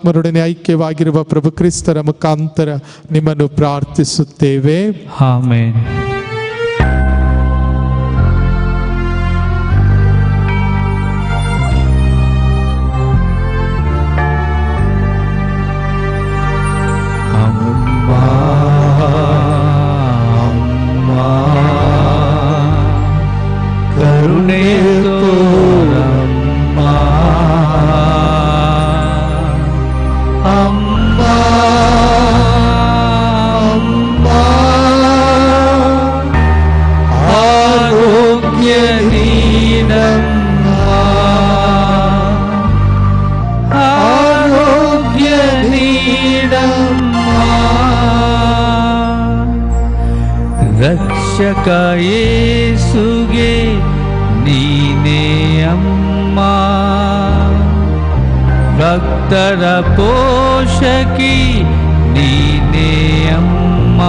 ಪವಿತ್ರಾತ್ಮರೊಡನೆ ಐಕ್ಯವಾಗಿರುವ ಪ್ರಭು ಕ್ರಿಸ್ತರ ಮುಖಾಂತರ ನಿಮ್ಮನ್ನು ಪ್ರಾರ್ಥಿಸುತ್ತೇವೆ. ಆಮೆನ್. ರಕ್ಷಕ ಯೇಸುಗೆ ನೀನೇ ಅಮ್ಮ, ಭಕ್ತರ ಪೋಷಕಿ ನೀನೇ ಅಮ್ಮ.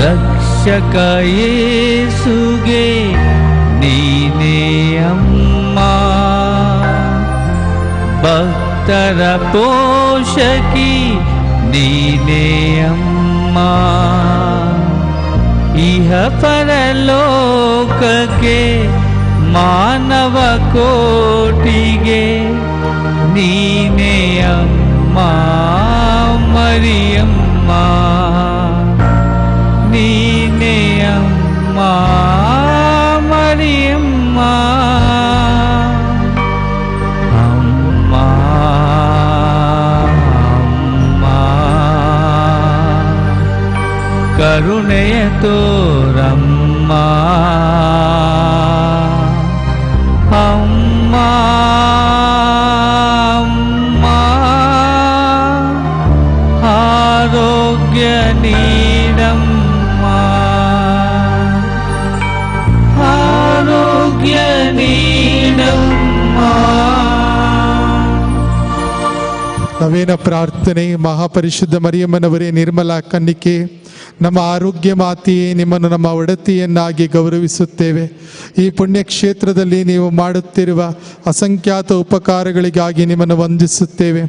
ರಕ್ಷಕ ಯೇಸುಗೆ ನೀನೇ ಅಮ್ಮ, ಭಕ್ತರ ಪೋಷಕಿ ನೀನೇ ಅಮ್ಮ. ಇಹ ಪರಲೋಕಕ್ಕೆ ಮಾನವ ಕೋಟಿಗೆ ನೀನೇ ಅಮ್ಮ ಮರಿಯಮ್ಮ, ನೀನೇ ಅಮ್ಮ ಮರಿಯಮ್ಮ. ಅಮ್ಮ ಕರುಣೆಯ ತೋರಮ್ಮ, ಅಮ್ಮ ಅಮ್ಮ ಆರೋಗ್ಯ ನೀಡಮ್ಮ, ಆರೋಗ್ಯ ನೀಡಮ್ಮ. ನವೇನ ಪ್ರಾರ್ಥನೆ. ಮಹಾಪರಿಶುದ್ಧ ಮರಿಯಮ್ಮನವರೇ, ನಿರ್ಮಲ ಕನ್ನಿಕೆ, ನಮ್ಮ ಆರೋಗ್ಯ ಮಾತೆಯೇ, ನಿಮ್ಮನ್ನು ನಮ್ಮ ಒಡತಿಯನ್ನಾಗಿ ಗೌರವಿಸುತ್ತೇವೆ. ಈ ಪುಣ್ಯಕ್ಷೇತ್ರದಲ್ಲಿ ನೀವು ಮಾಡುತ್ತಿರುವ ಅಸಂಖ್ಯಾತ ಉಪಕಾರಗಳಿಗಾಗಿ ನಿಮ್ಮನ್ನು ವಂದಿಸುತ್ತೇವೆ.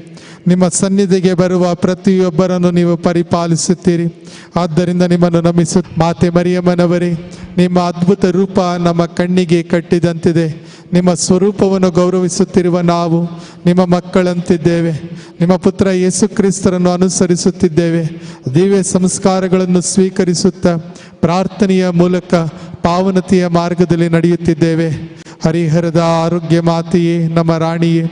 ನಿಮ್ಮ ಸನ್ನಿಧಿಗೆ ಬರುವ ಪ್ರತಿಯೊಬ್ಬರನ್ನು ನೀವು ಪರಿಪಾಲಿಸುತ್ತೀರಿ. ಆದ್ದರಿಂದ ನಿಮ್ಮನ್ನು ಮಾತೆ ಮರಿಯಮ್ಮನವರೇ, ನಿಮ್ಮ ಅದ್ಭುತ ರೂಪ ನಮ್ಮ ಕಣ್ಣಿಗೆ ಕಟ್ಟಿದಂತಿದೆ. ನಿಮ್ಮ ಸ್ವರೂಪವನ್ನು ಗೌರವಿಸುತ್ತಿರುವ ನಾವು ನಿಮ್ಮ ಮಕ್ಕಳಂತಿದ್ದೇವೆ. ನಿಮ್ಮ ಪುತ್ರ ಯೇಸು ಕ್ರಿಸ್ತರನ್ನು ಅನುಸರಿಸುತ್ತಿದ್ದೇವೆ. ದಿವ್ಯ ಸಂಸ್ಕಾರಗಳನ್ನು ಸ್ವೀಕರಿಸುತ್ತಾ ಪ್ರಾರ್ಥನೆಯ ಮೂಲಕ ಪಾವನತೆಯ ಮಾರ್ಗದಲ್ಲಿ ನಡೆಯುತ್ತಿದ್ದೇವೆ. ಹರಿಹರದ ಆರೋಗ್ಯ ಮಾತೆಯೇ, ನಮ್ಮ ರಾಣಿಯೇ,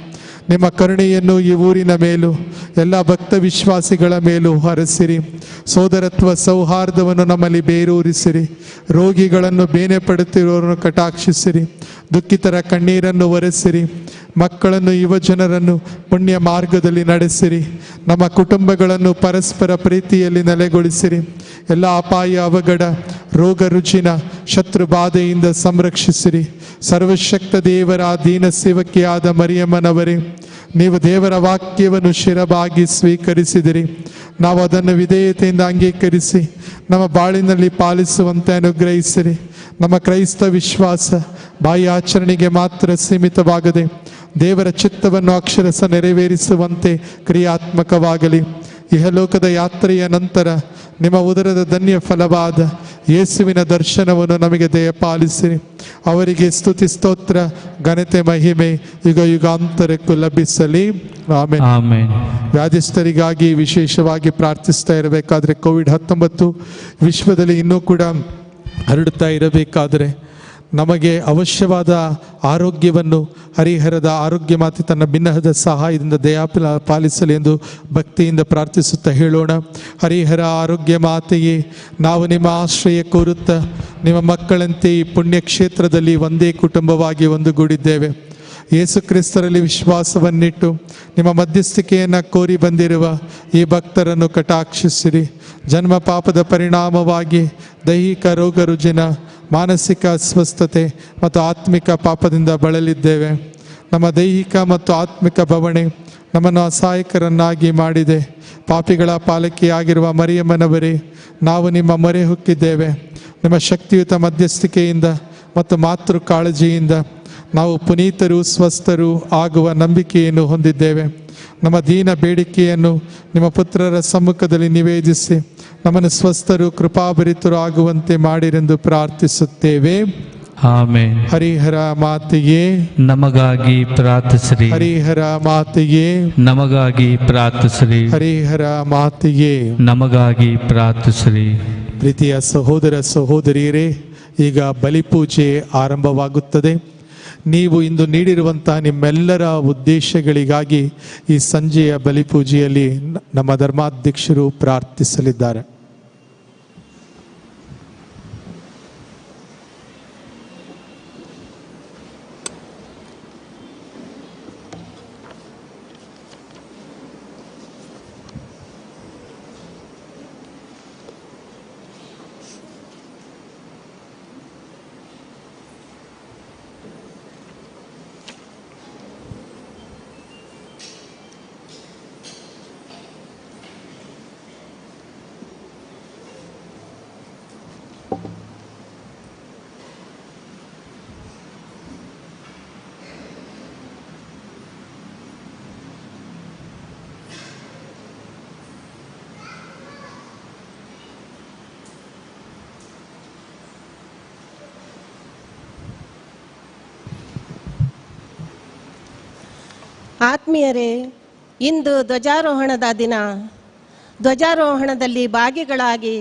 ನಿಮ್ಮ ಕರುಣೆಯನ್ನು ಈ ಊರಿನ ಮೇಲೂ ಎಲ್ಲ ಭಕ್ತ ವಿಶ್ವಾಸಿಗಳ ಮೇಲೂ ಹರಸಿರಿ. ಸೋದರತ್ವ ಸೌಹಾರ್ದವನ್ನು ನಮ್ಮಲ್ಲಿ ಬೇರೂರಿಸಿರಿ. ರೋಗಿಗಳನ್ನು ಬೇನೆ ಪಡುತ್ತಿರುವವರನ್ನು ಕಟಾಕ್ಷಿಸಿರಿ. ದುಃಖಿತರ ಕಣ್ಣೀರನ್ನು ಒರೆಸಿರಿ. ಮಕ್ಕಳನ್ನು, ಯುವಜನರನ್ನು ಪುಣ್ಯ ಮಾರ್ಗದಲ್ಲಿ ನಡೆಸಿರಿ. ನಮ್ಮ ಕುಟುಂಬಗಳನ್ನು ಪರಸ್ಪರ ಪ್ರೀತಿಯಲ್ಲಿ ನೆಲೆಗೊಳಿಸಿರಿ. ಎಲ್ಲ ಅಪಾಯ, ಅವಘಡ, ರೋಗ ರುಜಿನ, ಶತ್ರು ಬಾಧೆಯಿಂದ ಸಂರಕ್ಷಿಸಿರಿ. ಸರ್ವಶಕ್ತ ದೇವರ ದೀನ ಸೇವಕಿಯಾದ ಮರಿಯಮ್ಮನವರೇ, ನೀವು ದೇವರ ವಾಕ್ಯವನ್ನು ಶಿರಬಾಗಿ ಸ್ವೀಕರಿಸಿದಿರಿ. ನಾವು ಅದನ್ನು ವಿಧೇಯತೆಯಿಂದ ಅಂಗೀಕರಿಸಿ ನಮ್ಮ ಬಾಳಿನಲ್ಲಿ ಪಾಲಿಸುವಂತೆ ಅನುಗ್ರಹಿಸಿರಿ. ನಮ್ಮ ಕ್ರೈಸ್ತ ವಿಶ್ವಾಸ ಬಾಯಿ ಆಚರಣೆಗೆ ಮಾತ್ರ ಸೀಮಿತವಾಗದೆ ದೇವರ ಚಿತ್ತವನ್ನು ಅಕ್ಷರಸ ನೆರವೇರಿಸುವಂತೆ ಕ್ರಿಯಾತ್ಮಕವಾಗಲಿ. ಇಹಲೋಕದ ಯಾತ್ರೆಯ ನಂತರ ನಿಮ್ಮ ಉದರದ ಧನ್ಯ ಫಲವಾದ ಯೇಸುವಿನ ದರ್ಶನವನ್ನು ನಮಗೆ ದಯಪಾಲಿಸಿರಿ. ಅವರಿಗೆ ಸ್ತುತಿ, ಸ್ತೋತ್ರ, ಘನತೆ, ಮಹಿಮೆ ಯುಗ ಯುಗಾಂತರಕ್ಕೂ ಲಭಿಸಲಿ. ಆಮೆನ್. ವ್ಯಾಧಿಸ್ಥರಿಗಾಗಿ ವಿಶೇಷವಾಗಿ ಪ್ರಾರ್ಥಿಸ್ತಾ ಇರಬೇಕಾದ್ರೆ ಕೋವಿಡ್-19 ವಿಶ್ವದಲ್ಲಿ ಇನ್ನೂ ಕೂಡ ಹರಡುತ್ತಾ ಇರಬೇಕಾದರೆ ನಮಗೆ ಅವಶ್ಯವಾದ ಆರೋಗ್ಯವನ್ನು ಹರಿಹರದ ಆರೋಗ್ಯ ಮಾತೆ ತನ್ನ ಭಿನ್ನಹದ ಸಹಾಯದಿಂದ ಪಾಲಿಸಲಿ ಎಂದು ಭಕ್ತಿಯಿಂದ ಪ್ರಾರ್ಥಿಸುತ್ತಾ ಹೇಳೋಣ. ಹರಿಹರ ಆರೋಗ್ಯ ಮಾತೆಯೇ, ನಾವು ನಿಮ್ಮ ಆಶ್ರಯ ಕೋರುತ್ತಾ ನಿಮ್ಮ ಮಕ್ಕಳಂತೆ ಈ ಪುಣ್ಯಕ್ಷೇತ್ರದಲ್ಲಿ ಒಂದೇ ಕುಟುಂಬವಾಗಿ ಒಂದುಗೂಡಿದ್ದೇವೆ. ಯೇಸು ಕ್ರಿಸ್ತರಲ್ಲಿ ವಿಶ್ವಾಸವನ್ನಿಟ್ಟು ನಿಮ್ಮ ಮಧ್ಯಸ್ಥಿಕೆಯನ್ನು ಕೋರಿ ಬಂದಿರುವ ಈ ಭಕ್ತರನ್ನು ಕಟಾಕ್ಷಿಸಿರಿ. ಜನ್ಮ ಪಾಪದ ಪರಿಣಾಮವಾಗಿ ದೈಹಿಕ ರೋಗ ರುಜಿನ, ಮಾನಸಿಕ ಅಸ್ವಸ್ಥತೆ ಮತ್ತು ಆತ್ಮಿಕ ಪಾಪದಿಂದ ಬಳಲಿದ್ದೇವೆ. ನಮ್ಮ ದೈಹಿಕ ಮತ್ತು ಆತ್ಮಿಕ ಬವಣೆ ನಮ್ಮನ್ನು ಅಸಹಾಯಕರನ್ನಾಗಿ ಮಾಡಿದೆ. ಪಾಪಿಗಳ ಪಾಲಕಿಯಾಗಿರುವ ಮರಿಯಮ್ಮನವರೇ, ನಾವು ನಿಮ್ಮ ಮೊರೆ ಹೊಕ್ಕಿದ್ದೇವೆ. ನಿಮ್ಮ ಶಕ್ತಿಯುತ ಮಧ್ಯಸ್ಥಿಕೆಯಿಂದ ಮತ್ತು ಮಾತೃ ಕಾಳಜಿಯಿಂದ ನಾವು ಪುನೀತರು ಸ್ವಸ್ಥರು ಆಗುವ ನಂಬಿಕೆಯನ್ನು ಹೊಂದಿದ್ದೇವೆ. ನಮ್ಮ ದೀನ ಬೇಡಿಕೆಯನ್ನು ನಿಮ್ಮ ಪುತ್ರರ ಸಮ್ಮುಖದಲ್ಲಿ ನಿವೇದಿಸಿ ನಮ್ಮನ್ನು ಸ್ವಸ್ಥರು ಕೃಪಾಭರಿತರು ಆಗುವಂತೆ ಮಾಡಿರೆಂದು ಪ್ರಾರ್ಥಿಸುತ್ತೇವೆ. ಆಮೆನ್. ಹರಿಹರ ಮಾತೆಯೇ ನಮಗಾಗಿ ಪ್ರಾರ್ಥಿಸಿರಿ. ಹರಿಹರ ಮಾತೆಯೇ ನಮಗಾಗಿ ಪ್ರಾರ್ಥಿಸಿರಿ. ಹರಿಹರ ಮಾತೆಯೇ ನಮಗಾಗಿ ಪ್ರಾರ್ಥಿಸಿರಿ. ಪ್ರೀತಿಯ ಸಹೋದರ ಸಹೋದರಿಯರೇ, ಈಗ ಬಲಿಪೂಜೆ ಆರಂಭವಾಗುತ್ತದೆ. ನೀವು ಇಂದು ನೀಡಿರುವಂತಹ ನಿಮ್ಮೆಲ್ಲರ ಉದ್ದೇಶಗಳಿಗಾಗಿ ಈ ಸಂಜೆಯ ಬಲಿಪೂಜೆಯಲ್ಲಿ ನಮ್ಮ ಧರ್ಮಾಧ್ಯಕ್ಷರು ಪ್ರಾರ್ಥಿಸಲಿದ್ದಾರೆ. ಆತ್ಮೀಯರೇ, ಇಂದು ಧ್ವಜಾರೋಹಣದ ದಿನ. ಧ್ವಜಾರೋಹಣದಲ್ಲಿ ಭಾಗಿಗಳಾಗಿ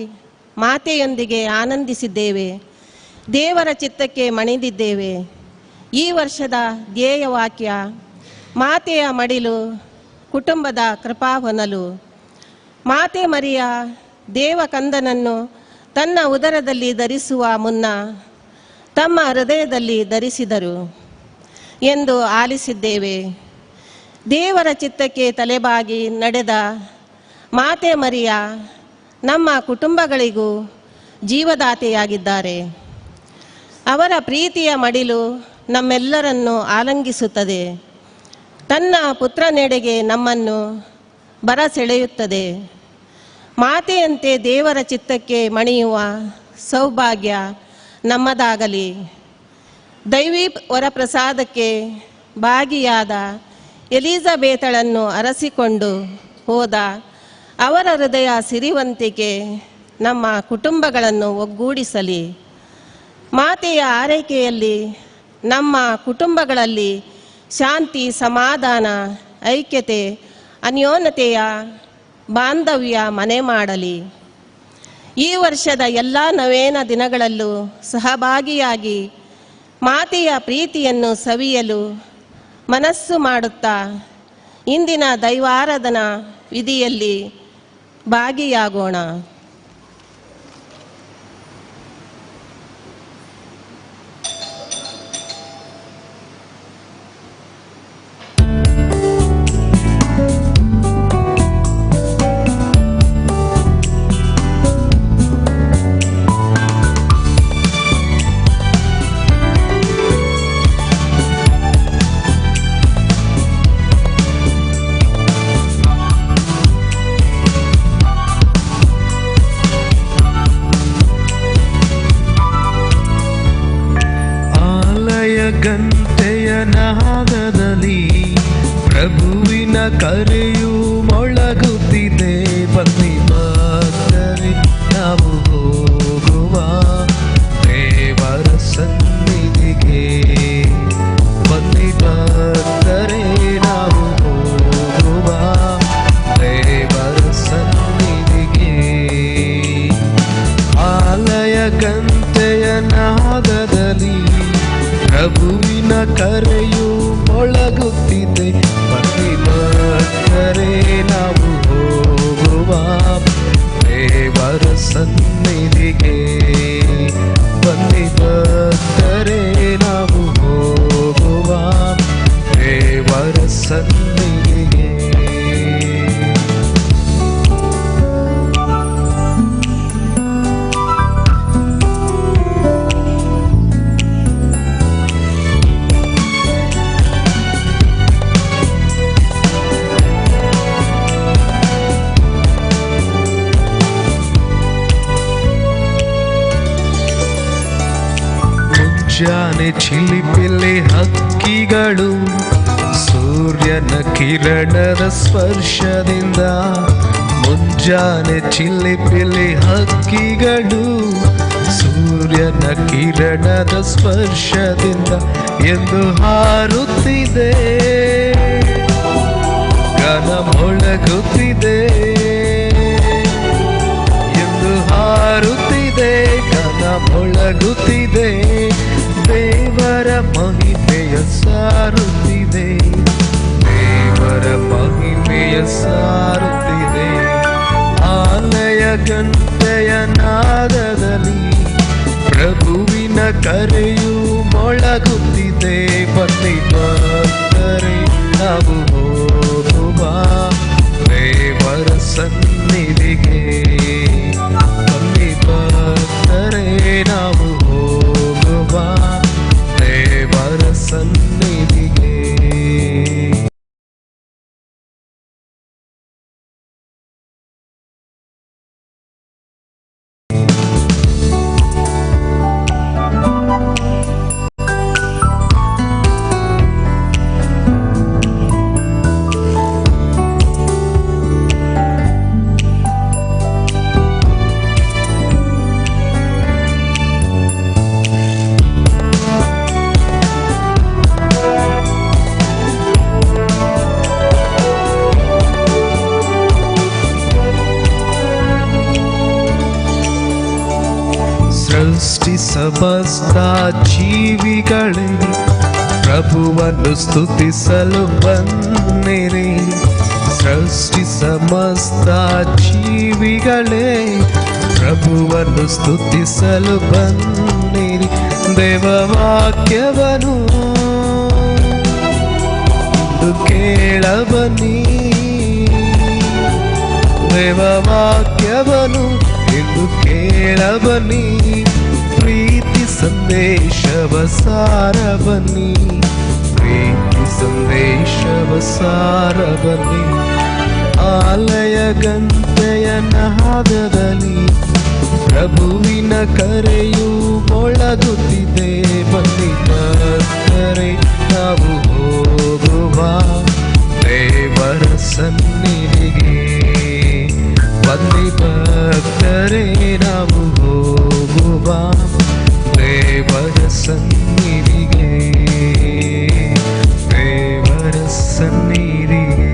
ಮಾತೆಯೊಂದಿಗೆ ಆನಂದಿಸಿದ್ದೇವೆ, ದೇವರ ಚಿತ್ತಕ್ಕೆ ಮಣಿದಿದ್ದೇವೆ. ಈ ವರ್ಷದ ಧ್ಯೇಯವಾಕ್ಯ ಮಾತೆಯ ಮಡಿಲು, ಕುಟುಂಬದ ಕೃಪಾವನಲು. ಮಾತೆ ಮರಿಯ ದೇವಕಂದನನ್ನು ತನ್ನ ಉದರದಲ್ಲಿ ಧರಿಸುವ ಮುನ್ನ ತಮ್ಮ ಹೃದಯದಲ್ಲಿ ಧರಿಸಿದರು ಎಂದು ಆಲಿಸಿದ್ದೇವೆ. ದೇವರ ಚಿತ್ತಕ್ಕೆ ತಲೆಬಾಗಿ ನಡೆದ ಮಾತೆ ಮರಿಯ ನಮ್ಮ ಕುಟುಂಬಗಳಿಗೂ ಜೀವದಾತೆಯಾಗಿದ್ದಾರೆ. ಅವರ ಪ್ರೀತಿಯ ಮಡಿಲು ನಮ್ಮೆಲ್ಲರನ್ನು ಆಲಂಗಿಸುತ್ತದೆ. ತನ್ನ ಪುತ್ರನೆಡೆಗೆ ನಮ್ಮನ್ನು ಬರಸೆಳೆಯುತ್ತದೆ. ಮಾತೆಯಂತೆ ದೇವರ ಚಿತ್ತಕ್ಕೆ ಮಣಿಯುವ ಸೌಭಾಗ್ಯ ನಮ್ಮದಾಗಲಿ. ದೈವಿ ವರಪ್ರಸಾದಕ್ಕೆ ಭಾಗಿಯಾದ ಎಲಿಜಬೇತಳನ್ನು ಅರಸಿಕೊಂಡು ಹೋದ ಅವರ ಹೃದಯ ಸಿರಿವಂತಿಕೆ ನಮ್ಮ ಕುಟುಂಬಗಳನ್ನು ಒಗ್ಗೂಡಿಸಲಿ. ಮಾತೆಯ ಆರೈಕೆಯಲ್ಲಿ ನಮ್ಮ ಕುಟುಂಬಗಳಲ್ಲಿ ಶಾಂತಿ, ಸಮಾಧಾನ, ಐಕ್ಯತೆ, ಅನ್ಯೋನ್ಯತೆಯ ಬಾಂಧವ್ಯ ಮನೆ ಮಾಡಲಿ. ಈ ವರ್ಷದ ಎಲ್ಲ ನವೇನ ದಿನಗಳಲ್ಲೂ ಸಹಭಾಗಿಯಾಗಿ ಮಾತೆಯ ಪ್ರೀತಿಯನ್ನು ಸವಿಯಲು ಮನಸ್ಸು ಮಾಡುತ್ತಾ ಇಂದಿನ ದೈವಾರಾಧನಾ ವಿಧಿಯಲ್ಲಿ ಭಾಗಿಯಾಗೋಣ. ಗಂಟೆಯ ನಾದದಲ್ಲಿ ಪ್ರಭುವಿನ ಕರೆಯು ಮೊಳಗುತ್ತಿದೆ. ಬನ್ನಿ ಭಕ್ತರೇ, ನಾವು ಹೋಗುವ ದೇವರ ಸನ್ನಿಧಿಗೆ. ಬನ್ನಿ ಭಕ್ತರೇ, ನಾವು ಹೋಗುವ ದೇವರ ಸನ್ನಿಧಿಗೆ. ಆಲಯ ಗಂಟೆಯ ನಾದದಲ್ಲಿ ಪ್ರಭುವಿನ ಕರೆಯು ಮೊಳಗುತ್ತಿದೆ. ಬನ್ನಿ ಭಕ್ತರೇ, ನಾವು ಹೋಗುವ ಮುಂಜಾನೆ ಚಿಲಿಪಿಲಿ ಹಕ್ಕಿಗಳು ಸೂರ್ಯನ ಕಿರಣದ ಸ್ಪರ್ಶದಿಂದ, ಮುಂಜಾನೆ ಚಿಲಿಪಿಲಿ ಹಕ್ಕಿಗಳು ಸೂರ್ಯನ ಕಿರಣದ ಸ್ಪರ್ಶದಿಂದ ಎಂದು ಹಾರುತ್ತಿದೆ, ಗಾನ ಮೊಳಗುತ್ತಿದೆ, ಎಂದು ಹಾರುತ್ತಿದೆ, ಗಾನ ಮೊಳಗುತ್ತಿದೆ, ದೇವರ ಮಹಿಮೆಯ ಸಾರುತ್ತಿದೆ, ದೇವರ ಮಹಿಮೆಯ ಸಾರುತ್ತಿದೆ. ಆಲಯ ಗಂಟೆಯ ನಾದದಲ್ಲಿ ಪ್ರಭುವಿನ ಕರೆಯು ಮೊಳಗುತ್ತಿದೆ. ಬನ್ನಿ ಭಕ್ತರೇ ನಾವು ಹೋಗುವ ದೇವರ ಸನ್ನಿಧಿಗೆ, ಬನ್ನಿ ಭಕ್ತರೇ ನಾವು ಹೋಗುವ ದೇವರ ಸನ್ನಿಧಿಗೆ. ಸೃಷ್ಟಿ ಸಮಸ್ತ ಜೀವಿಗಳೇ ಪ್ರಭುವನ್ನು ಸ್ತುತಿಸಲು ಬನ್ನಿರಿ. ಸೃಷ್ಟಿ ಸಮಸ್ತ ಜೀವಿಗಳೇ ಪ್ರಭುವನ್ನು ಸ್ತುತಿಸಲು ಬನ್ನಿರಿ. ದೇವವಾಕ್ಯವನ್ನು ಕೇಳಬನ್ನಿ, ದೇವವಾಕ್ಯವನ್ನು ಎಂದು ಕೇಳಬನ್ನಿ. ಪ್ರೀತಿ ಸಂದೇಶವ ಸಾರ ಬನ್ನಿ, ಪ್ರೀತಿ ಸಂದೇಶವ ಸಾರ ಬನ್ನಿ. ಆಲಯ ಗಂಟೆಯ ನಾದದಲ್ಲಿ ಪ್ರಭುವಿನ ಕರೆಯು ಮೊಳಗುತ್ತಿದೆ. ಬನ್ನಿ ಭಕ್ತರೇ ನಾವು ಹೋಗುವ ದೇವರ ಸನ್ನಿಧಿಗೆ, ಬನ್ನಿ ಭಕ್ತರೇ ನಾವು ಹೋಗುವ ದೇವರ ಸನ್ನಿಧಿಗೆ, ದೇವರ ಸನ್ನಿಧಿಗೆ.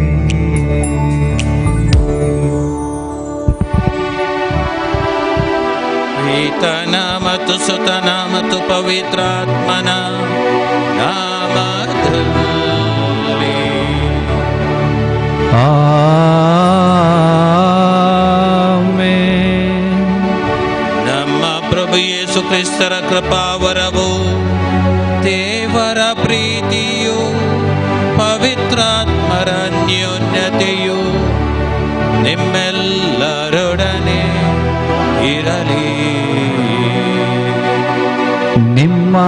ಪಿತನ ಮತ್ತು ಸುತನ ಮತ್ತು ಪವಿತ್ರಾತ್ಮನ ನಾಮದಲ್ಲಿ ಆಮೆನ್. ನಮ್ಮ ಪ್ರಭು ಯೇಸು ಕ್ರಿಸ್ತರ ಕೃಪಾವರವು, ದೇವರ ಪ್ರೀತಿಯು, ಪವಿತ್ರಾತ್ಮರ ಅನ್ಯೋನ್ಯತೆಯು ನಿಮ್ಮೆಲ್ಲರೊಡನೆ ಇರಲಿ. ನಿಮ್ಮಾತ್ಮದೊಡನೆಯೂ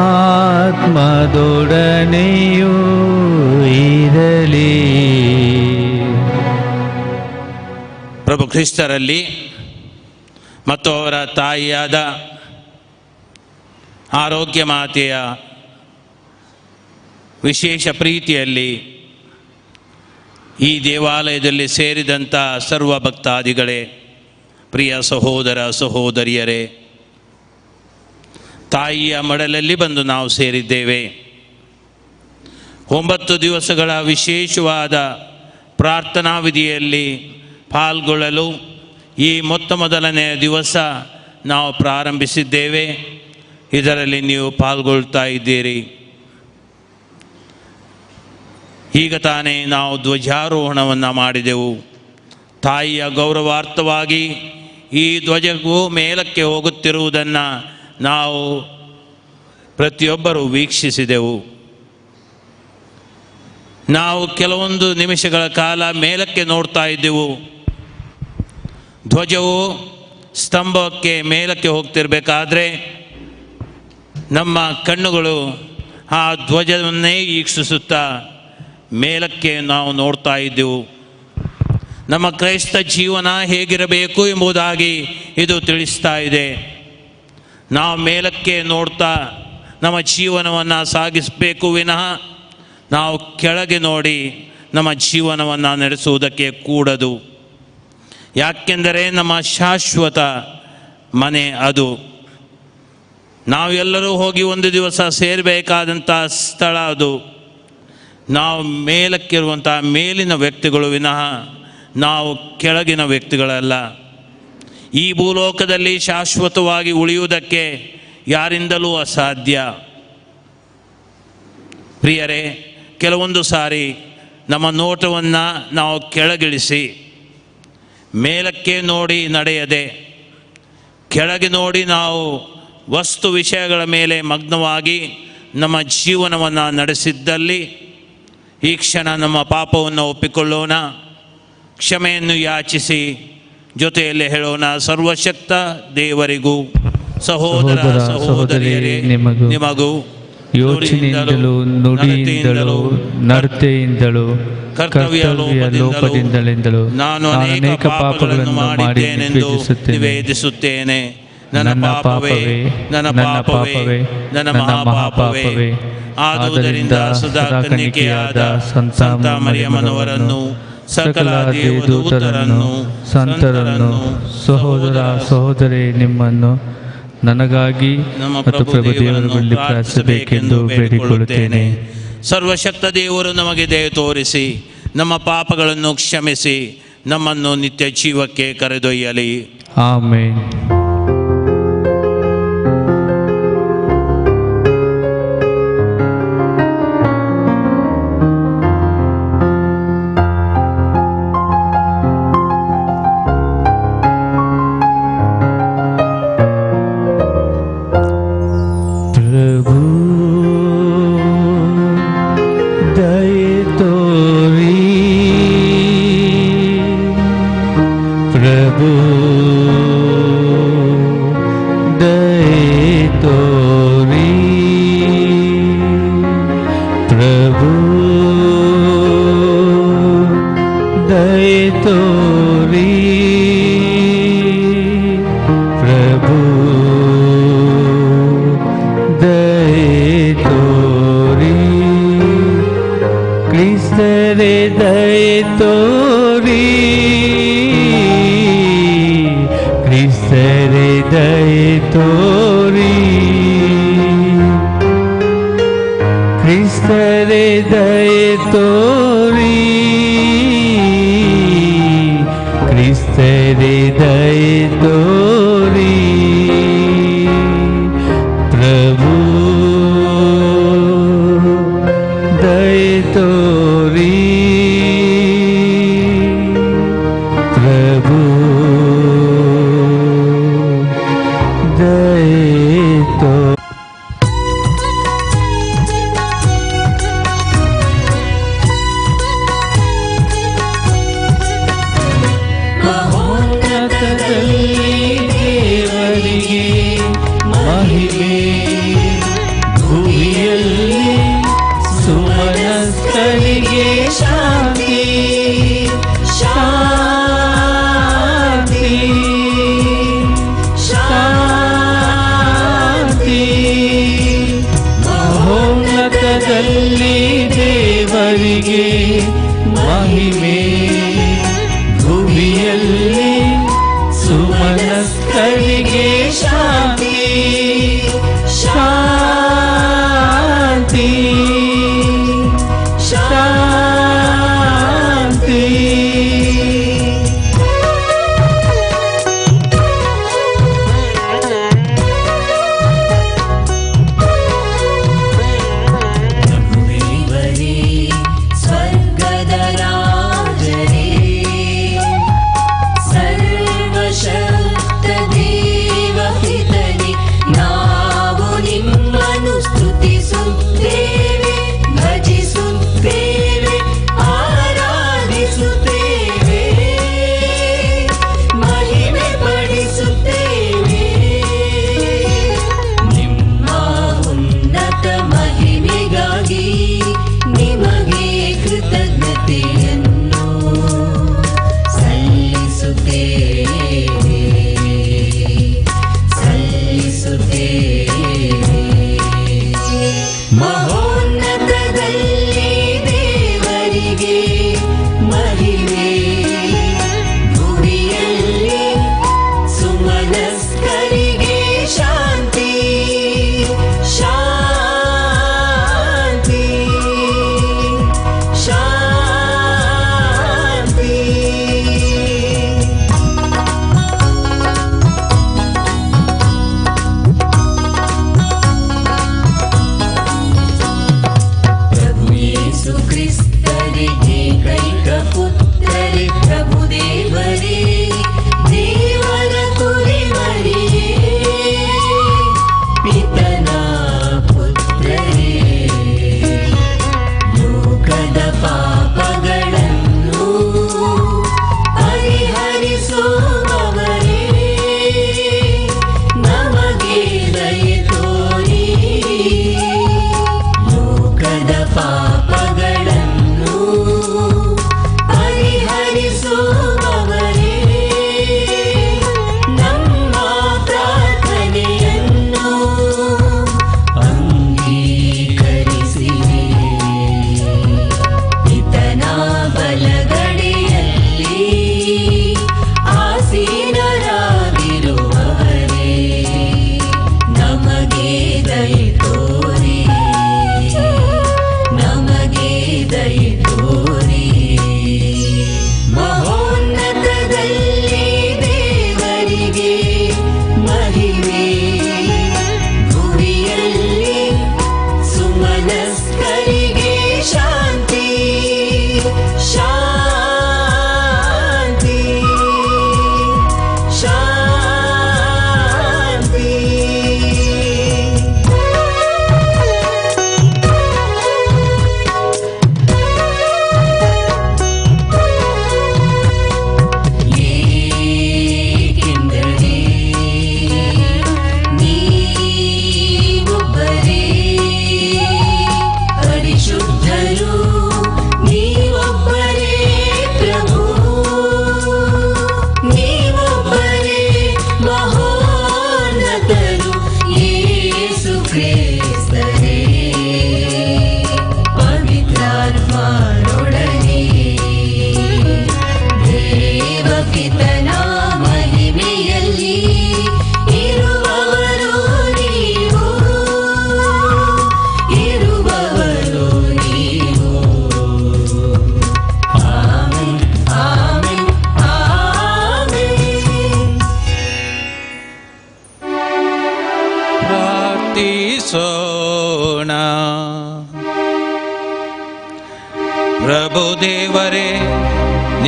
ಇರಲಿ. ಪ್ರಭು ಕ್ರಿಸ್ತರಲ್ಲಿ ಮತ್ತು ಅವರ ತಾಯಿಯಾದ ಆರೋಗ್ಯ ಮಾತೆಯ ವಿಶೇಷ ಪ್ರೀತಿಯಲ್ಲಿ ಈ ದೇವಾಲಯದಲ್ಲಿ ಸೇರಿದಂಥ ಸರ್ವ ಭಕ್ತಾದಿಗಳೇ, ಪ್ರಿಯ ಸಹೋದರ ಸಹೋದರಿಯರೇ, ತಾಯಿಯ ಮಡಲಲ್ಲಿ ಬಂದು ನಾವು ಸೇರಿದ್ದೇವೆ. 9 ದಿವಸಗಳ ವಿಶೇಷವಾದ ಪ್ರಾರ್ಥನಾ ವಿಧಿಯಲ್ಲಿ ಪಾಲ್ಗೊಳ್ಳಲು ಈ ಮೊದಲನೆಯ ದಿವಸ ನಾವು ಪ್ರಾರಂಭಿಸಿದ್ದೇವೆ. ಇದರಲ್ಲಿ ನೀವು ಪಾಲ್ಗೊಳ್ತಾ ಇದ್ದೀರಿ. ಈಗ ತಾನೇ ನಾವು ಧ್ವಜಾರೋಹಣವನ್ನು ಮಾಡಿದೆವು. ತಾಯಿಯ ಗೌರವಾರ್ಥವಾಗಿ ಈ ಧ್ವಜವು ಮೇಲಕ್ಕೆ ಹೋಗುತ್ತಿರುವುದನ್ನು ನಾವು ಪ್ರತಿಯೊಬ್ಬರೂ ವೀಕ್ಷಿಸಿದೆವು. ನಾವು ಕೆಲವೊಂದು ನಿಮಿಷಗಳ ಕಾಲ ಮೇಲಕ್ಕೆ ನೋಡ್ತಾ ಇದ್ದೆವು. ಧ್ವಜವು ಸ್ತಂಭಕ್ಕೆ ಮೇಲಕ್ಕೆ ಹೋಗ್ತಿರ್ಬೇಕಾದ್ರೆ ನಮ್ಮ ಕಣ್ಣುಗಳು ಆ ಧ್ವಜವನ್ನೇ ವೀಕ್ಷಿಸುತ್ತಾ ಮೇಲಕ್ಕೆ ನಾವು ನೋಡ್ತಾ ಇದ್ದೆವು. ನಮ್ಮ ಕ್ರೈಸ್ತ ಜೀವನ ಹೇಗಿರಬೇಕು ಎಂಬುದಾಗಿ ಇದು ತಿಳಿಸ್ತಾ ಇದೆ. ನಾವು ಮೇಲಕ್ಕೆ ನೋಡ್ತಾ ನಮ್ಮ ಜೀವನವನ್ನು ಸಾಗಿಸಬೇಕು ವಿನಃ ನಾವು ಕೆಳಗೆ ನೋಡಿ ನಮ್ಮ ಜೀವನವನ್ನು ನಡೆಸುವುದಕ್ಕೆ ಕೂಡದು. ಯಾಕೆಂದರೆ ನಮ್ಮ ಶಾಶ್ವತ ಮನೆ ಅದು. ನಾವೆಲ್ಲರೂ ಹೋಗಿ ಒಂದು ದಿವಸ ಸೇರಬೇಕಾದಂಥ ಸ್ಥಳ ಅದು. ನಾವು ಮೇಲಕ್ಕಿರುವಂಥ ಮೇಲಿನ ವ್ಯಕ್ತಿಗಳು ವಿನಃ ನಾವು ಕೆಳಗಿನ ವ್ಯಕ್ತಿಗಳಲ್ಲ. ಈ ಭೂಲೋಕದಲ್ಲಿ ಶಾಶ್ವತವಾಗಿ ಉಳಿಯುವುದಕ್ಕೆ ಯಾರಿಂದಲೂ ಅಸಾಧ್ಯ. ಪ್ರಿಯರೇ, ಕೆಲವೊಂದು ಸಾರಿ ನಮ್ಮ ನೋಟವನ್ನು ನಾವು ಕೆಳಗಿಳಿಸಿ ಮೇಲಕ್ಕೆ ನೋಡಿ ನಡೆಯದೆ ಕೆಳಗೆ ನೋಡಿ ನಾವು ವಸ್ತು ವಿಷಯಗಳ ಮೇಲೆ ಮಗ್ನವಾಗಿ ನಮ್ಮ ಜೀವನವನ್ನು ನಡೆಸಿದ್ದಲ್ಲಿ ಈ ಕ್ಷಣ ನಮ್ಮ ಪಾಪವನ್ನು ಒಪ್ಪಿಕೊಳ್ಳೋಣ, ಕ್ಷಮೆಯನ್ನು ಯಾಚಿಸಿ ಜೊತೆಯಲ್ಲಿ ಹೇಳೋಣ, ಸರ್ವಶಕ್ತ ದೇವರಿಗೂ ಸಹೋದರ ಸಹೋದರಿಯರೇ ನಿಮಗೂ ಯೋಚನೆಯಿಂದಲೂ ನುಡಿಯಿಂದಲೂ ನಡತೆಯಿಂದಲೂ ಕರ್ತವ್ಯ ಲೋಪದಿಂದಲೂ ನಾನು ಅನೇಕ ಪಾಪಗಳನ್ನು ಮಾಡಿ ನಿವೇದಿಸುತ್ತೇನೆ. ನನ್ನ ಪಾಪವೇ ನನ್ನ ಪಾಪವೇ ನನ್ನ ಮಹಾಪಾಪವೇ. ಆದುದರಿಂದ ಸದಾ ಕನ್ನಿಕೆಯಾದ ಸಂತ ಮರಿಯಮ್ಮನವರನ್ನು, ಸಕಲ ದೇವದೂತರನ್ನು, ಸಂತರನ್ನು, ಸಹೋದರ ಸಹೋದರಿ ನಿಮ್ಮನ್ನು ನನಗಾಗಿ ಮತ್ತು ಪ್ರಭು ದೇವರುಗಳಲ್ಲಿ ಪ್ರಾರ್ಥಿಸಬೇಕೆಂದು ಬೇಡಿಕೊಳ್ಳುತ್ತೇನೆ. ಸರ್ವಶಕ್ತ ದೇವರು ನಮಗೆ ದಯೆ ತೋರಿಸಿ ನಮ್ಮ ಪಾಪಗಳನ್ನು ಕ್ಷಮಿಸಿ ನಮ್ಮನ್ನು ನಿತ್ಯ ಜೀವಕ್ಕೆ ಕರೆದೊಯ್ಯಲಿ. ಆಮೆನ್.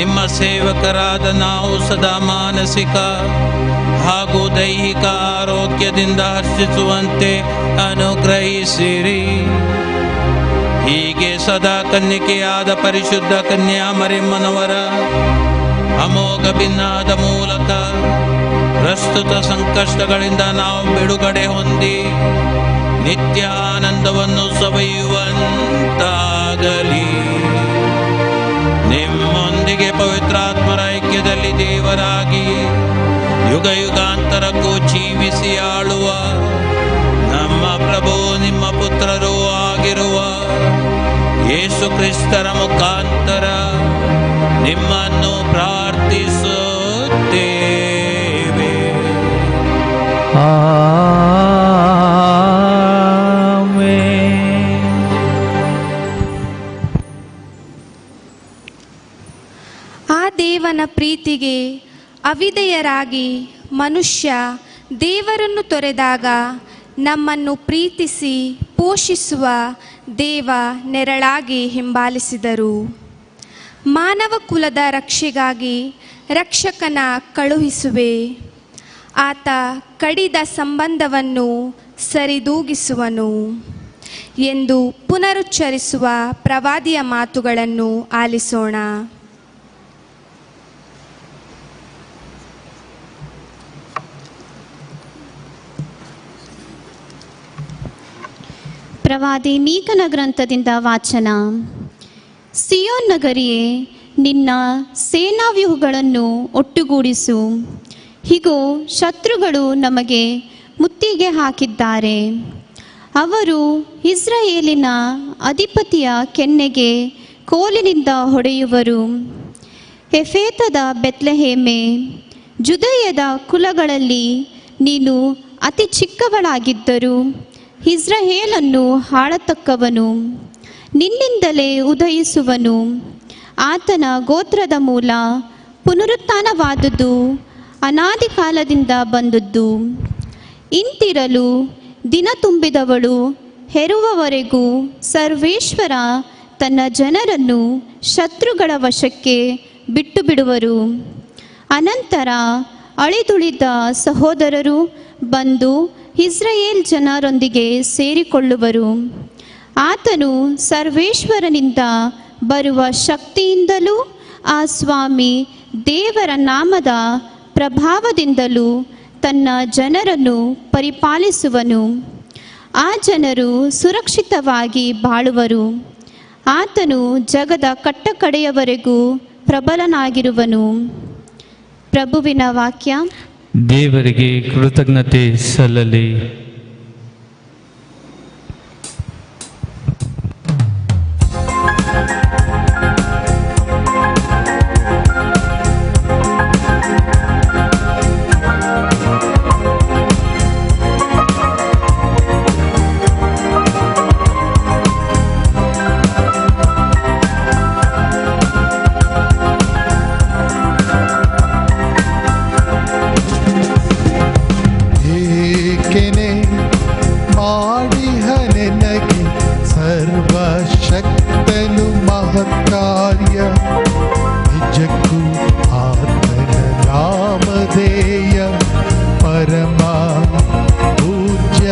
ನಿಮ್ಮ ಸೇವಕರಾದ ನಾವು ಸದಾ ಮಾನಸಿಕ ಹಾಗೂ ದೈಹಿಕ ಆರೋಗ್ಯದಿಂದ ಹರ್ಷಿಸುವಂತೆ ಅನುಗ್ರಹಿಸಿರಿ. ಹೀಗೆ ಸದಾ ಕನ್ನಿಕೆಯಾದ ಪರಿಶುದ್ಧ ಕನ್ಯಾ ಮರಿಯಮ್ಮನವರ ಅಮೋಘ ಭಿನ್ನಾದ ಮೂಲಕ ಪ್ರಸ್ತುತ ಸಂಕಷ್ಟಗಳಿಂದ ನಾವು ಬಿಡುಗಡೆ ಹೊಂದಿ ನಿತ್ಯ ಆನಂದವನ್ನು ಸವಿಯುವಂತಾಗಲಿ. ನಿಮ್ಮೊಂದಿಗೆ ಪವಿತ್ರಾತ್ಮರ ಐಕ್ಯದಲ್ಲಿ ದೇವರಾಗಿ ಯುಗ ಯುಗಾಂತರಕ್ಕೂ ಜೀವಿಸಿ ಆಳುವ ನಮ್ಮ ಪ್ರಭು ನಿಮ್ಮ ಪುತ್ರರೂ ಆಗಿರುವ ಯೇಸು ಕ್ರಿಸ್ತರ ಮುಖಾಂತರ ನಿಮ್ಮನ್ನು ಪ್ರಾರ್ಥಿಸುತ್ತೇವೆ. ಆಮೆನ್. ಆ ದೇವನ ಪ್ರೀತಿಗೆ ಅವಿಧೇಯರಾಗಿ ಮನುಷ್ಯ ದೇವರನ್ನು ತೊರೆದಾಗ ನಮ್ಮನ್ನು ಪ್ರೀತಿಸಿ ಪೋಷಿಸುವ ದೇವ ನೆರಳಾಗಿ ಹಿಂಬಾಲಿಸಿದರು. ಮಾನವ ಕುಲದ ರಕ್ಷೆಗಾಗಿ ರಕ್ಷಕನ ಕಳುಹಿಸುವೆ. ಆತ ಕಡಿದ ಸಂಬಂಧವನ್ನು ಸರಿದೂಗಿಸುವನು ಎಂದು ಪುನರುಚ್ಚರಿಸುವ ಪ್ರವಾದಿಯ ಮಾತುಗಳನ್ನು ಆಲಿಸೋಣ. ಪ್ರವಾದಿ ಮೀಕನ ಗ್ರಂಥದಿಂದ ವಾಚನ. ಸಿಯೋನ್ ನಗರಿಯೇ, ನಿನ್ನ ಸೇನಾವ್ಯೂಹಗಳನ್ನು ಒಟ್ಟುಗೂಡಿಸು. ಹೀಗೋ ಶತ್ರುಗಳು ನಮಗೆ ಮುತ್ತಿಗೆ ಹಾಕಿದ್ದಾರೆ. ಅವರು ಇಸ್ರಾಯೇಲಿನ ಅಧಿಪತಿಯ ಕೆನ್ನೆಗೆ ಕೋಲಿನಿಂದ ಹೊಡೆಯುವರು. ಎಫೇತದ ಬೆತ್ಲೆಹೇಮೆ, ಜುದಯದ ಕುಲಗಳಲ್ಲಿ ನೀನು ಅತಿ ಚಿಕ್ಕವಳಾಗಿದ್ದರೂ ಇಸ್ರಾಯೇಲನ್ನು ಆಳತಕ್ಕವನು ನಿನ್ನಿಂದಲೇ ಉದಯಿಸುವನು. ಆತನ ಗೋತ್ರದ ಮೂಲ ಪುನರುತ್ಥಾನವಾದುದು, ಅನಾದಿ ಕಾಲದಿಂದ ಬಂದದ್ದು. ಇಂತಿರಲು ದಿನ ತುಂಬಿದವಳು ಹೆರುವವರೆಗೂ ಸರ್ವೇಶ್ವರ ತನ್ನ ಜನರನ್ನು ಶತ್ರುಗಳ ವಶಕ್ಕೆ ಬಿಟ್ಟು ಬಿಡುವರು. ಅನಂತರ ಅಳಿದುಳಿದ ಸಹೋದರರು ಬಂದು ಇಸ್ರಾಯೇಲ್ ಜನರೊಂದಿಗೆ ಸೇರಿಕೊಳ್ಳುವರು. ಆತನು ಸರ್ವೇಶ್ವರನಿಂದ ಬರುವ ಶಕ್ತಿಯಿಂದಲೂ ಆ ಸ್ವಾಮಿ ದೇವರ ನಾಮದ ಪ್ರಭಾವದಿಂದಲೂ ತನ್ನ ಜನರನ್ನು ಪರಿಪಾಲಿಸುವನು. ಆ ಜನರು ಸುರಕ್ಷಿತವಾಗಿ ಬಾಳುವರು. ಆತನು ಜಗದ ಕಟ್ಟಕಡೆಯವರೆಗೂ ಪ್ರಬಲನಾಗಿರುವನು. ಪ್ರಭುವಿನ ವಾಕ್ಯ. ದೇವರಿಗೆ ಕೃತಜ್ಞತೆ ಸಲ್ಲಲಿ. ಸರ್ವಶಕ್ತನು ಮಹತ್ಕಾರ್ಯ ನಿಜಕ್ಕೂ ಆತನ ನಾಮಧೇಯ ಪರಮ ಪೂಜ್ಯ.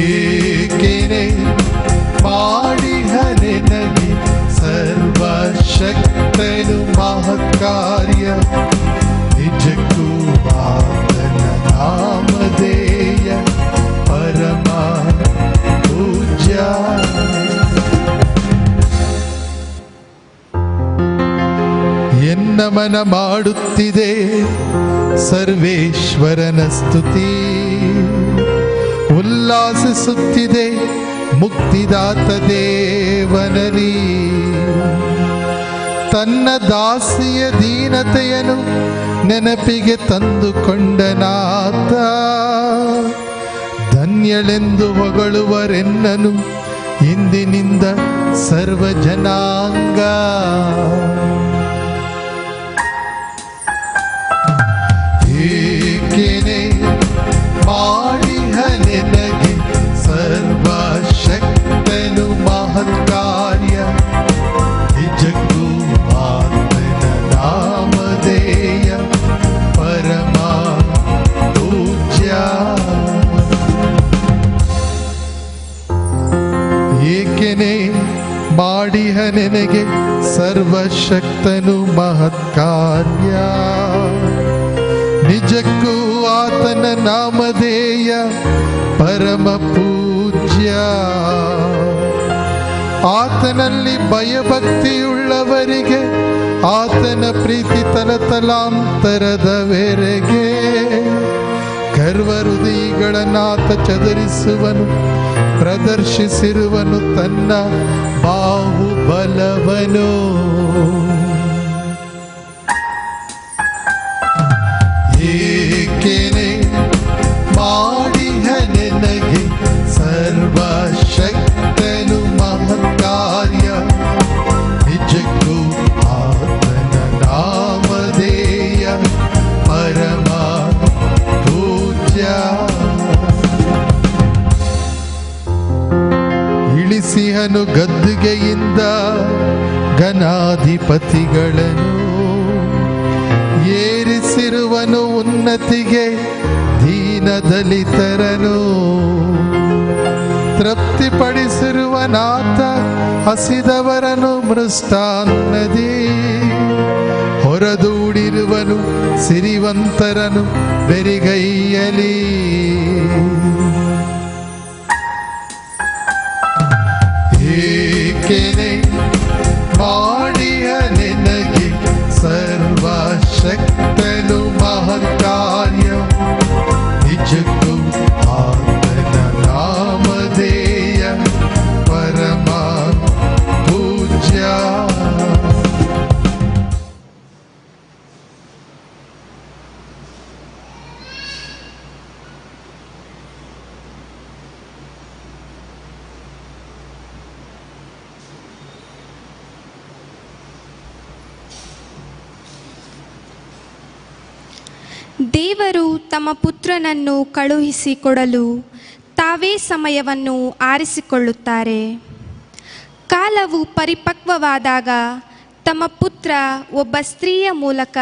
ಏಕೆನೆ ಮಾಡಿಹ ನಿನಗೆ ಸರ್ವಶಕ್ತನು ಮಹತ್ಕಾರ್ಯ ನಿಜಕ್ಕೂ ಆತನ ನಾಮಧೇಯ ಪರಮ ಪೂಜ್ಯ. ಎನ್ನ ಮನ ಮಾಡುತ್ತಿದೆ ಸರ್ವೇಶ್ವರನ ಸ್ತುತಿ, ಉಲ್ಲಾಸಿಸುತ್ತಿದೆ ಮುಕ್ತಿದಾತ ದೇವನಲ್ಲಿ. ತನ್ನ ದಾಸಿಯ ದೀನತೆಯನ್ನು ನೆನಪಿಗೆ ತಂದುಕೊಂಡನಾತ ಧನ್ಯಳೆಂದು ಹೊಗಳುವರೆನ್ನನು ಇಂದಿನಿಂದ ಸರ್ವ ಜನಾಂಗ. ಏಕೆನೆ ಮಾಡಿಹ ನಿನಗೆ ಸರ್ವಶಕ್ತನು ಮಹತ್ಕಾರ್ಯ ನಿಜಕ್ಕೂ ನೆನಗೆ ಸರ್ವಶಕ್ತನು ಮಹತ್ಕಾರ್ಯ. ನಿಜಕ್ಕೂ ಆತನ ನಾಮಧೇಯ ಪರಮ ಪೂಜ್ಯ. ಆತನಲ್ಲಿ ಭಯಭಕ್ತಿಯುಳ್ಳವರಿಗೆ ಆತನ ಪ್ರೀತಿ ತಲತಲಾಂತರದವರೆಗೆ. ಗರ್ವಹೃದಯಿಗಳನ್ನಾತ ಚದರಿಸುವನು, ಪ್ರದರ್ಶಿಸಿರುವನು ತನ್ನ ಬಾಹುಬಲವನು. ಏಕೆನೆ ಮಾಡಿಹ ನೆನಗೆ ಸರ್ವಶಕ್ತನು ಮಹತ್ಕಾರ್ಯ. ನಿಜಕ್ಕೂ ಆತನ ನಾಮಧೇಯ ಪರಮ ಪೂಜ್ಯ. ಇಳಿಸಿಹನು ಗದ್ದುಗೆಯಿಂದ ಘನಾಧಿಪತಿಗಳನ್ನು, ಏರಿಸಿರುವನು ಉನ್ನತಿಗೆ ದೀನದಲಿತರನು. ತೃಪ್ತಿಪಡಿಸಿರುವನಾತ ಹಸಿದವರನು ಮೃಷ್ಟಾನ್ನದಿ. ಹೊರದೂಡಿರುವನು ಸಿರಿವಂತರನು ಬೆರಿಗೈಯಲಿ. ಏಕೆನೆ ಮಾಡಿಯ ನಿನಗೆ ಸರ್ವಶಕ್ತನು ಮಹತ್ಕಾರ್ಯ. ನಿಜಕ್ಕೂ ಆತನ ನಾಮಧೇಯ ಪರಮ ಪೂಜ್ಯ. ದೇವರು ತಮ್ಮ ಪುತ್ರನನ್ನು ಕಳುಹಿಸಿಕೊಡಲು ತಾವೇ ಸಮಯವನ್ನು ಆರಿಸಿಕೊಳ್ಳುತ್ತಾರೆ. ಕಾಲವು ಪರಿಪಕ್ವವಾದಾಗ ತಮ್ಮ ಪುತ್ರ ಒಬ್ಬ ಸ್ತ್ರೀಯ ಮೂಲಕ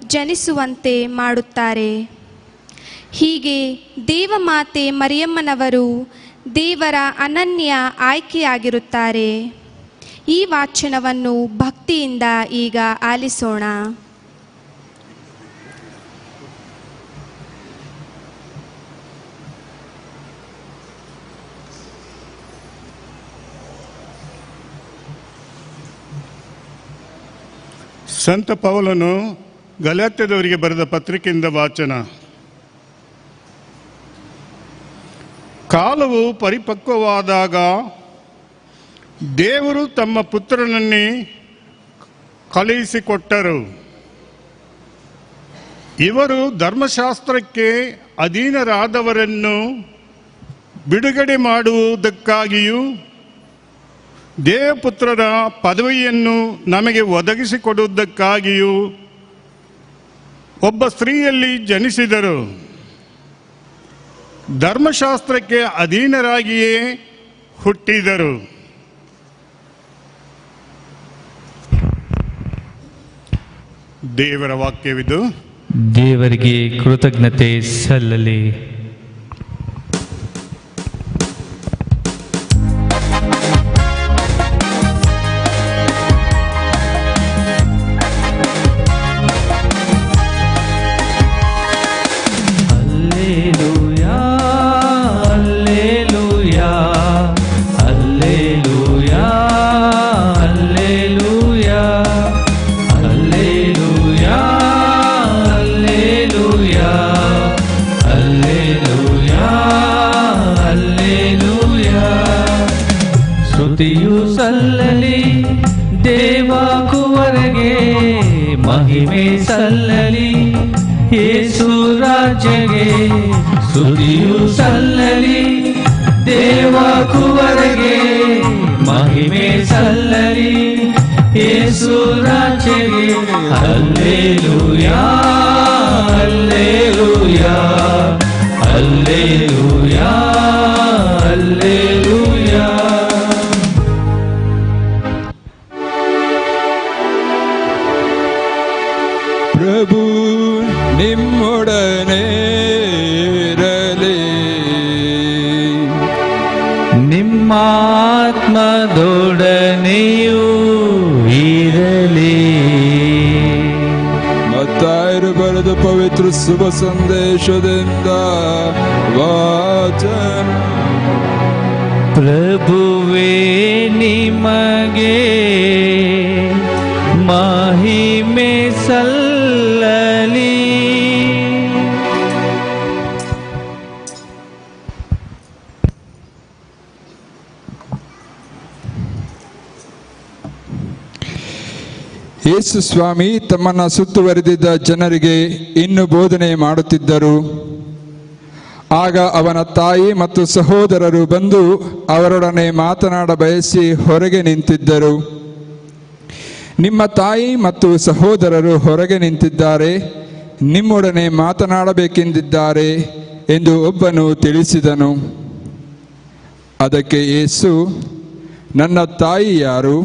ಜನಿಸುವಂತೆ ಮಾಡುತ್ತಾರೆ. ಹೀಗೆ ದೇವಮಾತೆ ಮರಿಯಮ್ಮನವರು ದೇವರ ಅನನ್ಯ ಆಯ್ಕೆಯಾಗಿರುತ್ತಾರೆ. ಈ ವಾಚನವನ್ನು ಭಕ್ತಿಯಿಂದ ಈಗ ಆಲಿಸೋಣ. ಸಂತ ಪೌಲನು ಗಲಾತ್ಯದವರಿಗೆ ಬರೆದ ಪತ್ರಿಕೆಯಿಂದ ವಾಚನ. ಕಾಲವು ಪರಿಪಕ್ವವಾದಾಗ ದೇವರು ತಮ್ಮ ಪುತ್ರನನ್ನೇ ಕಳುಹಿಸಿಕೊಟ್ಟರು. ಇವರು ಧರ್ಮಶಾಸ್ತ್ರಕ್ಕೆ ಅಧೀನರಾದವರನ್ನು ಬಿಡುಗಡೆ ಮಾಡುವುದಕ್ಕಾಗಿಯೂ ದೇವಪುತ್ರರ ಪದವಿಯನ್ನು ನಮಗೆ ಒದಗಿಸಿಕೊಡುವುದಕ್ಕಾಗಿಯೂ ಒಬ್ಬ ಸ್ತ್ರೀಯಲ್ಲಿ ಜನಿಸಿದರು. ಧರ್ಮಶಾಸ್ತ್ರಕ್ಕೆ ಅಧೀನರಾಗಿಯೇ ಹುಟ್ಟಿದರು. ದೇವರ ವಾಕ್ಯವಿದು. ದೇವರಿಗೆ ಕೃತಜ್ಞತೆ ಸಲ್ಲಲಿ. ಸ್ತುತಿಯು ಸಲ್ಲಲಿ ದೇವ ಕುವರಗೆ, ಮಹಿಮೆ ಸಲ್ಲಲಿ ಯೇಸು ರಾಜಗೆ. ಸ್ತುತಿಯು ಸಲ್ಲಲಿ ದೇವ ಕುವರಗೆ, ಮಹಿಮೆ ಸಲ್ಲಲಿ ಯೇಸು ರಾಜಗೆ. Hallelujah hallelujah hallelujah hallelujah. ಪ್ರಭು ನಿಮ್ಮೊಡನೆ ಇರಲಿ, ನಿಮ್ಮ ಆತ್ಮದೊಡನೆಯೂ ಸಲ್ಲಲಿ. ಮತ್ತಾಯರು ಬರೆದ ಪವಿತ್ರ ಶುಭ ಸಂದೇಶದಿಂದ ವಾಚನ. ಪ್ರಭುವೇ ನಿಮಗೆ ಮಹಿಮೆ ಸಲ್ಲಲಿ. ಯೇಸು ಸ್ವಾಮಿ ತಮ್ಮನ್ನು ಸುತ್ತುವರೆದಿದ್ದ ಜನರಿಗೆ ಇನ್ನು ಬೋಧನೆ ಮಾಡುತ್ತಿದ್ದರು. ಆಗ ಅವನ ತಾಯಿ ಮತ್ತು ಸಹೋದರರು ಬಂದು ಅವರೊಡನೆ ಮಾತನಾಡ ಬಯಸಿ ಹೊರಗೆ ನಿಂತಿದ್ದರು. ನಿಮ್ಮ ತಾಯಿ ಮತ್ತು ಸಹೋದರರು ಹೊರಗೆ ನಿಂತಿದ್ದಾರೆ, ನಿಮ್ಮೊಡನೆ ಮಾತನಾಡಬೇಕೆಂದಿದ್ದಾರೆ ಎಂದು ಒಬ್ಬನು ತಿಳಿಸಿದನು. ಅದಕ್ಕೆ ಯೇಸು, ನನ್ನ ತಾಯಿ ಯಾರು,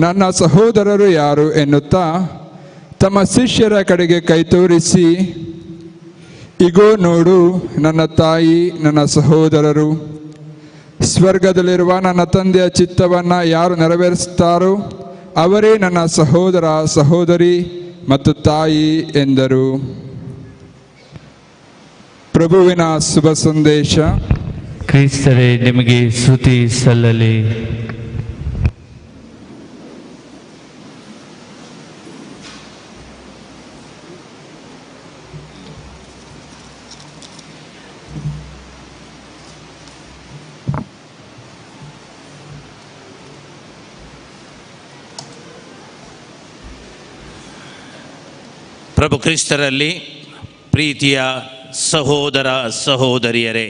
ನನ್ನ ಸಹೋದರರು ಯಾರು ಎನ್ನುತ್ತಾ ತಮ್ಮ ಶಿಷ್ಯರ ಕಡೆಗೆ ಕೈ ತೋರಿಸಿ, ಇಗೋ ನೋಡು ನನ್ನ ತಾಯಿ, ನನ್ನ ಸಹೋದರರು. ಸ್ವರ್ಗದಲ್ಲಿರುವ ನನ್ನ ತಂದೆಯ ಚಿತ್ತವನ್ನು ಯಾರು ನೆರವೇರಿಸುತ್ತಾರೋ ಅವರೇ ನನ್ನ ಸಹೋದರ ಸಹೋದರಿ ಮತ್ತು ತಾಯಿ ಎಂದರು. ಪ್ರಭುವಿನ ಶುಭ ಸಂದೇಶ. ಕ್ರಿಸ್ತರೇ ನಿಮಗೆ ಸ್ತುತಿ ಸಲ್ಲಲಿ. ಪ್ರಭು ಕ್ರಿಸ್ತರಲ್ಲಿ ಪ್ರೀತಿಯ ಸಹೋದರ ಸಹೋದರಿಯರೇ,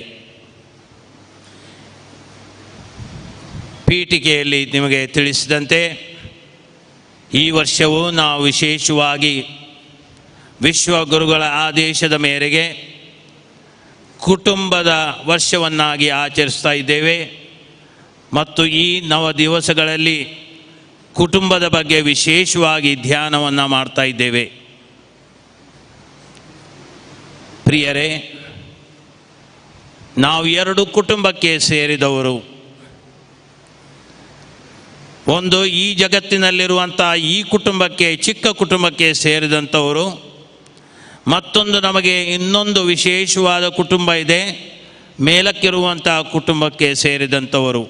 ಪೀಠಿಕೆಯಲ್ಲಿ ನಿಮಗೆ ತಿಳಿಸಿದಂತೆ ಈ ವರ್ಷವೂ ನಾವು ವಿಶೇಷವಾಗಿ ವಿಶ್ವಗುರುಗಳ ಆದೇಶದ ಮೇರೆಗೆ ಕುಟುಂಬದ ವರ್ಷವನ್ನಾಗಿ ಆಚರಿಸ್ತಾ ಇದ್ದೇವೆ. ಮತ್ತು ಈ ನವ ದಿವಸಗಳಲ್ಲಿ ಕುಟುಂಬದ ಬಗ್ಗೆ ವಿಶೇಷವಾಗಿ ಧ್ಯಾನವನ್ನು ಮಾಡ್ತಾ ಇದ್ದೇವೆ. ಪ್ರಿಯರೇ, ನಾವು ಎರಡು ಕುಟುಂಬಕ್ಕೆ ಸೇರಿದವರು. ಒಂದು ಈ ಜಗತ್ತಿನಲ್ಲಿರುವಂಥ ಈ ಕುಟುಂಬಕ್ಕೆ, ಚಿಕ್ಕ ಕುಟುಂಬಕ್ಕೆ ಸೇರಿದಂಥವರು. ಮತ್ತೊಂದು ನಮಗೆ ಇನ್ನೊಂದು ವಿಶೇಷವಾದ ಕುಟುಂಬ ಇದೆ, ಮೇಲಕ್ಕಿರುವಂಥ ಕುಟುಂಬಕ್ಕೆ ಸೇರಿದಂಥವರು.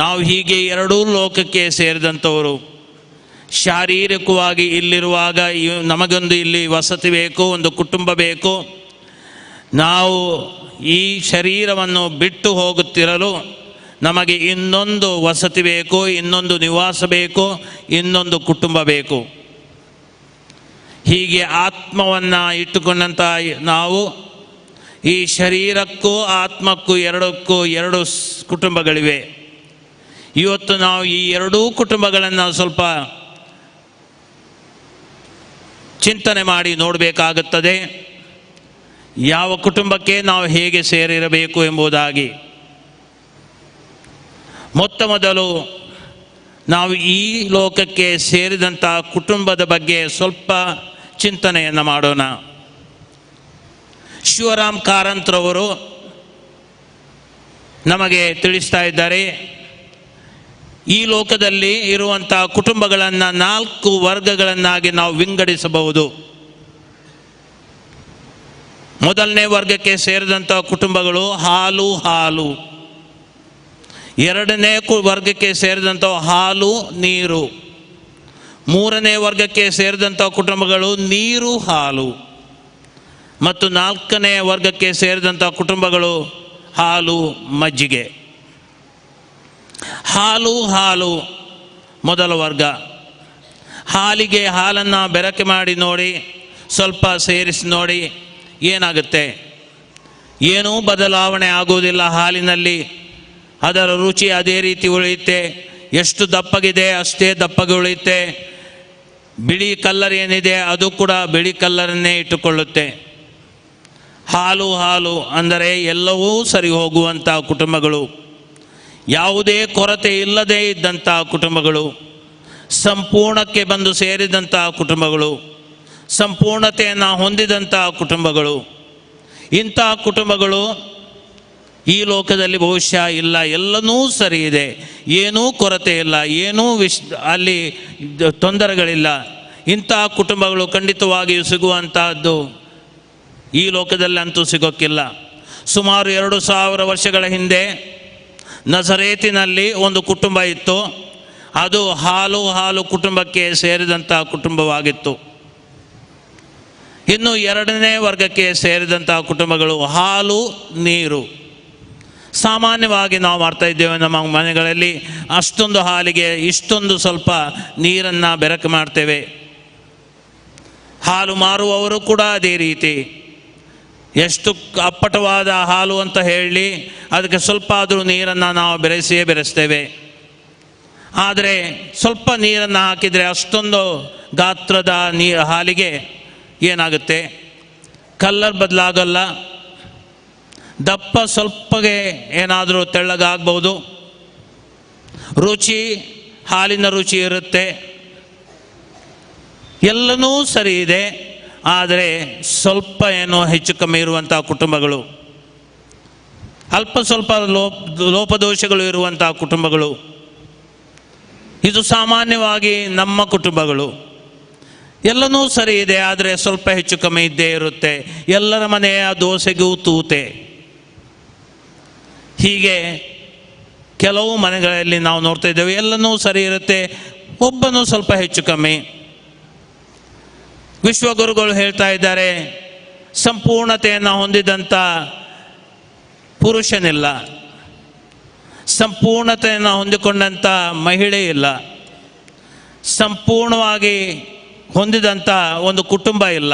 ನಾವು ಹೀಗೆ ಎರಡೂ ಲೋಕಕ್ಕೆ ಸೇರಿದಂಥವರು. ಶಾರೀರಿಕವಾಗಿ ಇಲ್ಲಿರುವಾಗ ನಮಗೊಂದು ಇಲ್ಲಿ ವಸತಿ ಬೇಕು, ಒಂದು ಕುಟುಂಬ ಬೇಕು. ನಾವು ಈ ಶರೀರವನ್ನು ಬಿಟ್ಟು ಹೋಗುತ್ತಿರಲು ನಮಗೆ ಇನ್ನೊಂದು ವಸತಿ ಬೇಕು, ಇನ್ನೊಂದು ನಿವಾಸ ಬೇಕು, ಇನ್ನೊಂದು ಕುಟುಂಬ ಬೇಕು. ಹೀಗೆ ಆತ್ಮವನ್ನು ಇಟ್ಟುಕೊಂಡಂಥ ನಾವು ಈ ಶರೀರಕ್ಕೂ ಆತ್ಮಕ್ಕೂ ಎರಡು ಕುಟುಂಬಗಳಿವೆ. ಇವತ್ತು ನಾವು ಈ ಎರಡೂ ಕುಟುಂಬಗಳನ್ನು ಸ್ವಲ್ಪ ಚಿಂತನೆ ಮಾಡಿ ನೋಡಬೇಕಾಗುತ್ತದೆ. ಯಾವ ಕುಟುಂಬಕ್ಕೆ ನಾವು ಹೇಗೆ ಸೇರಿರಬೇಕು ಎಂಬುದಾಗಿ. ಮೊತ್ತ ಮೊದಲು ನಾವು ಈ ಲೋಕಕ್ಕೆ ಸೇರಿದಂಥ ಕುಟುಂಬದ ಬಗ್ಗೆ ಸ್ವಲ್ಪ ಚಿಂತನೆಯನ್ನು ಮಾಡೋಣ. ಶಿವರಾಮ್ ಕಾರಂತ್ರವರು ನಮಗೆ ತಿಳಿಸ್ತಾ ಇದ್ದಾರೆ, ಈ ಲೋಕದಲ್ಲಿ ಇರುವಂಥ ಕುಟುಂಬಗಳನ್ನು 4 ವರ್ಗಗಳನ್ನಾಗಿ ನಾವು ವಿಂಗಡಿಸಬಹುದು. ಮೊದಲನೇ ವರ್ಗಕ್ಕೆ ಸೇರಿದಂಥ ಕುಟುಂಬಗಳು ಹಾಲು. ಎರಡನೇ ವರ್ಗಕ್ಕೆ ಸೇರಿದಂಥ ಹಾಲು ನೀರು. ಮೂರನೇ ವರ್ಗಕ್ಕೆ ಸೇರಿದಂಥ ಕುಟುಂಬಗಳು ನೀರು ಹಾಲು. ಮತ್ತು 4ನೇ ವರ್ಗಕ್ಕೆ ಸೇರಿದಂಥ ಕುಟುಂಬಗಳು ಹಾಲು ಮಜ್ಜಿಗೆ. ಹಾಲು ಮೊದಲ ವರ್ಗ. ಹಾಲಿಗೆ ಹಾಲನ್ನು ಬೆರಕೆ ಮಾಡಿ ನೋಡಿ, ಸ್ವಲ್ಪ ಸೇರಿಸಿ ನೋಡಿ, ಏನಾಗುತ್ತೆ? ಏನೂ ಬದಲಾವಣೆ ಆಗುವುದಿಲ್ಲ ಹಾಲಿನಲ್ಲಿ. ಅದರ ರುಚಿ ಅದೇ ರೀತಿ ಉಳಿಯುತ್ತೆ. ಎಷ್ಟು ದಪ್ಪಗಿದೆ ಅಷ್ಟೇ ದಪ್ಪಗೆ ಉಳಿಯುತ್ತೆ. ಬಿಳಿ ಕಲ್ಲರ್ ಏನಿದೆ ಅದು ಕೂಡ ಬಿಳಿ ಕಲ್ಲರನ್ನೇ ಇಟ್ಟುಕೊಳ್ಳುತ್ತೆ. ಹಾಲು ಅಂದರೆ ಎಲ್ಲವೂ ಸರಿ ಹೋಗುವಂಥ ಕುಟುಂಬಗಳು, ಯಾವುದೇ ಕೊರತೆ ಇಲ್ಲದೇ ಇದ್ದಂಥ ಕುಟುಂಬಗಳು, ಸಂಪೂರ್ಣಕ್ಕೆ ಬಂದು ಸೇರಿದಂಥ ಕುಟುಂಬಗಳು, ಸಂಪೂರ್ಣತೆಯನ್ನು ಹೊಂದಿದಂಥ ಕುಟುಂಬಗಳು. ಇಂಥ ಕುಟುಂಬಗಳು ಈ ಲೋಕದಲ್ಲಿ ಬಹುಶಃ ಇಲ್ಲ, ಎಲ್ಲನೂ ಸರಿ ಇದೆ, ಏನೂ ಕೊರತೆ ಇಲ್ಲ, ಏನೂ ಅಲ್ಲಿ ತೊಂದರೆಗಳಿಲ್ಲ. ಇಂತಹ ಕುಟುಂಬಗಳು ಖಂಡಿತವಾಗಿಯೂ ಸಿಗುವಂತಹದ್ದು ಈ ಲೋಕದಲ್ಲಂತೂ ಸಿಗೋಕ್ಕಿಲ್ಲ. ಸುಮಾರು 2000 ವರ್ಷಗಳ ಹಿಂದೆ ನಜರೇತಿನಲ್ಲಿ ಒಂದು ಕುಟುಂಬ ಇತ್ತು. ಅದು ಹಾಲು ಕುಟುಂಬಕ್ಕೆ ಸೇರಿದಂಥ ಕುಟುಂಬವಾಗಿತ್ತು. ಇನ್ನು 2ನೇ ವರ್ಗಕ್ಕೆ ಸೇರಿದಂತಹ ಕುಟುಂಬಗಳು ಹಾಲು ನೀರು. ಸಾಮಾನ್ಯವಾಗಿ ನಾವು ಮಾಡ್ತಾ ಇದ್ದೇವೆ ನಮ್ಮ ಮನೆಗಳಲ್ಲಿ, ಅಷ್ಟೊಂದು ಹಾಲಿಗೆ ಇಷ್ಟೊಂದು ಸ್ವಲ್ಪ ನೀರನ್ನು ಬೆರಕೆ ಮಾಡ್ತೇವೆ. ಹಾಲು ಮಾರುವವರು ಕೂಡ ಅದೇ ರೀತಿ, ಎಷ್ಟು ಅಪ್ಪಟವಾದ ಹಾಲು ಅಂತ ಹೇಳಿ ಅದಕ್ಕೆ ಸ್ವಲ್ಪ ಆದರೂ ನೀರನ್ನು ನಾವು ಬೆರೆಸ್ತೇವೆ. ಆದರೆ ಸ್ವಲ್ಪ ನೀರನ್ನು ಹಾಕಿದರೆ ಅಷ್ಟೊಂದು ಗಾತ್ರದ ಹಾಲಿಗೆ ಏನಾಗುತ್ತೆ, ಕಲ್ಲರ್ ಬದಲಾಗಲ್ಲ, ದಪ್ಪ ಸ್ವಲ್ಪಗೆ ಏನಾದರೂ ತೆಳ್ಳಗಾಗ್ಬೋದು, ರುಚಿ ಹಾಲಿನ ರುಚಿ ಇರುತ್ತೆ, ಎಲ್ಲನೂ ಸರಿ ಇದೆ. ಆದರೆ ಸ್ವಲ್ಪ ಏನೋ ಹೆಚ್ಚು ಕಮ್ಮಿ ಇರುವಂಥ ಕುಟುಂಬಗಳು, ಅಲ್ಪ ಸ್ವಲ್ಪ ಲೋಪದೋಷಗಳು ಇರುವಂಥ ಕುಟುಂಬಗಳು, ಇದು ಸಾಮಾನ್ಯವಾಗಿ ನಮ್ಮ ಕುಟುಂಬಗಳು. ಎಲ್ಲನೂ ಸರಿ ಇದೆ, ಆದರೆ ಸ್ವಲ್ಪ ಹೆಚ್ಚು ಕಮ್ಮಿ ಇದ್ದೇ ಇರುತ್ತೆ. ಎಲ್ಲರ ಮನೆಯ ದೋಸೆಗೂ ತೂತೆ. ಹೀಗೆ ಕೆಲವು ಮನೆಗಳಲ್ಲಿ ನಾವು ನೋಡ್ತಾ ಇದ್ದೇವೆ, ಎಲ್ಲನೂ ಸರಿ ಇರುತ್ತೆ, ಒಬ್ಬನೂ ಸ್ವಲ್ಪ ಹೆಚ್ಚು ಕಮ್ಮಿ. ವಿಶ್ವಗುರುಗಳು ಹೇಳ್ತಾ ಇದ್ದಾರೆ, ಸಂಪೂರ್ಣತೆಯನ್ನು ಹೊಂದಿದಂಥ ಪುರುಷನಿಲ್ಲ, ಸಂಪೂರ್ಣತೆಯನ್ನು ಹೊಂದಿಕೊಂಡಂಥ ಮಹಿಳೆ ಇಲ್ಲ, ಸಂಪೂರ್ಣವಾಗಿ ಹೊಂದಿದಂಥ ಒಂದು ಕುಟುಂಬ ಇಲ್ಲ,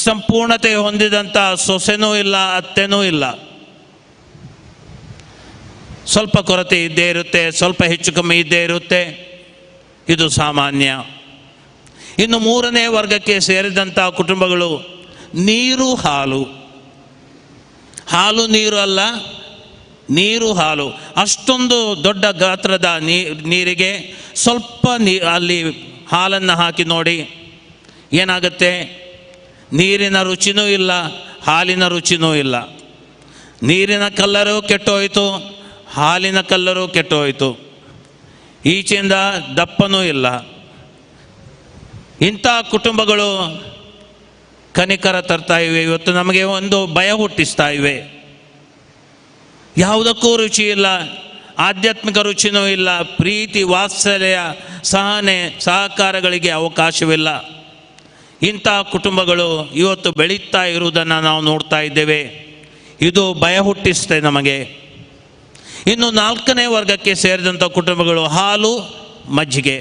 ಸಂಪೂರ್ಣತೆ ಹೊಂದಿದಂಥ ಸೊಸೆನೂ ಇಲ್ಲ, ಅತ್ತೆನೂ ಇಲ್ಲ. ಸ್ವಲ್ಪ ಕೊರತೆ ಇದ್ದೇ ಇರುತ್ತೆ, ಸ್ವಲ್ಪ ಹೆಚ್ಚು ಕಮ್ಮಿ ಇದ್ದೇ ಇರುತ್ತೆ, ಇದು ಸಾಮಾನ್ಯ. ಇನ್ನು 3ನೇ ವರ್ಗಕ್ಕೆ ಸೇರಿದಂಥ ಕುಟುಂಬಗಳು ನೀರು ಹಾಲು. ಹಾಲು ನೀರು ಅಲ್ಲ, ನೀರು ಹಾಲು. ಅಷ್ಟೊಂದು ದೊಡ್ಡ ಗಾತ್ರದ ನೀರಿಗೆ ಸ್ವಲ್ಪ ಅಲ್ಲಿ ಹಾಲನ್ನು ಹಾಕಿ ನೋಡಿ, ಏನಾಗುತ್ತೆ, ನೀರಿನ ರುಚಿನೂ ಇಲ್ಲ, ಹಾಲಿನ ರುಚಿನೂ ಇಲ್ಲ. ನೀರಿನ ಕಲ್ಲರು ಕೆಟ್ಟೋಯಿತು, ಹಾಲಿನ ಕಲ್ಲರು ಕೆಟ್ಟೋಯಿತು, ಈಚೆಯಿಂದ ದಪ್ಪನೂ ಇಲ್ಲ. ಇಂಥ ಕುಟುಂಬಗಳು ಕನಿಕರ ತರ್ತಾ ಇವೆ. ಇವತ್ತು ನಮಗೆ ಒಂದು ಭಯ ಹುಟ್ಟಿಸ್ತಾ ಇವೆ. ಯಾವುದಕ್ಕೂ ರುಚಿ ಇಲ್ಲ, ಆಧ್ಯಾತ್ಮಿಕ ರುಚಿನೂ ಇಲ್ಲ, ಪ್ರೀತಿ ವಾತ್ಸಲ್ಯ ಸಹನೆ ಸಹಕಾರಗಳಿಗೆ ಅವಕಾಶವಿಲ್ಲ. ಇಂಥ ಕುಟುಂಬಗಳು ಇವತ್ತು ಬೆಳೀತಾ ಇರುವುದನ್ನು ನಾವು ನೋಡ್ತಾ ಇದ್ದೇವೆ. ಇದು ಭಯ ಹುಟ್ಟಿಸ್ತದೆ ನಮಗೆ. ಇನ್ನು 4ನೇ ವರ್ಗಕ್ಕೆ ಸೇರಿದಂಥ ಕುಟುಂಬಗಳು ಹಾಲು ಮಜ್ಜಿಗೆ.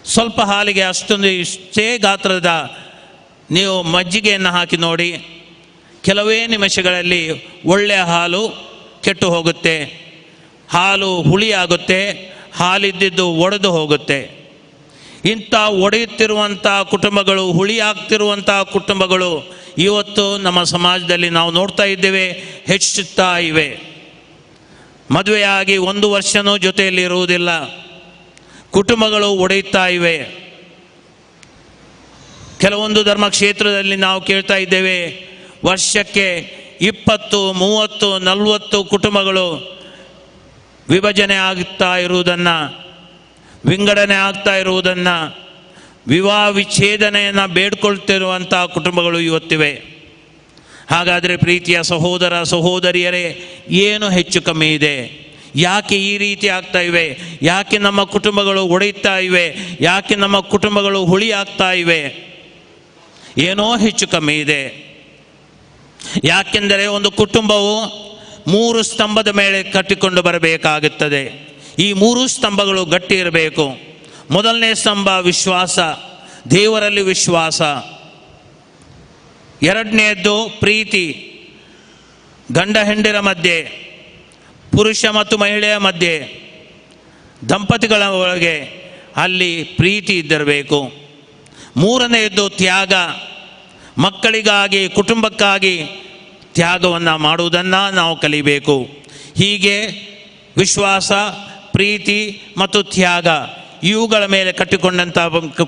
ಸ್ವಲ್ಪ ಹಾಲಿಗೆ ಅಷ್ಟೊಂದು ಇಷ್ಟೇ ಗಾತ್ರದ ನೀವು ಮಜ್ಜಿಗೆಯನ್ನು ಹಾಕಿ ನೋಡಿ, ಕೆಲವೇ ನಿಮಿಷಗಳಲ್ಲಿ ಒಳ್ಳೆಯ ಹಾಲು ಕೆಟ್ಟು ಹೋಗುತ್ತೆ, ಹಾಲು ಹುಳಿಯಾಗುತ್ತೆ, ಹಾಲಿದ್ದಿದ್ದು ಒಡೆದು ಹೋಗುತ್ತೆ. ಇಂಥ ಒಡೆಯುತ್ತಿರುವಂಥ ಕುಟುಂಬಗಳು, ಹುಳಿಯಾಗ್ತಿರುವಂಥ ಕುಟುಂಬಗಳು ಇವತ್ತು ನಮ್ಮ ಸಮಾಜದಲ್ಲಿ ನಾವು ನೋಡ್ತಾ ಇದ್ದೇವೆ, ಹೆಚ್ಚುತ್ತಾ ಇವೆ. ಮದುವೆಯಾಗಿ 1 ವರ್ಷನೂ ಜೊತೆಯಲ್ಲಿ ಇರುವುದಿಲ್ಲ, ಕುಟುಂಬಗಳು ಒಡೆಯುತ್ತಾ ಇವೆ. ಕೆಲವೊಂದು ಧರ್ಮಕ್ಷೇತ್ರದಲ್ಲಿ ನಾವು ಕೇಳ್ತಾ ಇದ್ದೇವೆ, ವರ್ಷಕ್ಕೆ 20, 30, 40 ಕುಟುಂಬಗಳು ವಿಭಜನೆ ಆಗ್ತಾ ಇರುವುದನ್ನು, ವಿಂಗಡಣೆ ಆಗ್ತಾ ಇರುವುದನ್ನು, ವಿವಾಹ ವಿಚ್ಛೇದನೆಯನ್ನು ಬೇಡ್ಕೊಳ್ತಿರುವಂಥ ಕುಟುಂಬಗಳು ಇವತ್ತಿವೆ. ಹಾಗಾದರೆ ಪ್ರೀತಿಯ ಸಹೋದರ ಸಹೋದರಿಯರೇ, ಏನು ಹೆಚ್ಚು ಕಮ್ಮಿ ಇದೆ? ಯಾಕೆ ಈ ರೀತಿ ಆಗ್ತಾ ಇವೆ? ಯಾಕೆ ನಮ್ಮ ಕುಟುಂಬಗಳು ಒಡೆಯುತ್ತಾ ಇವೆ? ಯಾಕೆ ನಮ್ಮ ಕುಟುಂಬಗಳು ಹುಳಿ ಆಗ್ತಾ ಇವೆ? ಏನೋ ಹೆಚ್ಚು ಕಮ್ಮಿ ಇದೆ. ಯಾಕೆಂದರೆ ಒಂದು ಕುಟುಂಬವು 3 ಸ್ತಂಭದ ಮೇಲೆ ಕಟ್ಟಿಕೊಂಡು ಬರಬೇಕಾಗುತ್ತದೆ. ಈ 3 ಸ್ತಂಭಗಳು ಗಟ್ಟಿ ಇರಬೇಕು. ಮೊದಲನೇ ಸ್ತಂಭ ವಿಶ್ವಾಸ, ದೇವರಲ್ಲಿ ವಿಶ್ವಾಸ. ಎರಡನೆಯದ್ದು ಪ್ರೀತಿ, ಗಂಡ ಹೆಂಡಿರ ಮಧ್ಯೆ, ಪುರುಷ ಮತ್ತು ಮಹಿಳೆಯ ಮಧ್ಯೆ, ದಂಪತಿಗಳ ಒಳಗೆ ಅಲ್ಲಿ ಪ್ರೀತಿ ಇದ್ದಿರಬೇಕು. ಮೂರನೆಯದ್ದು ತ್ಯಾಗ, ಮಕ್ಕಳಿಗಾಗಿ ಕುಟುಂಬಕ್ಕಾಗಿ ತ್ಯಾಗವನ್ನು ಮಾಡುವುದನ್ನು ನಾವು ಕಲಿಬೇಕು. ಹೀಗೆ ವಿಶ್ವಾಸ, ಪ್ರೀತಿ ಮತ್ತು ತ್ಯಾಗ ಇವುಗಳ ಮೇಲೆ ಕಟ್ಟಿಕೊಂಡಂಥ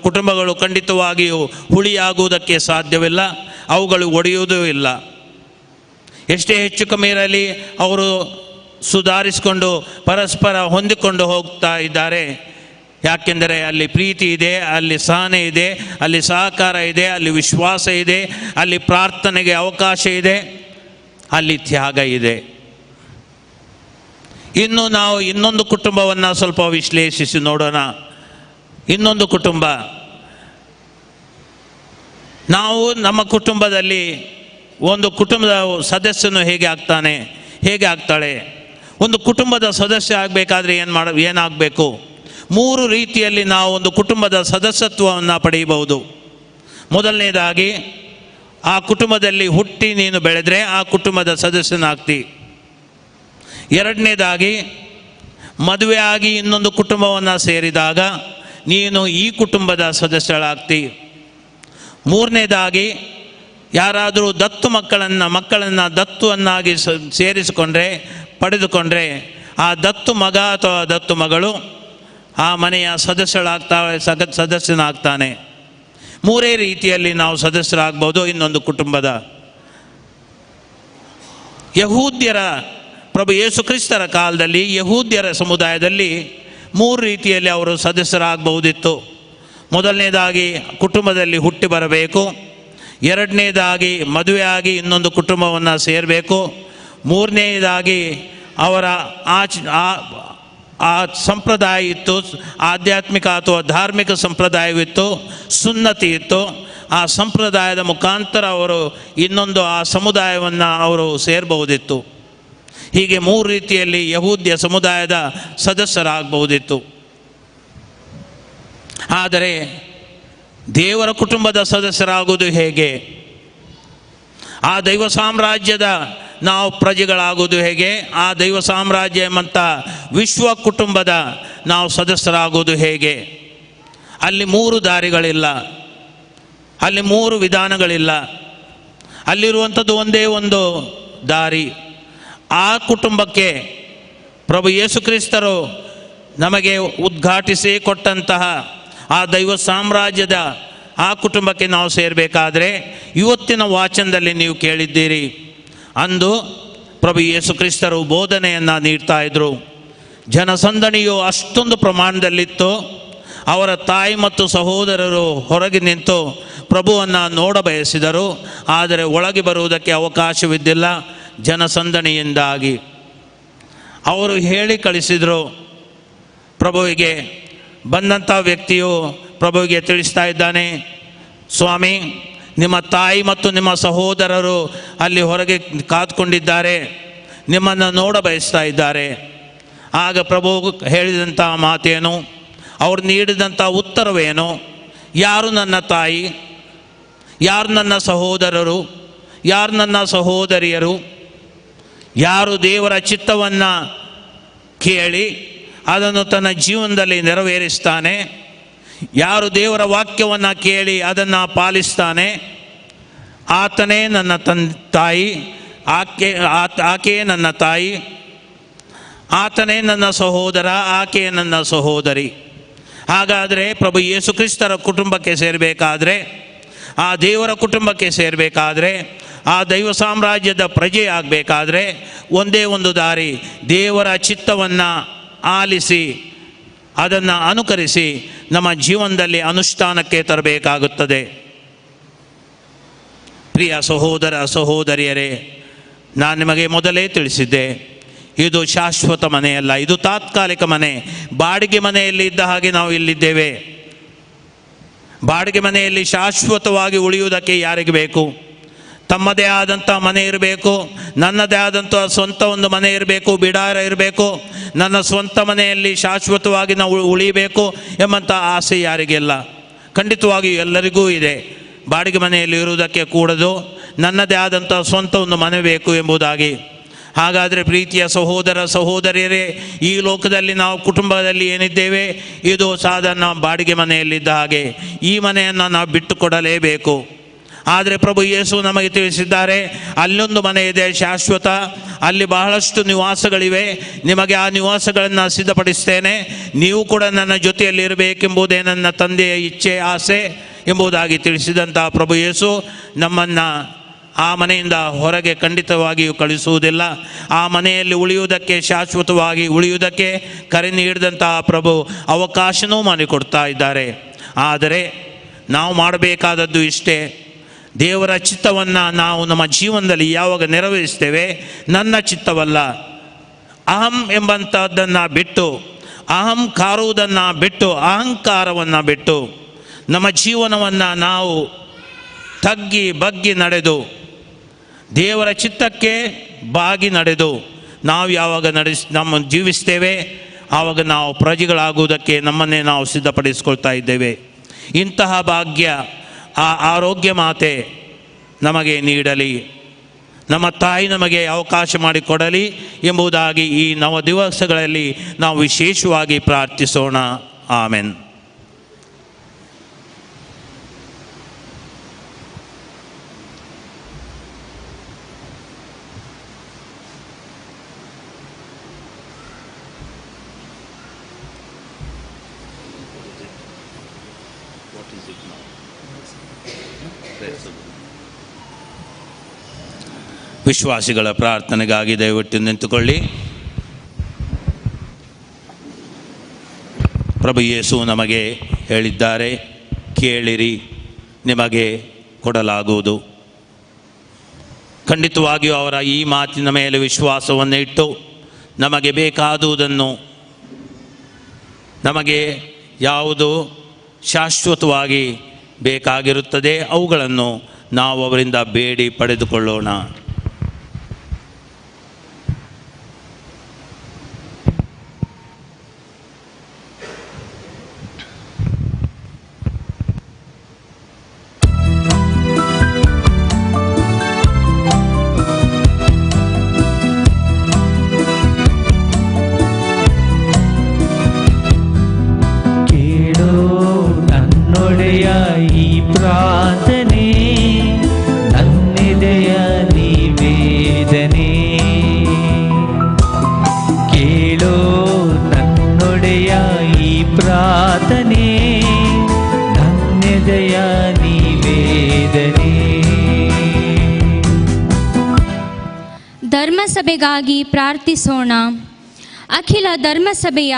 ಕುಟುಂಬಗಳು ಖಂಡಿತವಾಗಿಯೂ ಹುಳಿಯಾಗುವುದಕ್ಕೆ ಸಾಧ್ಯವಿಲ್ಲ, ಅವುಗಳು ಒಡೆಯುವುದೂ ಇಲ್ಲ. ಎಷ್ಟೇ ಹೆಚ್ಚು ಕಮ್ಮಿ ಇರಲಿ ಅವರು ಸುಧಾರಿಸಿಕೊಂಡು ಪರಸ್ಪರ ಹೊಂದಿಕೊಂಡು ಹೋಗ್ತಾ ಇದ್ದಾರೆ. ಯಾಕೆಂದರೆ ಅಲ್ಲಿ ಪ್ರೀತಿ ಇದೆ, ಅಲ್ಲಿ ಸಹನೆ ಇದೆ, ಅಲ್ಲಿ ಸಹಕಾರ ಇದೆ, ಅಲ್ಲಿ ವಿಶ್ವಾಸ ಇದೆ, ಅಲ್ಲಿ ಪ್ರಾರ್ಥನೆಗೆ ಅವಕಾಶ ಇದೆ, ಅಲ್ಲಿ ತ್ಯಾಗ ಇದೆ. ಇನ್ನು ನಾವು ಇನ್ನೊಂದು ಕುಟುಂಬವನ್ನು ಸ್ವಲ್ಪ ವಿಶ್ಲೇಷಿಸಿ ನೋಡೋಣ. ಇನ್ನೊಂದು ಕುಟುಂಬ, ನಾವು ನಮ್ಮ ಕುಟುಂಬದಲ್ಲಿ ಒಂದು ಕುಟುಂಬದ ಸದಸ್ಯನು ಹೇಗೆ ಆಗ್ತಾಳೆ? ಒಂದು ಕುಟುಂಬದ ಸದಸ್ಯ ಆಗಬೇಕಾದ್ರೆ ಏನಾಗಬೇಕು? 3 ರೀತಿಯಲ್ಲಿ ನಾವು ಒಂದು ಕುಟುಂಬದ ಸದಸ್ಯತ್ವವನ್ನು ಪಡೆಯಬಹುದು. ಮೊದಲನೇದಾಗಿ, ಆ ಕುಟುಂಬದಲ್ಲಿ ಹುಟ್ಟಿ ನೀನು ಬೆಳೆದರೆ ಆ ಕುಟುಂಬದ ಸದಸ್ಯನಾಗ್ತಿ. ಎರಡನೇದಾಗಿ, ಮದುವೆ ಆಗಿ ಇನ್ನೊಂದು ಕುಟುಂಬವನ್ನು ಸೇರಿದಾಗ ನೀನು ಈ ಕುಟುಂಬದ ಸದಸ್ಯಳಾಗ್ತಿ. ಮೂರನೇದಾಗಿ, ಯಾರಾದರೂ ದತ್ತು ಮಕ್ಕಳನ್ನು ದತ್ತುವನ್ನಾಗಿ ಪಡೆದುಕೊಂಡ್ರೆ ಆ ದತ್ತು ಮಗ ಅಥವಾ ದತ್ತು ಮಗಳು ಆ ಮನೆಯ ಸದಸ್ಯನಾಗ್ತಾನೆ. 3 ರೀತಿಯಲ್ಲಿ ನಾವು ಸದಸ್ಯರಾಗ್ಬೋದು ಇನ್ನೊಂದು ಕುಟುಂಬದ. ಯಹೂದ್ಯರ ಪ್ರಭು ಯೇಸು ಕ್ರಿಸ್ತರ ಕಾಲದಲ್ಲಿ ಯಹೂದ್ಯರ ಸಮುದಾಯದಲ್ಲಿ 3 ರೀತಿಯಲ್ಲಿ ಅವರು ಸದಸ್ಯರಾಗಬಹುದಿತ್ತು. ಮೊದಲನೇದಾಗಿ, ಕುಟುಂಬದಲ್ಲಿ ಹುಟ್ಟಿ ಬರಬೇಕು. ಎರಡನೇದಾಗಿ, ಮದುವೆಯಾಗಿ ಇನ್ನೊಂದು ಕುಟುಂಬವನ್ನು ಸೇರಬೇಕು. ಮೂರನೇದಾಗಿ, ಅವರ ಆ ಸಂಪ್ರದಾಯ ಇತ್ತು, ಆಧ್ಯಾತ್ಮಿಕ ಅಥವಾ ಧಾರ್ಮಿಕ ಸಂಪ್ರದಾಯವಿತ್ತು, ಸುನ್ನತಿ ಇತ್ತು. ಆ ಸಂಪ್ರದಾಯದ ಮುಖಾಂತರ ಅವರು ಇನ್ನೊಂದು ಆ ಸಮುದಾಯವನ್ನು ಅವರು ಸೇರಬಹುದಿತ್ತು. ಹೀಗೆ 3 ರೀತಿಯಲ್ಲಿ ಯಹೂದ್ಯ ಸಮುದಾಯದ ಸದಸ್ಯರಾಗಬಹುದಿತ್ತು. ಆದರೆ ದೇವರ ಕುಟುಂಬದ ಸದಸ್ಯರಾಗುವುದು ಹೇಗೆ? ಆ ದೈವ ಸಾಮ್ರಾಜ್ಯದ ನಾವು ಪ್ರಜೆಗಳಾಗುವುದು ಹೇಗೆ? ಆ ದೈವ ಸಾಮ್ರಾಜ್ಯ ಎಂಬಂಥ ವಿಶ್ವ ಕುಟುಂಬದ ನಾವು ಸದಸ್ಯರಾಗುವುದು ಹೇಗೆ? ಅಲ್ಲಿ 3 ದಾರಿಗಳಿಲ್ಲ, ಅಲ್ಲಿ 3 ವಿಧಾನಗಳಿಲ್ಲ. ಅಲ್ಲಿರುವಂಥದ್ದು ಒಂದೇ ಒಂದು ದಾರಿ. ಆ ಕುಟುಂಬಕ್ಕೆ ಪ್ರಭು ಯೇಸು ಕ್ರಿಸ್ತರು ನಮಗೆ ಉದ್ಘಾಟಿಸಿ ಕೊಟ್ಟಂತಹ ಆ ದೈವ ಸಾಮ್ರಾಜ್ಯದ ಆ ಕುಟುಂಬಕ್ಕೆ ನಾವು ಸೇರಬೇಕಾದ್ರೆ, ಇವತ್ತಿನ ವಾಚನದಲ್ಲಿ ನೀವು ಕೇಳಿದ್ದೀರಿ, ಅಂದು ಪ್ರಭು ಯೇಸು ಕ್ರಿಸ್ತರು ಬೋಧನೆಯನ್ನು ನೀಡ್ತಾ ಇದ್ದರು. ಜನಸಂದಣಿಯು ಅಷ್ಟೊಂದು ಪ್ರಮಾಣದಲ್ಲಿತ್ತು. ಅವರ ತಾಯಿ ಮತ್ತು ಸಹೋದರರು ಹೊರಗೆ ನಿಂತು ಪ್ರಭುವನ್ನು ನೋಡಬಯಸಿದರು, ಆದರೆ ಒಳಗೆ ಬರುವುದಕ್ಕೆ ಅವಕಾಶವಿದ್ದಿಲ್ಲ ಜನಸಂದಣಿಯಿಂದಾಗಿ. ಅವರು ಹೇಳಿ ಕಳಿಸಿದರು ಪ್ರಭುವಿಗೆ. ಬಂದಂಥ ವ್ಯಕ್ತಿಯು ಪ್ರಭುವಿಗೆ ತಿಳಿಸ್ತಾ ಇದ್ದಾನೆ, ಸ್ವಾಮಿ, ನಿಮ್ಮ ತಾಯಿ ಮತ್ತು ನಿಮ್ಮ ಸಹೋದರರು ಅಲ್ಲಿ ಹೊರಗೆ ಕಾದ್ಕೊಂಡಿದ್ದಾರೆ, ನಿಮ್ಮನ್ನು ನೋಡಬಯಸ್ತಾ ಇದ್ದಾರೆ. ಆಗ ಪ್ರಭು ಹೇಳಿದಂಥ ಮಾತೇನು? ಅವರು ನೀಡಿದಂಥ ಉತ್ತರವೇನು? ಯಾರು ನನ್ನ ತಾಯಿ? ಯಾರು ನನ್ನ ಸಹೋದರರು? ಯಾರು ನನ್ನ ಸಹೋದರಿಯರು? ಯಾರು ದೇವರ ಚಿತ್ತವನ್ನು ಕೇಳಿ ಅದನ್ನು ತನ್ನ ಜೀವನದಲ್ಲಿ ನೆರವೇರಿಸ್ತಾನೆ, ಯಾರು ದೇವರ ವಾಕ್ಯವನ್ನು ಕೇಳಿ ಅದನ್ನು ಪಾಲಿಸ್ತಾನೆ, ಆತನೇ ನನ್ನ ತಾಯಿ, ಆಕೆಯೇ ನನ್ನ ತಾಯಿ, ಆತನೇ ನನ್ನ ಸಹೋದರ, ಆಕೆಯೇ ನನ್ನ ಸಹೋದರಿ. ಹಾಗಾದರೆ ಪ್ರಭು ಯೇಸು ಕ್ರಿಸ್ತರ ಕುಟುಂಬಕ್ಕೆ ಸೇರಬೇಕಾದ್ರೆ, ಆ ದೇವರ ಕುಟುಂಬಕ್ಕೆ ಸೇರಬೇಕಾದ್ರೆ, ಆ ದೈವ ಸಾಮ್ರಾಜ್ಯದ ಪ್ರಜೆ ಆಗಬೇಕಾದ್ರೆ ಒಂದೇ ಒಂದು ದಾರಿ, ದೇವರ ಚಿತ್ತವನ್ನು ಆಲಿಸಿ ಅದನ್ನು ಅನುಕರಿಸಿ ನಮ್ಮ ಜೀವನದಲ್ಲಿ ಅನುಷ್ಠಾನಕ್ಕೆ ತರಬೇಕಾಗುತ್ತದೆ. ಪ್ರಿಯ ಸಹೋದರ ಸಹೋದರಿಯರೇ, ನಾನು ನಿಮಗೆ ಮೊದಲೇ ತಿಳಿಸಿದ್ದೆ, ಇದು ಶಾಶ್ವತ ಮನೆಯಲ್ಲ, ಇದು ತಾತ್ಕಾಲಿಕ ಮನೆ. ಬಾಡಿಗೆ ಮನೆಯಲ್ಲಿ ಇದ್ದ ಹಾಗೆ ನಾವು ಇಲ್ಲಿದ್ದೇವೆ. ಬಾಡಿಗೆ ಮನೆಯಲ್ಲಿ ಶಾಶ್ವತವಾಗಿ ಉಳಿಯುವುದಕ್ಕೆ ಯಾರಿಗೆ ಬೇಕು? ತಮ್ಮದೇ ಆದಂಥ ಮನೆ ಇರಬೇಕು, ನನ್ನದೇ ಆದಂಥ ಸ್ವಂತ ಒಂದು ಮನೆ ಇರಬೇಕು, ಬಿಡಾರ ಇರಬೇಕು, ನನ್ನ ಸ್ವಂತ ಮನೆಯಲ್ಲಿ ಶಾಶ್ವತವಾಗಿ ನಾವು ಉಳಿಬೇಕು ಎಂಬಂಥ ಆಸೆ ಯಾರಿಗೆಲ್ಲ? ಖಂಡಿತವಾಗಿಯೂ ಎಲ್ಲರಿಗೂ ಇದೆ. ಬಾಡಿಗೆ ಮನೆಯಲ್ಲಿ ಇರುವುದಕ್ಕೆ ಕೂಡದು, ನನ್ನದೇ ಆದಂಥ ಸ್ವಂತ ಒಂದು ಮನೆ ಬೇಕು ಎಂಬುದಾಗಿ. ಹಾಗಾದರೆ ಪ್ರೀತಿಯ ಸಹೋದರ ಸಹೋದರಿಯರೇ, ಈ ಲೋಕದಲ್ಲಿ ನಾವು ಕುಟುಂಬದಲ್ಲಿ ಏನಿದ್ದೇವೆ, ಇದು ಸಾಧಾರಣ ಬಾಡಿಗೆ ಮನೆಯಲ್ಲಿದ್ದ ಹಾಗೆ. ಈ ಮನೆಯನ್ನು ನಾವು ಬಿಟ್ಟು ಕೊಡಲೇಬೇಕು. ಆದರೆ ಪ್ರಭು ಯೇಸು ನಮಗೆ ತಿಳಿಸಿದ್ದಾರೆ, ಅಲ್ಲೊಂದು ಮನೆ ಇದೆ ಶಾಶ್ವತ, ಅಲ್ಲಿ ಬಹಳಷ್ಟು ನಿವಾಸಗಳಿವೆ, ನಿಮಗೆ ಆ ನಿವಾಸಗಳನ್ನು ಸಿದ್ಧಪಡಿಸ್ತೇನೆ, ನೀವು ಕೂಡ ನನ್ನ ಜೊತೆಯಲ್ಲಿ ಇರಬೇಕೆಂಬುದೇ ನನ್ನ ತಂದೆಯ ಇಚ್ಛೆ, ಆಸೆ ಎಂಬುದಾಗಿ ತಿಳಿಸಿದಂಥ ಪ್ರಭು ಯೇಸು ನಮ್ಮನ್ನು ಆ ಮನೆಯಿಂದ ಹೊರಗೆ ಖಂಡಿತವಾಗಿಯೂ ಕಳಿಸುವುದಿಲ್ಲ. ಆ ಮನೆಯಲ್ಲಿ ಉಳಿಯುವುದಕ್ಕೆ, ಶಾಶ್ವತವಾಗಿ ಉಳಿಯುವುದಕ್ಕೆ ಕರೆ ನೀಡಿದಂತಹ ಪ್ರಭು ಅವಕಾಶನೂ ಮಾಡಿಕೊಡ್ತಾ ಇದ್ದಾರೆ. ಆದರೆ ನಾವು ಮಾಡಬೇಕಾದದ್ದು ಇಷ್ಟೇ, ದೇವರ ಚಿತ್ತವನ್ನು ನಾವು ನಮ್ಮ ಜೀವನದಲ್ಲಿ ಯಾವಾಗ ನೆರವೇರಿಸ್ತೇವೆ, ನನ್ನ ಚಿತ್ತವಲ್ಲ, ಅಹಂ ಎಂಬಂಥದ್ದನ್ನು ಬಿಟ್ಟು, ಅಹಂ ಕಾರುವುದನ್ನು ಬಿಟ್ಟು, ಅಹಂಕಾರವನ್ನು ಬಿಟ್ಟು ನಮ್ಮ ಜೀವನವನ್ನು ನಾವು ತಗ್ಗಿ ಬಗ್ಗಿ ನಡೆದು ದೇವರ ಚಿತ್ತಕ್ಕೆ ಬಾಗಿ ನಡೆದು ನಾವು ಯಾವಾಗ ನಮ್ಮ ಜೀವಿಸ್ತೇವೆ, ಆವಾಗ ನಾವು ಪ್ರಜೆಗಳಾಗುವುದಕ್ಕೆ ನಮ್ಮನ್ನೇ ನಾವು ಸಿದ್ಧಪಡಿಸ್ಕೊಳ್ತಾ ಇದ್ದೇವೆ. ಇಂತಹ ಭಾಗ್ಯ ಆ ಆರೋಗ್ಯ ಮಾತೆ ನಮಗೆ ನೀಡಲಿ, ನಮ್ಮ ತಾಯಿ ನಮಗೆ ಅವಕಾಶ ಮಾಡಿಕೊಡಲಿ ಎಂಬುದಾಗಿ ಈ ನವ ದಿವಸಗಳಲ್ಲಿ ನಾವು ವಿಶೇಷವಾಗಿ ಪ್ರಾರ್ಥಿಸೋಣ. ಆಮೆನ್. ವಿಶ್ವಾಸಿಗಳ ಪ್ರಾರ್ಥನೆಗಾಗಿ ದಯವಿಟ್ಟು ನಿಂತುಕೊಳ್ಳಿ. ಪ್ರಭು ಯೇಸು ನಮಗೆ ಹೇಳಿದ್ದಾರೆ, ಕೇಳಿರಿ ನಿಮಗೆ ಕೊಡಲಾಗುವುದು. ಖಂಡಿತವಾಗಿಯೂ ಅವರ ಈ ಮಾತಿನ ಮೇಲೆ ವಿಶ್ವಾಸವನ್ನು ಇಟ್ಟು ನಮಗೆ ಬೇಕಾದುದನ್ನು, ನಮಗೆ ಯಾವುದು ಶಾಶ್ವತವಾಗಿ ಬೇಕಾಗಿರುತ್ತದೆ ಅವುಗಳನ್ನು ನಾವು ಅವರಿಂದ ಬೇಡಿ ಪಡೆದುಕೊಳ್ಳೋಣ. ಈ ಪ್ರಾರ್ಥನೆ ನನ್ನೆದೆಯ ನಿವೇದನೆ, ಕೇಳೋ ನನ್ನೊಡೆಯ ಈ ಪ್ರಾರ್ಥನೆ ನನ್ನೆದೆಯ ನಿವೇದನೆ. ಧರ್ಮಸಭೆಗಾಗಿ ಪ್ರಾರ್ಥಿಸೋಣ. ಅಖಿಲ ಧರ್ಮಸಭೆಯ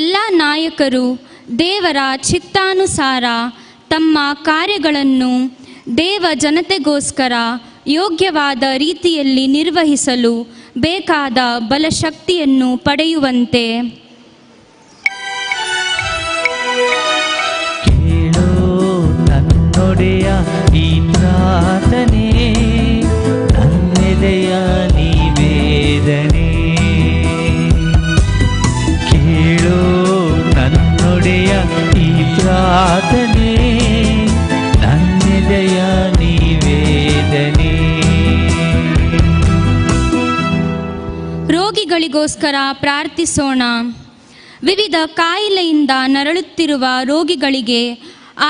ಎಲ್ಲ ನಾಯಕರು ದೇವರ ಚಿತ್ತಾನುಸಾರ ತಮ್ಮ ಕಾರ್ಯಗಳನ್ನು ದೇವ ಜನತೆಗೋಸ್ಕರ ಯೋಗ್ಯವಾದ ರೀತಿಯಲ್ಲಿ ನಿರ್ವಹಿಸಲು ಬೇಕಾದ ಬಲಶಕ್ತಿಯನ್ನು ಪಡೆಯುವಂತೆ ಕೇಳೋ ನನ್ನೊಡೆಯ ಈ ಪ್ರಾರ್ಥನೆ ನನ್ನೆದೆಯ ನಿವೇದನೆ, ಕೇಳೋ ನನ್ನೊಡೆಯ ಈ ಪ್ರಾರ್ಥನೆ ನನ್ನೆದೆಯ ನಿವೇದನೆ. ರೋಗಿಗಳಿಗೋಸ್ಕರ ಪ್ರಾರ್ಥಿಸೋಣ. ವಿವಿಧ ಕಾಯಿಲೆಯಿಂದ ನರಳುತ್ತಿರುವ ರೋಗಿಗಳಿಗೆ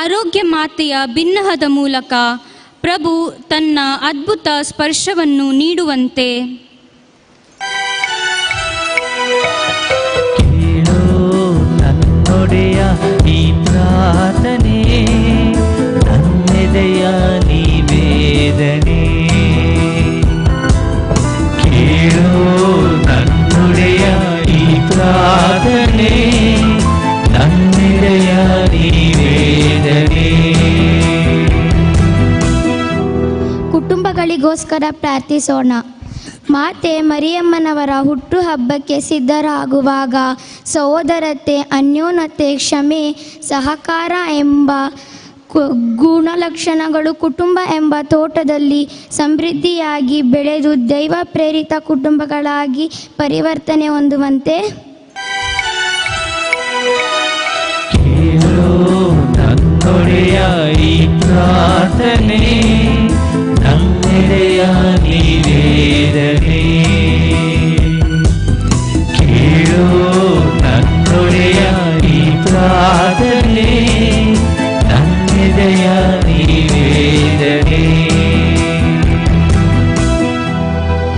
ಆರೋಗ್ಯ ಮಾತೆಯ ಬಿನ್ನಹದ ಮೂಲಕ ಪ್ರಭು ತನ್ನ ಅದ್ಭುತ ಸ್ಪರ್ಶವನ್ನು ನೀಡುವಂತೆ ಕೇಳೋ ನನ್ನೊಡೆಯ ಈ ಪ್ರಾರ್ಥನೆ ನನ್ನೆದೆಯ ನಿವೇದನೆ, ಕೇಳೋ ನನ್ನೊಡೆಯ ಈ ಪ್ರಾರ್ಥನೆ ನನ್ನೆದೆಯ ನಿವೇದನೆ. ಕುಟುಂಬಗಳಿಗೋಸ್ಕರ ಪ್ರಾರ್ಥಿಸೋಣ. ಮಾತೆ ಮರಿಯಮ್ಮನವರ ಹುಟ್ಟುಹಬ್ಬಕ್ಕೆ ಸಿದ್ಧರಾಗುವಾಗ ಸಹೋದರತೆ, ಅನ್ಯೋನ್ಯತೆ, ಕ್ಷಮೆ, ಸಹಕಾರ ಎಂಬ ಗುಣಲಕ್ಷಣಗಳು ಕುಟುಂಬ ಎಂಬ ತೋಟದಲ್ಲಿ ಸಮೃದ್ಧಿಯಾಗಿ ಬೆಳೆದು ದೈವ ಪ್ರೇರಿತ ಕುಟುಂಬಗಳಾಗಿ ಪರಿವರ್ತನೆ ಹೊಂದುವಂತೆ ಕೇಳೋ ನನ್ನೊಡೆಯ ಈ ಪ್ರಾರ್ಥನೆ ನನ್ನೆದೆಯ ನಿವೇದನೆ, ಕೇಳೋ ನನ್ನೊಡೆಯ ಈ ಪ್ರಾರ್ಥನೆ ನನ್ನೆದೆಯ ನಿವೇದನೆ.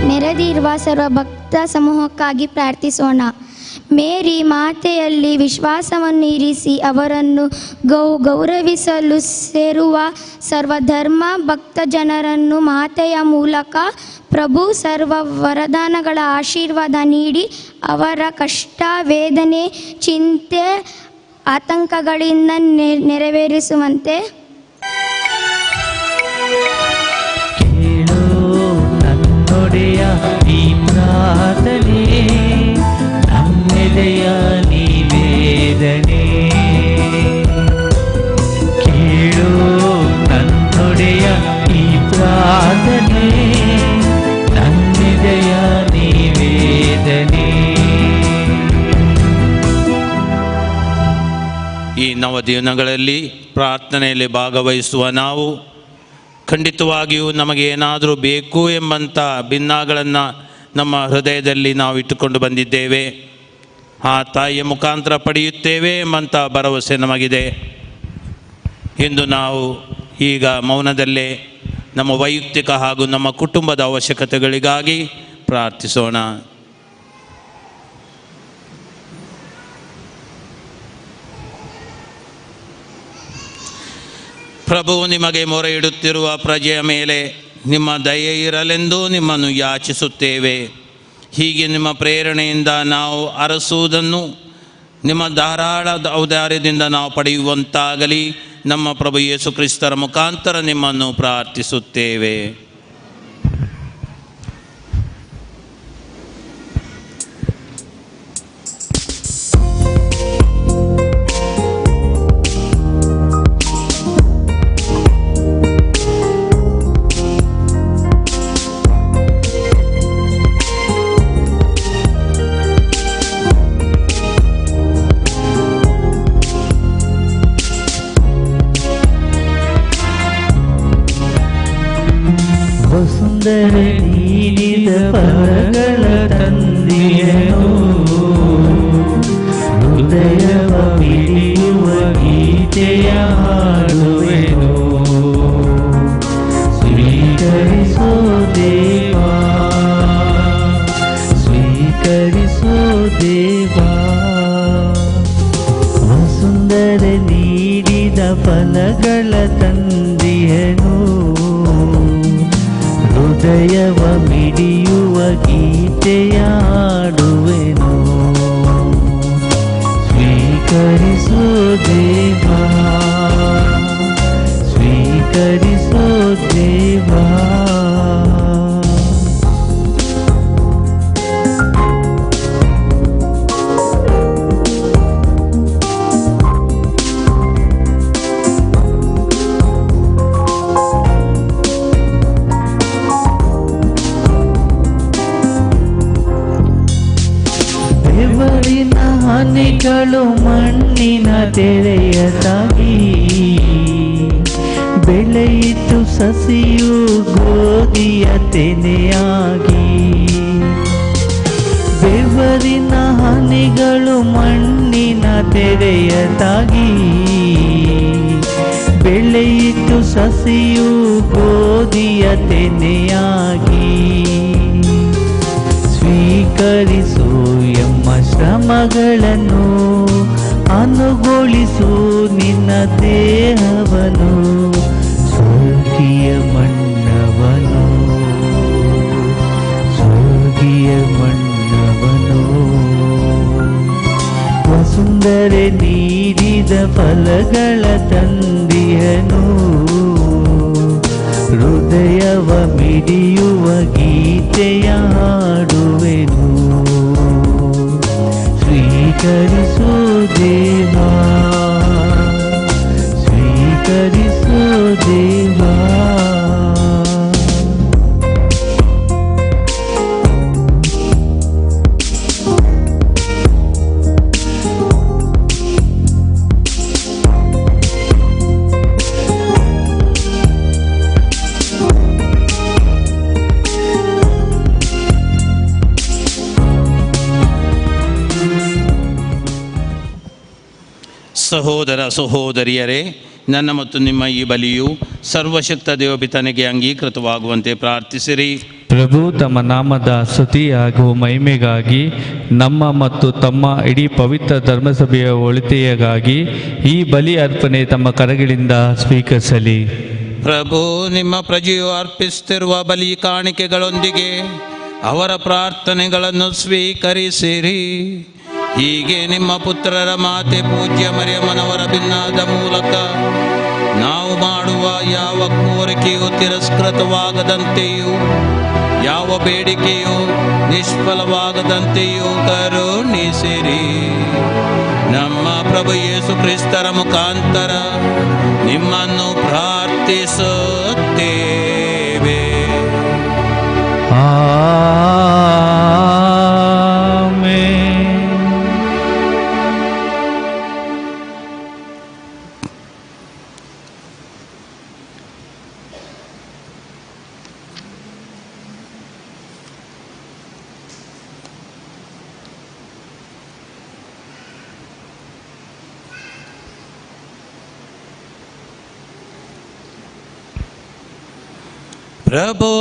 ನೆರೆದಿರುವ ಸರ್ವ ಭಕ್ತ ಸಮೂಹಕ್ಕಾಗಿ ಪ್ರಾರ್ಥಿಸೋಣ. ಮೇರಿ ಮಾತೆಯಲ್ಲಿ ವಿಶ್ವಾಸವನ್ನು ಇರಿಸಿ ಅವರನ್ನು ಗೌರವಿಸಲು ಸೇರುವ ಸರ್ವಧರ್ಮ ಭಕ್ತ ಜನರನ್ನು ಮಾತೆಯ ಮೂಲಕ ಪ್ರಭು ಸರ್ವ ವರದಾನಗಳ ಆಶೀರ್ವಾದ ನೀಡಿ ಅವರ ಕಷ್ಟ, ವೇದನೆ, ಚಿಂತೆ, ಆತಂಕಗಳಿಂದ ನೆರವೇರಿಸುವಂತೆ ಕೇಳು ನನ್ನೊಡೆಯ ಈ ಪ್ರಾರ್ಥನೆ, ನನ್ನೆದೆಯ ನಿವೇದನೆ. ಕೇಳು ನನ್ನೊಡೆಯ ಈ ಪ್ರಾರ್ಥನೆ, ನನ್ನೆದೆಯ ನಿವೇದನೆ. ಈ ನವದಿನಗಳಲ್ಲಿ ಪ್ರಾರ್ಥನೆಯಲ್ಲಿ ಭಾಗವಹಿಸುವ ನಾವು ಖಂಡಿತವಾಗಿಯೂ ನಮಗೆ ಏನಾದರೂ ಬೇಕು ಎಂಬಂಥ ಭಿನ್ನಗಳನ್ನು ನಮ್ಮ ಹೃದಯದಲ್ಲಿ ನಾವು ಇಟ್ಟುಕೊಂಡು ಬಂದಿದ್ದೇವೆ. ಆ ತಾಯಿಯ ಮುಖಾಂತರ ಪಡೆಯುತ್ತೇವೆ ಎಂಬಂಥ ಭರವಸೆ ನಮಗಿದೆ. ಇಂದು ನಾವು ಈಗ ಮೌನದಲ್ಲೇ ನಮ್ಮ ವೈಯಕ್ತಿಕ ಹಾಗೂ ನಮ್ಮ ಕುಟುಂಬದ ಅವಶ್ಯಕತೆಗಳಿಗಾಗಿ ಪ್ರಾರ್ಥಿಸೋಣ. ಪ್ರಭು, ನಿಮಗೆ ಮೊರೆ ಇಡುತ್ತಿರುವ ಪ್ರಜೆಯ ಮೇಲೆ ನಿಮ್ಮ ದಯೆ ಇರಲೆಂದು ನಿಮ್ಮನ್ನು ಯಾಚಿಸುತ್ತೇವೆ. ಹೀಗೆ ನಿಮ್ಮ ಪ್ರೇರಣೆಯಿಂದ ನಾವು ಅರಸುವುದನ್ನು ನಿಮ್ಮ ಧಾರಾಳ ಔದಾರ್ಯದಿಂದ ನಾವು ಪಡೆಯುವಂತಾಗಲಿ. ನಮ್ಮ ಪ್ರಭು ಯೇಸು ಕ್ರಿಸ್ತರ ಮುಖಾಂತರ ನಿಮ್ಮನ್ನು ಪ್ರಾರ್ಥಿಸುತ್ತೇವೆ. ವಸುಂಧರೆ ನೀಡಿದ ಪರಗಳ ತಂದೆಯನು, ಹೃದಯವ ಮಿಡಿಯುವ ಗೀತೆಯ ಹಾಡುವೆನು. ಸ್ವೀಕರಿಸೋ ದೇವಾ, ಸ್ವೀಕರಿಸೋ ದೇವಾ. ವಸುಂಧರೆ ನೀಡಿದ ಫಲಗಳ ತಂದೆಯನು, ಹೃದಯವ ಮಿಡಿಯುವ ಗೀತೆಯ ಹಾಡುವೆನು. ಸ್ವೀಕರಿಸೋ ದೇವಾ, ಸ್ವೀಕರಿಸೋ ದೇವಾ. ಬೆವರಿನ ಹನಿಗಳು ಮಣ್ಣಿನ ತೆರೆಯ ತಾಗಿ, ಬೆಳೆಯಿತು ಸಸಿಯು ಗೋಧಿಯ ತೆನೆಯಾಗಿ. ಬೆವರಿನ ಹನಿಗಳು ಮಣ್ಣಿನ ತೆರೆಯ ತಾಗಿ, ಬೆಳೆಯಿತು ಸಸಿಯು ಗೋಧಿಯ ತೆನೆಯಾಗಿ. ಸ್ವೀಕರಿಸು ಎಮ್ಮ ಶ್ರಮಗಳನ್ನು, ಅನುಗೊಳಿಸು ನಿನ್ನ ದೇಹವನ್ನು. ಸ್ವರ್ಗೀಯ ಮಣ್ಣವನು, ಸ್ವರ್ಗೀಯ ಮಣ್ಣವನು. ವಸುಂಧರೆ ನೀಡಿದ ಫಲಗಳ ತಂದೆಯನು, ಹೃದಯವ ಮಿಡಿಯುವ ಗೀತೆಯ ಹಾಡುವೆನು. ಸ್ವೀಕರಿಸೋ ದೇವಾ, ಸ್ವೀಕರಿಸೋ ದೇವಾ. ಸಹೋದರ ಸಹೋದರಿಯರೇ, ನನ್ನ ಮತ್ತು ನಿಮ್ಮ ಈ ಬಲಿಯು ಸರ್ವಶಕ್ತ ದೇವಪಿತನಿಗೆ ಅಂಗೀಕೃತವಾಗುವಂತೆ ಪ್ರಾರ್ಥಿಸಿರಿ. ಪ್ರಭು ತಮ್ಮ ನಾಮದ ಸ್ತುತಿ ಹಾಗೂ ಮಹಿಮೆಗಾಗಿ ನಮ್ಮ ಮತ್ತು ತಮ್ಮ ಇಡೀ ಪವಿತ್ರ ಧರ್ಮಸಭೆಯ ಒಳಿತೆಯಾಗಿ ಈ ಬಲಿ ಅರ್ಪಣೆ ತಮ್ಮ ಕರಗಳಿಂದ ಸ್ವೀಕರಿಸಲಿ. ಪ್ರಭು ನಿಮ್ಮ ಪ್ರಜೆಯು ಅರ್ಪಿಸುತ್ತಿರುವ ಬಲಿ ಕಾಣಿಕೆಗಳೊಂದಿಗೆ ಅವರ ಪ್ರಾರ್ಥನೆಗಳನ್ನು ಸ್ವೀಕರಿಸಿರಿ. ಹೀಗೆ ನಿಮ್ಮ ಪುತ್ರರ ಮಾತೆ ಪೂಜ್ಯ ಮರಿಯಮ್ಮನವರ ಭಿನ್ನಾದ ಮೂಲಕ ನಾವು ಮಾಡುವ ಯಾವ ಕೋರಿಕೆಯು ತಿರಸ್ಕೃತವಾಗದಂತೆಯೂ ಯಾವ ಬೇಡಿಕೆಯು ನಿಷ್ಫಲವಾಗದಂತೆಯೂ ಕರುಣಿಸಿರಿ. ನಮ್ಮ ಪ್ರಭು ಯೇಸು ಕ್ರಿಸ್ತರ ಮುಖಾಂತರ ನಿಮ್ಮನ್ನು ಪ್ರಾರ್ಥಿಸುತ್ತೇವೆ. ಪ್ರಭು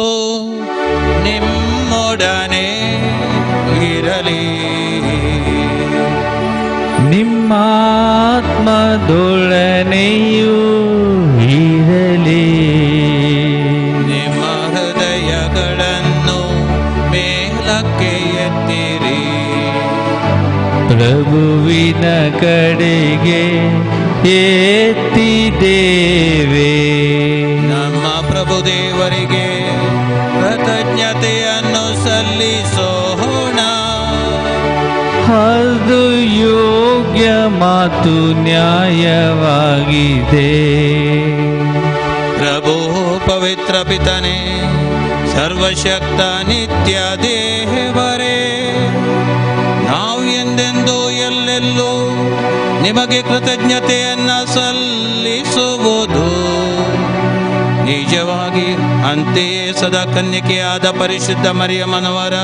ನಿಮ್ಮೊಡನೆ ಇರಲಿ, ನಿಮ್ಮ ಆತ್ಮದೊಡನೆಯೂ ಇರಲಿ. ನಿಮ್ಮ ಹೃದಯಗಳನ್ನು ಮೇಲಕ್ಕೆ ಎತ್ತಿರಿ, ಪ್ರಭುವಿನ ಕಡೆಗೆ ಎತ್ತಿದ್ದೇವೆ. ನಮ್ಮ ಪ್ರಭು ದೇವರಿಗೆ ಕೃತಜ್ಞತೆಯನ್ನು ಸಲ್ಲಿಸೋಣ. ಅದು ಯೋಗ್ಯ ಮತ್ತು ನ್ಯಾಯವಾಗಿದೆ. ಪ್ರಭು ಪವಿತ್ರ ಪಿತನೇ, ಸರ್ವಶಕ್ತ ನಿತ್ಯ ದೇವರೇ, ನಾವು ಎಂದೆಂದೂ ಎಲ್ಲೆಲ್ಲೂ ನಿಮಗೆ ಕೃತಜ್ಞತೆಯನ್ನು ಸಲ್ಲಿಸುವುದು ನಿಜವಾಗಿ. ಅಂತೆಯೇ ಸದಾ ಕನ್ಯಕೆಯಾದ ಪರಿಶುದ್ಧ ಮರಿಯಮ್ಮನವರ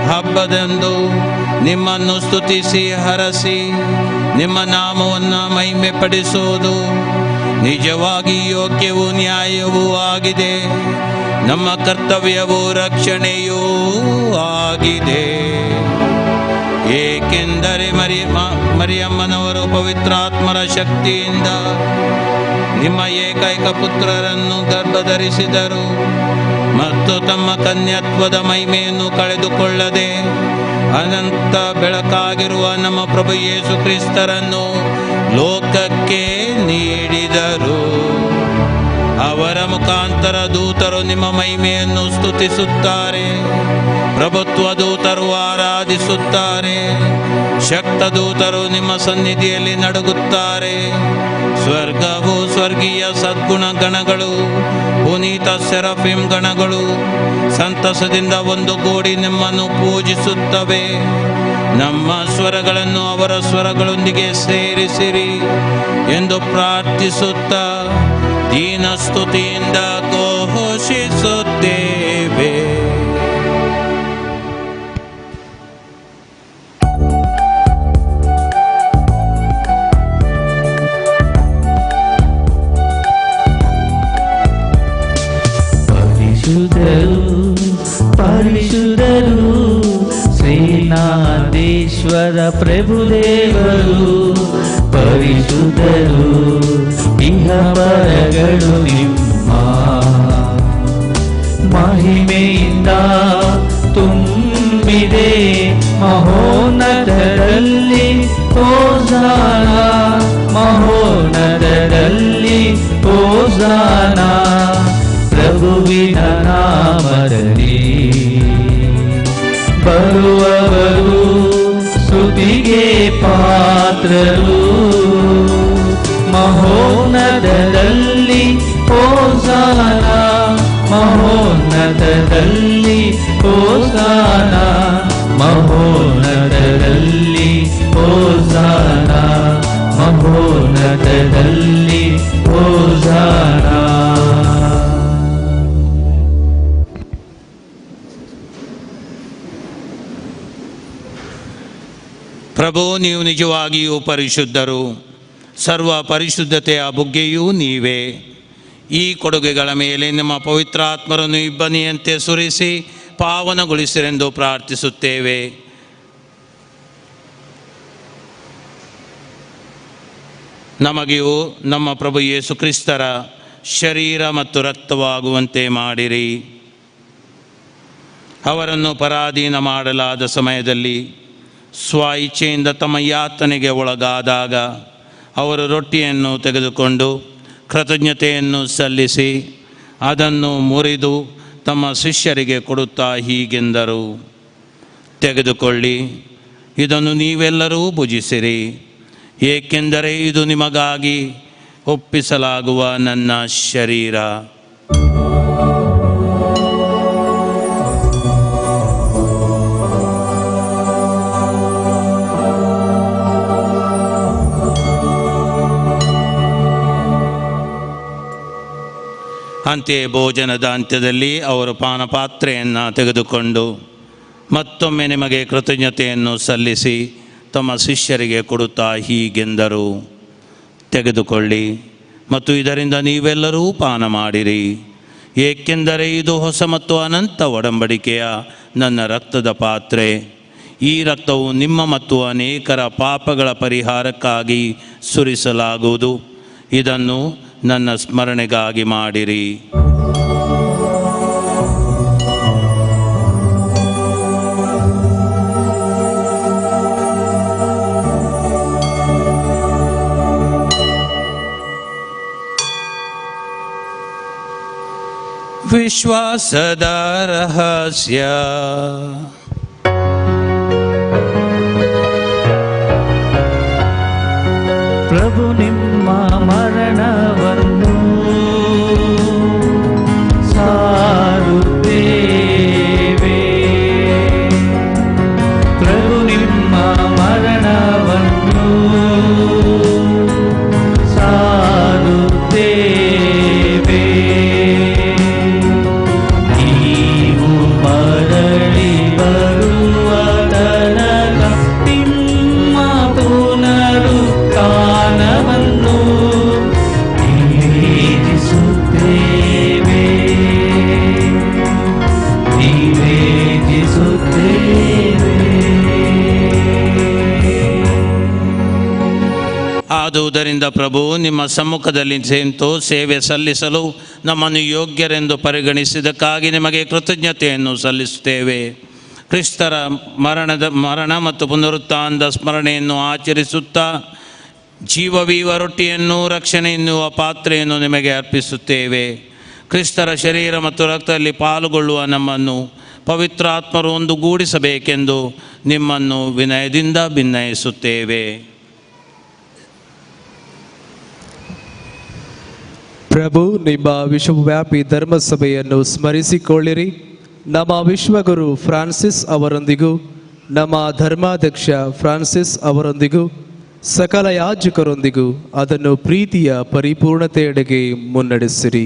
ಹಬ್ಬದಂದು ನಿಮ್ಮನ್ನು ಸ್ತುತಿಸಿ ಹರಸಿ ನಿಮ್ಮ ನಾಮವನ್ನು ಮಹಿಮೆ ಪಡಿಸುವುದು ನಿಜವಾಗಿ ಯೋಗ್ಯವೂ ನ್ಯಾಯವೂ ಆಗಿದೆ. ನಮ್ಮ ಕರ್ತವ್ಯವೂ ರಕ್ಷಣೆಯೂ ಆಗಿದೆ. ಏಕೆಂದರೆ ಮರಿಯಮ್ಮನವರು ಪವಿತ್ರಾತ್ಮರ ಶಕ್ತಿಯಿಂದ ನಿಮ್ಮ ಏಕೈಕ ಪುತ್ರರನ್ನು ಗರ್ಭಧರಿಸಿದರು ಮತ್ತು ತಮ್ಮ ಕನ್ಯತ್ವದ ಮಹಿಮೆಯನ್ನು ಕಳೆದುಕೊಳ್ಳದೆ ಅನಂತ ಬೆಳಕಾಗಿರುವ ನಮ್ಮ ಪ್ರಭು ಯೇಸು ಕ್ರಿಸ್ತರನ್ನು ಲೋಕಕ್ಕೆ ನೀಡಿದರು. ಅವರ ಮುಖಾಂತರ ದೂತರು ನಿಮ್ಮ ಮಹಿಮೆಯನ್ನು ಸ್ತುತಿಸುತ್ತಾರೆ, ಪ್ರಭುತ್ವ ದೂತರು ಆರಾಧಿಸುತ್ತಾರೆ, ಶಕ್ತ ದೂತರು ನಿಮ್ಮ ಸನ್ನಿಧಿಯಲ್ಲಿ ನಡುಗುತ್ತಾರೆ. ಸ್ವರ್ಗವು ಸ್ವರ್ಗೀಯ ಸದ್ಗುಣ ಗಣಗಳು, ಪುನೀತ ಸೆರಫಿಮ್ ಗಣಗಳು ಸಂತಸದಿಂದ ಒಂದು ಗೂಡಿ ನಿಮ್ಮನ್ನು ಪೂಜಿಸುತ್ತವೆ. ನಮ್ಮ ಸ್ವರಗಳನ್ನು ಅವರ ಸ್ವರಗಳೊಂದಿಗೆ ಸೇರಿಸಿರಿ ಎಂದು ಪ್ರಾರ್ಥಿಸುತ್ತಾ ದೀನ ಸ್ತುತಿಯಿಂದ ಘೋಷಿಸುತ್ತೇವೆ. ಪರಿಶುದ್ಧರು ಶ್ರೀನಾಥೇಶ್ವರ ಪ್ರಭುದೇವರು, ಪರಿಶುದ್ಧರು ಇಹಪರಗಳು ನಿಮ್ಮ ಮಹಿಮೆಯಿಂದ ತುಂಬಿದೆ. ಮಹೋನ್ನತದಲ್ಲಿ ಹೋಸಾನ, ಮಹೋನ್ನತದಲ್ಲಿ ಹೋಸಾನ. ಪ್ರಭುವಿನ ನಾಮದಲ್ಲಿ ಬರುವವರು ಸ್ತುತಿಗೆ ಪಾತ್ರರು. ಮಹೋನ್ನತದಲ್ಲಿ ಹೋಸಾನ, ಮಹೋನ್ನತದಲ್ಲಿ ಹೋಸಾನ, ಮಹೋನ್ನತದಲ್ಲಿ ಹೋಸಾನ, ಮಹೋನ್ನತದಲ್ಲಿ ಹೋಸಾನ. ಪ್ರಭು, ನೀವು ನಿಜವಾಗಿಯೂ ಪರಿಶುದ್ಧರು, ಸರ್ವ ಪರಿಶುದ್ಧತೆಯ ಬುಗ್ಗೆಯೂ ನೀವೇ. ಈ ಕೊಡುಗೆಗಳ ಮೇಲೆ ನಿಮ್ಮ ಪವಿತ್ರಾತ್ಮರನ್ನು ಇಬ್ಬನಿಯಂತೆ ಸುರಿಸಿ ಪಾವನಗೊಳಿಸಿರೆಂದು ಪ್ರಾರ್ಥಿಸುತ್ತೇವೆ. ನಮಗೆಯೂ ನಮ್ಮ ಪ್ರಭು ಯೇಸು ಕ್ರಿಸ್ತರ ಶರೀರ ಮತ್ತು ರಕ್ತವಾಗುವಂತೆ ಮಾಡಿರಿ. ಅವರನ್ನು ಪರಾಧೀನ ಮಾಡಲಾದ ಸಮಯದಲ್ಲಿ ಸ್ವ ಇಚ್ಛೆಯಿಂದ ತಮ್ಮ ಯಾತನೆಗೆ ಒಳಗಾದಾಗ ಅವರು ರೊಟ್ಟಿಯನ್ನು ತೆಗೆದುಕೊಂಡು ಕೃತಜ್ಞತೆಯನ್ನು ಸಲ್ಲಿಸಿ ಅದನ್ನು ಮುರಿದು ತಮ್ಮ ಶಿಷ್ಯರಿಗೆ ಕೊಡುತ್ತಾ ಹೀಗೆಂದರು, ತೆಗೆದುಕೊಳ್ಳಿ, ಇದನ್ನು ನೀವೆಲ್ಲರೂ ಭುಜಿಸಿರಿ, ಏಕೆಂದರೆ ಇದು ನಿಮಗಾಗಿ ಒಪ್ಪಿಸಲಾಗುವ ನನ್ನ ಶರೀರ. ಅಂತೆಯೇ ಭೋಜನದ ಅಂತ್ಯದಲ್ಲಿ ಅವರು ಪಾನಪಾತ್ರೆಯನ್ನು ತೆಗೆದುಕೊಂಡು ಮತ್ತೊಮ್ಮೆ ನಿಮಗೆ ಕೃತಜ್ಞತೆಯನ್ನು ಸಲ್ಲಿಸಿ ತಮ್ಮ ಶಿಷ್ಯರಿಗೆ ಕೊಡುತ್ತಾ ಹೀಗೆಂದರು, ತೆಗೆದುಕೊಳ್ಳಿ ಮತ್ತು ಇದರಿಂದ ನೀವೆಲ್ಲರೂ ಪಾನ ಮಾಡಿರಿ, ಏಕೆಂದರೆ ಇದು ಹೊಸ ಮತ್ತು ಅನಂತ ಒಡಂಬಡಿಕೆಯ ನನ್ನ ರಕ್ತದ ಪಾತ್ರೆ. ಈ ರಕ್ತವು ನಿಮ್ಮ ಮತ್ತು ಅನೇಕರ ಪಾಪಗಳ ಪರಿಹಾರಕ್ಕಾಗಿ ಸುರಿಸಲಾಗುವುದು. ಇದನ್ನು ನನ್ನ ಸ್ಮರಣೆಗಾಗಿ ಮಾಡಿರಿ. ವಿಶ್ವಾಸದ ರಹಸ್ಯ. ಪ್ರಭು ನಿಮ್ಮ ಮರಣವನ್ನು ಸಾರುತ್ತೇವೆ. ಪ್ರಭು ನಿಮ್ಮ ಮರಣವನ್ನು ಸಾರುತ್ತೇವೆ. ನೀವು ಮರಳಿ ಬರುವ ತನಕ ನಿಮ್ಮ ಪುನರುತ್ಥಾನವನ್ನು ನಿವೇದಿಸುತ್ತೇವೆ. ಆದುದರಿಂದ ಪ್ರಭು ನಿಮ್ಮ ಸಮ್ಮುಖದಲ್ಲಿ ನಿಂತು ಸೇವೆ ಸಲ್ಲಿಸಲು ನಮ್ಮನ್ನು ಯೋಗ್ಯರೆಂದು ಪರಿಗಣಿಸಿದ್ದಕ್ಕಾಗಿ ನಿಮಗೆ ಕೃತಜ್ಞತೆಯನ್ನು ಸಲ್ಲಿಸುತ್ತೇವೆ. ಕ್ರಿಸ್ತರ ಮರಣ ಮತ್ತು ಪುನರುತ್ಥಾನದ ಸ್ಮರಣೆಯನ್ನು ಆಚರಿಸುತ್ತಾ ಜೀವವೀವ ರೊಟ್ಟಿಯನ್ನು ರಕ್ಷಣೆ ಎನ್ನುವ ಪಾತ್ರೆಯನ್ನು ನಿಮಗೆ ಅರ್ಪಿಸುತ್ತೇವೆ. ಕ್ರಿಸ್ತರ ಶರೀರ ಮತ್ತು ರಕ್ತದಲ್ಲಿ ಪಾಲ್ಗೊಳ್ಳುವ ನಮ್ಮನ್ನು ಪವಿತ್ರಾತ್ಮರು ಒಂದುಗೂಡಿಸಬೇಕೆಂದು ನಿಮ್ಮನ್ನು ವಿನಯದಿಂದ ಭಿನ್ನಯಿಸುತ್ತೇವೆ. ಪ್ರಭು ನಿಮ್ಮ ವಿಶ್ವವ್ಯಾಪಿ ಧರ್ಮಸಭೆಯನ್ನು ಸ್ಮರಿಸಿಕೊಳ್ಳಿರಿ. ನಮ್ಮ ವಿಶ್ವಗುರು ಫ್ರಾನ್ಸಿಸ್ ಅವರೊಂದಿಗೂ ನಮ್ಮ ಧರ್ಮಾಧ್ಯಕ್ಷ ಫ್ರಾನ್ಸಿಸ್ ಅವರೊಂದಿಗೂ ಸಕಲ ಯಾಜಕರೊಂದಿಗೂ ಅದನ್ನು ಪ್ರೀತಿಯ ಪರಿಪೂರ್ಣತೆಯೆಡೆಗೆ ಮುನ್ನಡೆಸಿರಿ.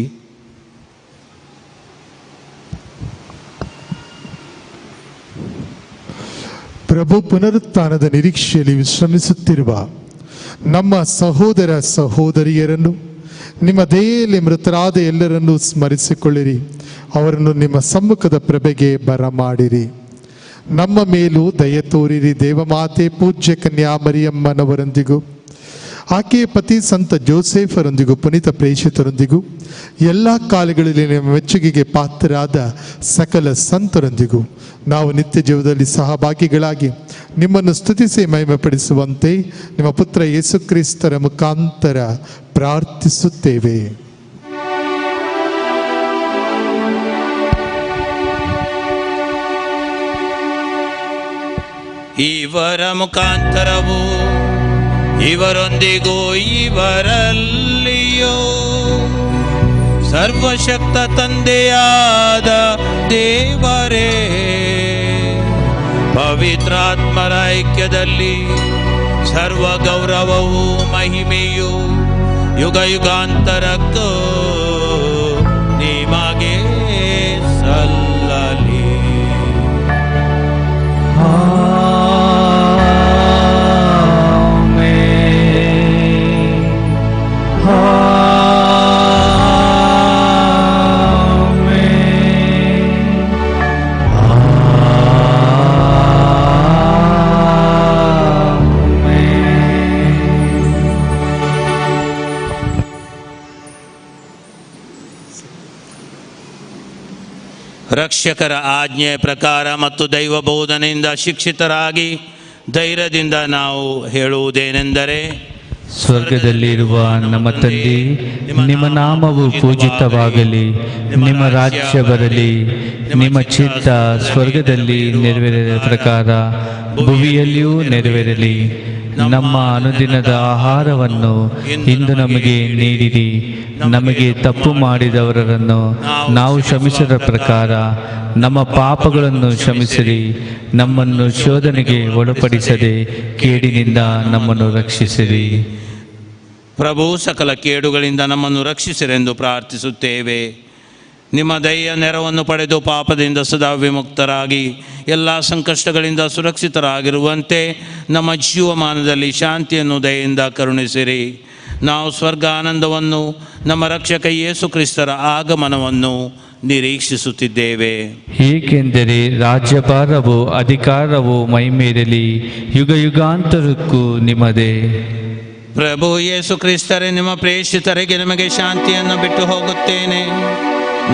ಪ್ರಭು ಪುನರುತ್ಥಾನದ ನಿರೀಕ್ಷೆಯಲ್ಲಿ ವಿಶ್ರಮಿಸುತ್ತಿರುವ ನಮ್ಮ ಸಹೋದರ ಸಹೋದರಿಯರನ್ನು, ನಿಮ್ಮ ದಯೆಯಲ್ಲಿ ಮೃತರಾದ ಎಲ್ಲರನ್ನೂ ಸ್ಮರಿಸಿಕೊಳ್ಳಿರಿ. ಅವರನ್ನು ನಿಮ್ಮ ಸಮ್ಮುಖದ ಪ್ರಭೆಗೆ ಬರಮಾಡಿರಿ. ನಮ್ಮ ಮೇಲೂ ದಯೆ ತೋರಿರಿ. ದೇವಮಾತೆ ಪೂಜ್ಯ ಕನ್ಯಾ ಮರಿಯಮ್ಮನವರೊಂದಿಗೂ ಆಕೆಯ ಪತಿ ಸಂತ ಜೋಸೆಫರೊಂದಿಗೂ ಪುನೀತ ಪ್ರೇಷಿತರೊಂದಿಗೂ ಎಲ್ಲ ಕಾಲಗಳಲ್ಲಿ ನಿಮ್ಮ ಮೆಚ್ಚುಗೆಗೆ ಪಾತ್ರರಾದ ಸಕಲ ಸಂತರೊಂದಿಗೂ ನಾವು ನಿತ್ಯ ಜೀವದಲ್ಲಿ ಸಹಭಾಗಿಗಳಾಗಿ ನಿಮ್ಮನ್ನು ಸ್ತುತಿಸಿ ಮಹಿಮೆಪಡಿಸುವಂತೆ ನಿಮ್ಮ ಪುತ್ರ ಯೇಸು ಕ್ರಿಸ್ತರ ಮುಖಾಂತರ ಪ್ರಾರ್ಥಿಸುತ್ತೇವೆ. ಇವರ ಮುಖಾಂತರವು ಇವರೊಂದಿಗೂ ಇವರಲ್ಲಿಯೋ ಸರ್ವಶಕ್ತ ತಂದೆಯಾದ ದೇವರೇ, ಪವಿತ್ರಾತ್ಮರ ಐಕ್ಯದಲ್ಲಿ ಸರ್ವ ಗೌರವವು ಮಹಿಮೆಯು ಯುಗ ಯುಗಾಂತರಕ್ಕೂ ನಿಮಗೆ ಸಲ್ಲಲಿ. ರಕ್ಷಕರ ಆಜ್ಞೆಯ ಪ್ರಕಾರ ಮತ್ತು ದೈವ ಬೋಧನೆಯಿಂದ ಶಿಕ್ಷಿತರಾಗಿ ಧೈರ್ಯದಿಂದ ನಾವು ಹೇಳುವುದೇನೆಂದರೆ, ಸ್ವರ್ಗದಲ್ಲಿರುವ ನಮ್ಮ ತಂದೆ, ನಿಮ್ಮ ನಾಮವು ಪೂಜಿತವಾಗಲಿ, ನಿಮ್ಮ ರಾಜ್ಯ ಬರಲಿ, ನಿಮ್ಮ ಚಿತ್ತ ಸ್ವರ್ಗದಲ್ಲಿ ನೆರವೇರಿದ ಪ್ರಕಾರ ಭುವಿಯಲ್ಲಿಯೂ ನೆರವೇರಲಿ. ನಮ್ಮ ಅನುದಿನದ ಆಹಾರವನ್ನು ಇಂದು ನಮಗೆ ನೀಡಿರಿ. ನಮಗೆ ತಪ್ಪು ಮಾಡಿದವರನ್ನು ನಾವು ಕ್ಷಮಿಸಿದ ಪ್ರಕಾರ ನಮ್ಮ ಪಾಪಗಳನ್ನು ಕ್ಷಮಿಸಿರಿ. ನಮ್ಮನ್ನು ಶೋಧನೆಗೆ ಒಳಪಡಿಸದೆ ಕೇಡಿನಿಂದ ನಮ್ಮನ್ನು ರಕ್ಷಿಸಿರಿ. ಪ್ರಭು, ಸಕಲ ಕೇಡುಗಳಿಂದ ನಮ್ಮನ್ನು ರಕ್ಷಿಸಿರೆಂದು ಪ್ರಾರ್ಥಿಸುತ್ತೇವೆ. ನಿಮ್ಮ ದಯೆಯ ನೆರವನ್ನು ಪಡೆದು ಪಾಪದಿಂದ ಸದಾ ವಿಮುಕ್ತರಾಗಿ ಎಲ್ಲ ಸಂಕಷ್ಟಗಳಿಂದ ಸುರಕ್ಷಿತರಾಗಿರುವಂತೆ ನಮ್ಮ ಜೀವಮಾನದಲ್ಲಿ ಶಾಂತಿಯನ್ನು ದಯೆಯಿಂದ ಕರುಣಿಸಿರಿ. ನಾವು ಸ್ವರ್ಗ ಆನಂದವನ್ನು, ನಮ್ಮ ರಕ್ಷಕ ಯೇಸು ಕ್ರಿಸ್ತರ ಆಗಮನವನ್ನು ನಿರೀಕ್ಷಿಸುತ್ತಿದ್ದೇವೆ. ಏಕೆಂದರೆ ರಾಜ್ಯಭಾರವು ಅಧಿಕಾರವು ಮೈಮೇರಲಿ ಯುಗ ಯುಗಾಂತರಕ್ಕೂ ನಿಮ್ಮದೇ. ಪ್ರಭು ಯೇಸು ಕ್ರಿಸ್ತರೇ, ನಿಮ್ಮ ಪ್ರೇಷಿತರಿಗೆ ನಿಮಗೆ ಶಾಂತಿಯನ್ನು ಬಿಟ್ಟು ಹೋಗುತ್ತೇನೆ,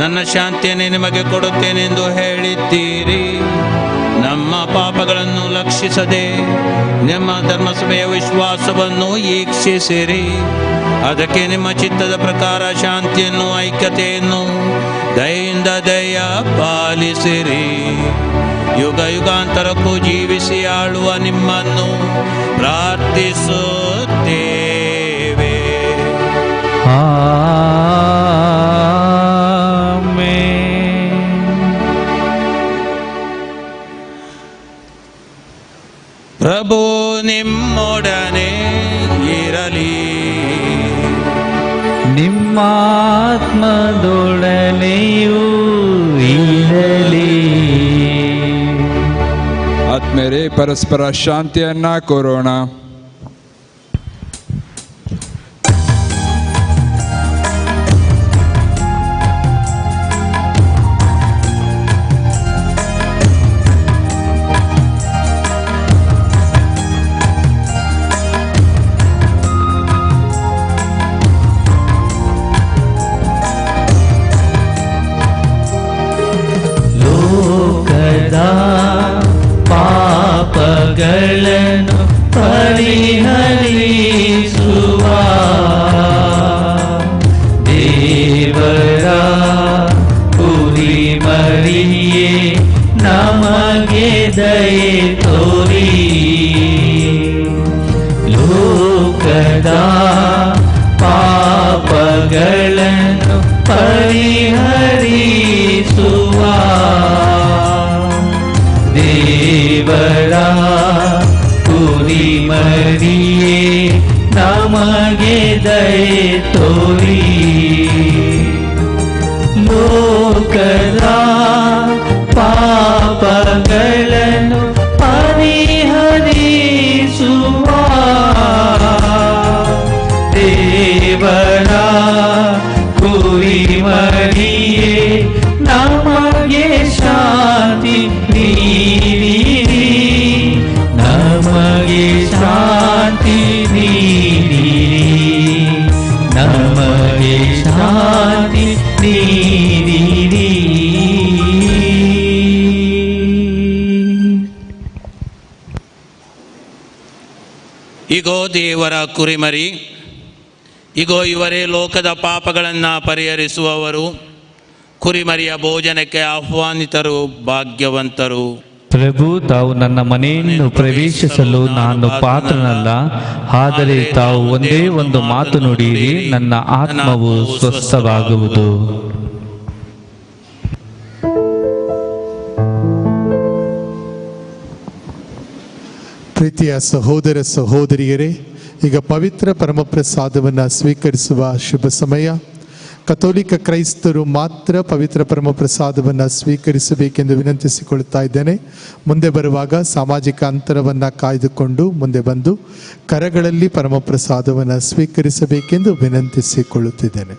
ನನ್ನ ಶಾಂತಿಯನ್ನೇ ನಿಮಗೆ ಕೊಡುತ್ತೇನೆ ಎಂದು ಹೇಳಿದ್ದೀರಿ. ನಮ್ಮ ಪಾಪಗಳನ್ನು ಲಕ್ಷಿಸದೆ ನಿಮ್ಮ ಧರ್ಮಸಭೆಯ ವಿಶ್ವಾಸವನ್ನು ಈಕ್ಷಿಸಿರಿ. ಅದಕ್ಕೆ ನಿಮ್ಮ ಚಿತ್ತದ ಪ್ರಕಾರ ಶಾಂತಿಯನ್ನು, ಐಕ್ಯತೆಯನ್ನು ದಯೆಯಿಂದ ದಯ ಪಾಲಿಸಿರಿ. ಯುಗ ಯುಗಾಂತರಕ್ಕೂ ಜೀವಿಸಿ ಆಳುವ ನಿಮ್ಮನ್ನು ಪ್ರಾರ್ಥಿಸುತ್ತೇವೆ. ಪ್ರಭು ನಿಮ್ಮೊಡನೆ ಇರಲಿ, ನಿಮ್ಮ ಆತ್ಮದೊಡನೆಯೂ ಇರಲಿ. ಆತ್ಮರೇ, ಪರಸ್ಪರ ಶಾಂತಿಯನ್ನ ಕೋರೋಣ. ಪಾಪಗಳನ್ನು ಪರಿಹರಿಸುವ ದೇವರ ಕುರಿಮರಿಯೇ, ನಮಗೆ ದಯೆ ತೋರಿ. ಲೋಕದ ಪಾಪಗಳನ್ನು ಪರಿಹರಿಸುವ ದೇವರ ಕುರಿಮರಿಯೇ, ನಮಗೆ ದಯೆ ತೋರಿ. ಲೋಕದ ಪಾಪಗಳನ್ನು ಪರಿಹರಿಸುವ ದೇವರ ಕುರಿಮರಿಯೇ, ನಮಗೆ ಶಾಂತಿ ನೀಡಿರಿ. ನಮಗೆ ಶಾಂತಿ ನೀಡಿರಿ. ನಮಗೆ ಶಾಂತಿ ನೀಡಿರಿ. ಇಗೋ ದೇವರ ಕುರಿಮರಿ, ಇಗೋ ಇವರೇ ಲೋಕದ ಪಾಪಗಳನ್ನು ಪರಿಹರಿಸುವವರು. ಕುರಿಮರಿಯ ಭೋಜನಕ್ಕೆ ಆಹ್ವಾನಿತರು ಭಾಗ್ಯವಂತರು. ಪ್ರಭು, ತಾವು ನನ್ನ ಮನೆಯನ್ನು ಪ್ರವೇಶಿಸಲು ನಾನು ಪಾತ್ರನಲ್ಲ, ಆದರೆ ತಾವು ಒಂದೇ ಒಂದು ಮಾತು ನುಡಿಯಿರಿ, ನನ್ನ ಆತ್ಮವು ಸ್ವಸ್ಥವಾಗುವುದು. ಪ್ರೀತಿಯ ಸಹೋದರ ಸಹೋದರಿಯರೇ, ಈಗ ಪವಿತ್ರ ಪರಮಪ್ರಸಾದವನ್ನು ಸ್ವೀಕರಿಸುವ ಶುಭ ಸಮಯ. ಕಥೋಲಿಕ ಕ್ರೈಸ್ತರು ಮಾತ್ರ ಪವಿತ್ರ ಪರಮಪ್ರಸಾದವನ್ನು ಸ್ವೀಕರಿಸಬೇಕೆಂದು ವಿನಂತಿಸಿಕೊಳ್ತಾ ಇದ್ದೇನೆ. ಮುಂದೆ ಬರುವಾಗ ಸಾಮಾಜಿಕ ಅಂತರವನ್ನು ಕಾಯ್ದುಕೊಂಡು ಮುಂದೆ ಬಂದು ಕರಗಳಲ್ಲಿ ಪರಮಪ್ರಸಾದವನ್ನು ಸ್ವೀಕರಿಸಬೇಕೆಂದು ವಿನಂತಿಸಿಕೊಳ್ಳುತ್ತಿದ್ದೇನೆ.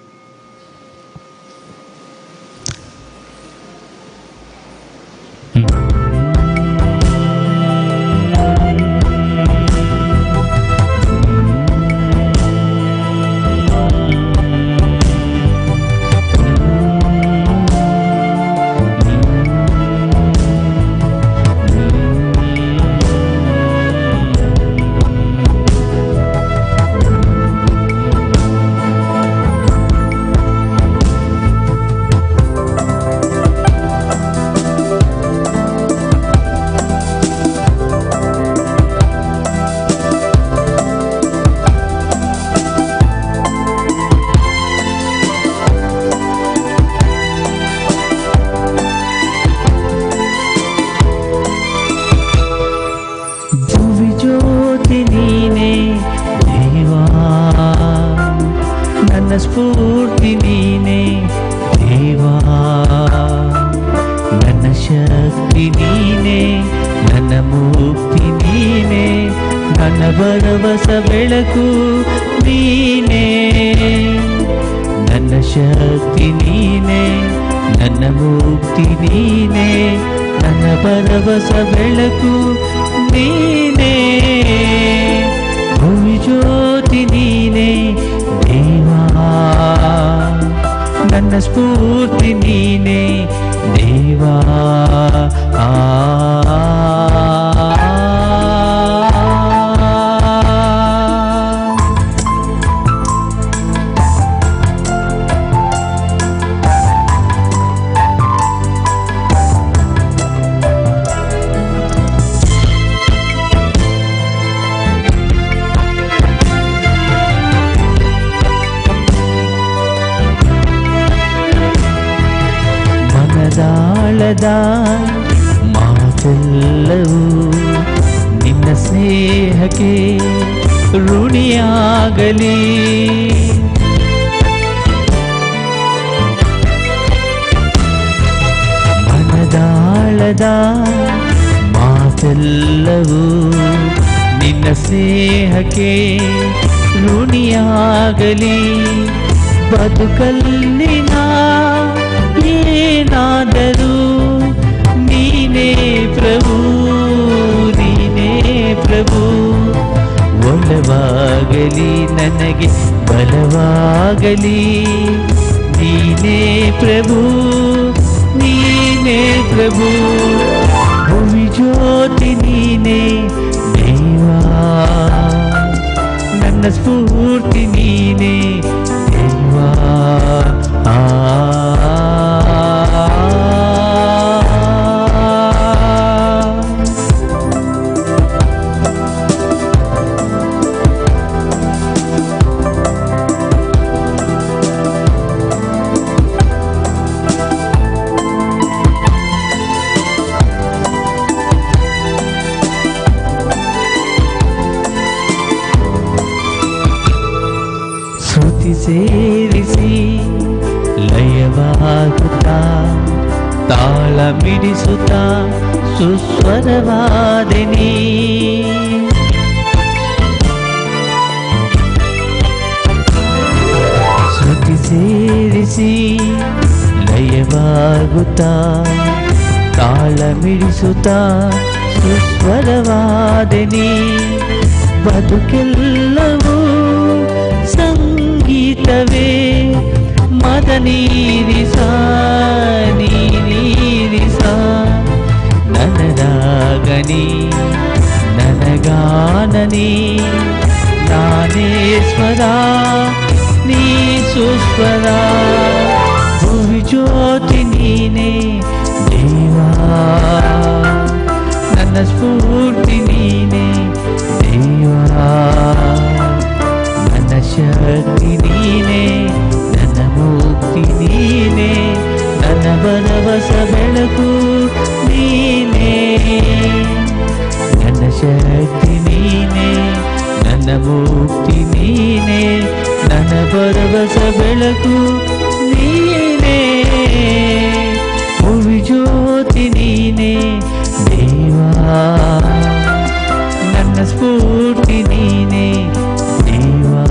ನನ್ನ ಸ್ಫೂರ್ತಿ ನೀನೇ ದೇವಾ, ನನ್ನ ಶಕ್ತಿ ನೀನೇ, ನನ್ನ ಮುಕ್ತಿ ನೀನೇ, ನನ್ನ ಭರವಸ ಬೆಳಕು ನೀನೇ. ನನ್ನ ಶಕ್ತಿ ನೀನೇ, ನನ್ನ ಮುಕ್ತಿ ನೀನೇ, ನನ್ನ ಭರವಸ ಬೆಳಕು ನೀನೇ. ಭೂಮಿ ಜ್ಯೋತಿ ನೀನೇ ದೇವಾ, ನನ್ನ ಸ್ಫೂರ್ತಿ ನೀನೇ ದೇವಾ. ಮನದಾಳದ ಮಾತೆಲ್ಲವೂ ನಿನ್ನ ಸ್ನೇಹಕ್ಕೆ ಋಣಿಯಾಗಲಿ. ಮನದಾಳದ ಮಾತೆಲ್ಲವೂ ನಿನ್ನ ಸ್ನೇಹಕ್ಕೆ ಋಣಿಯಾಗಲಿ. ಬದುಕಲ್ಲಿನ ಏನಾದರೂ ನೀನೇ ಪ್ರಭು, ನೀನೇ ಪ್ರಭು. ಒಲವಾಗಲಿ ನನಗೆ ಬಲವಾಗಲಿ, ನೀನೇ ಪ್ರಭು, ನೀನೇ ಪ್ರಭು. ಭೂಮಿ ಜ್ಯೋತಿ ನೀನೇ ದೇವಾ, ನನ್ನ ಸ್ಫೂರ್ತಿ ನೀನೇ ದೇವಾ. ಶ್ರುತಿ ಸೇರಿಸಿ ಲಯವಾಗುತ್ತಾ, ತಾಳ ಮಿಡಿಸುತ್ತಾ ಸುಸ್ವರವಾದೆನಿ. ಶ್ರುತಿ ಸೇರಿಸಿ ಲಯವಾಗುತ್ತಾ, ತಾಳ ಮಿಡಿಸುತ್ತಾ ಸುಸ್ವರವಾದೆನಿ. ಬದುಕೆಲ್ಲವೂ ಸಂಗೀತವೇ, ಮದ ನೀರಿಸ ನೀರಿಸ. ನನಗಾಗನಿ ನನಗಾನನಿ, ನಾನೇ ಸ್ವರ ನೀ ಸುಸ್ವರ. ಭೂಮಿ ಜ್ಯೋತಿ ನೀನೇ ದೇವಾ, ನನ್ನ ಸ್ಫೂರ್ತಿ ನೀನೇ ದೇವಾ. ನನ್ನ ಶಕ್ತಿ ನೀನೇ, ನನ್ನ ಮುಕ್ತಿ ನೀನೇ, ನನ್ನ ಭರವಸ ಬೆಳಕು ನೀನೇ. ನನ್ನ ಶಕ್ತಿ ನೀನೇ, ನನ್ನ ಮುಕ್ತಿ ನೀನೇ, ನನ್ನ ಭರವಸ ಬೆಳಕು ನೀನೇ. ಭೂಮಿ ಜ್ಯೋತಿ ನೀನೇ ದೇವಾ, ನನ್ನ ಸ್ಫೂರ್ತಿ ನೀನೇ ದೇವಾ.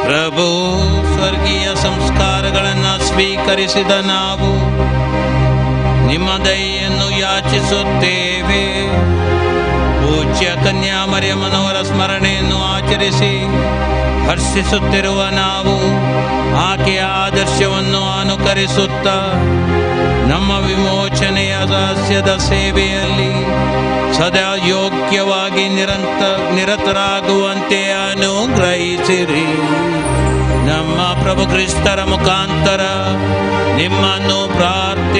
ಪ್ರಭು ಸ್ವರ್ಗೀಯ ಸಂಸ್ಕಾರಗಳನ್ನು ಸ್ವೀಕರಿಸಿದ ನಾವು ನಿಮ್ಮ ದಯೆಯನ್ನು ಯಾಚಿಸುತ್ತೇವೆ. ಪೂಜ್ಯ ಕನ್ಯಾ ಮರಿಯಮ್ಮನವರ ಸ್ಮರಣೆಯನ್ನು ಆಚರಿಸಿ ಹರ್ಷಿಸುತ್ತಿರುವ ನಾವು ಆಕೆಯ ಆದರ್ಶವನ್ನು ಅನುಕರಿಸುತ್ತಾ ನಮ್ಮ ವಿಮೋಚನೆಯ ರಹಸ್ಯದ ಸೇವೆಯಲ್ಲಿ ಸದಾ ಯೋಗ್ಯವಾಗಿ ನಿರತರಾಗುವಂತೆ ಅನುಗ್ರಹಿಸಿರಿ. ನಮ್ಮ ಪ್ರಭು ಕ್ರಿಸ್ತರ ಮುಖಾಂತರ ನಿಮ್ಮನ್ನು ಪ್ರಾರ್ಥಿಸುತ್ತೇವೆ.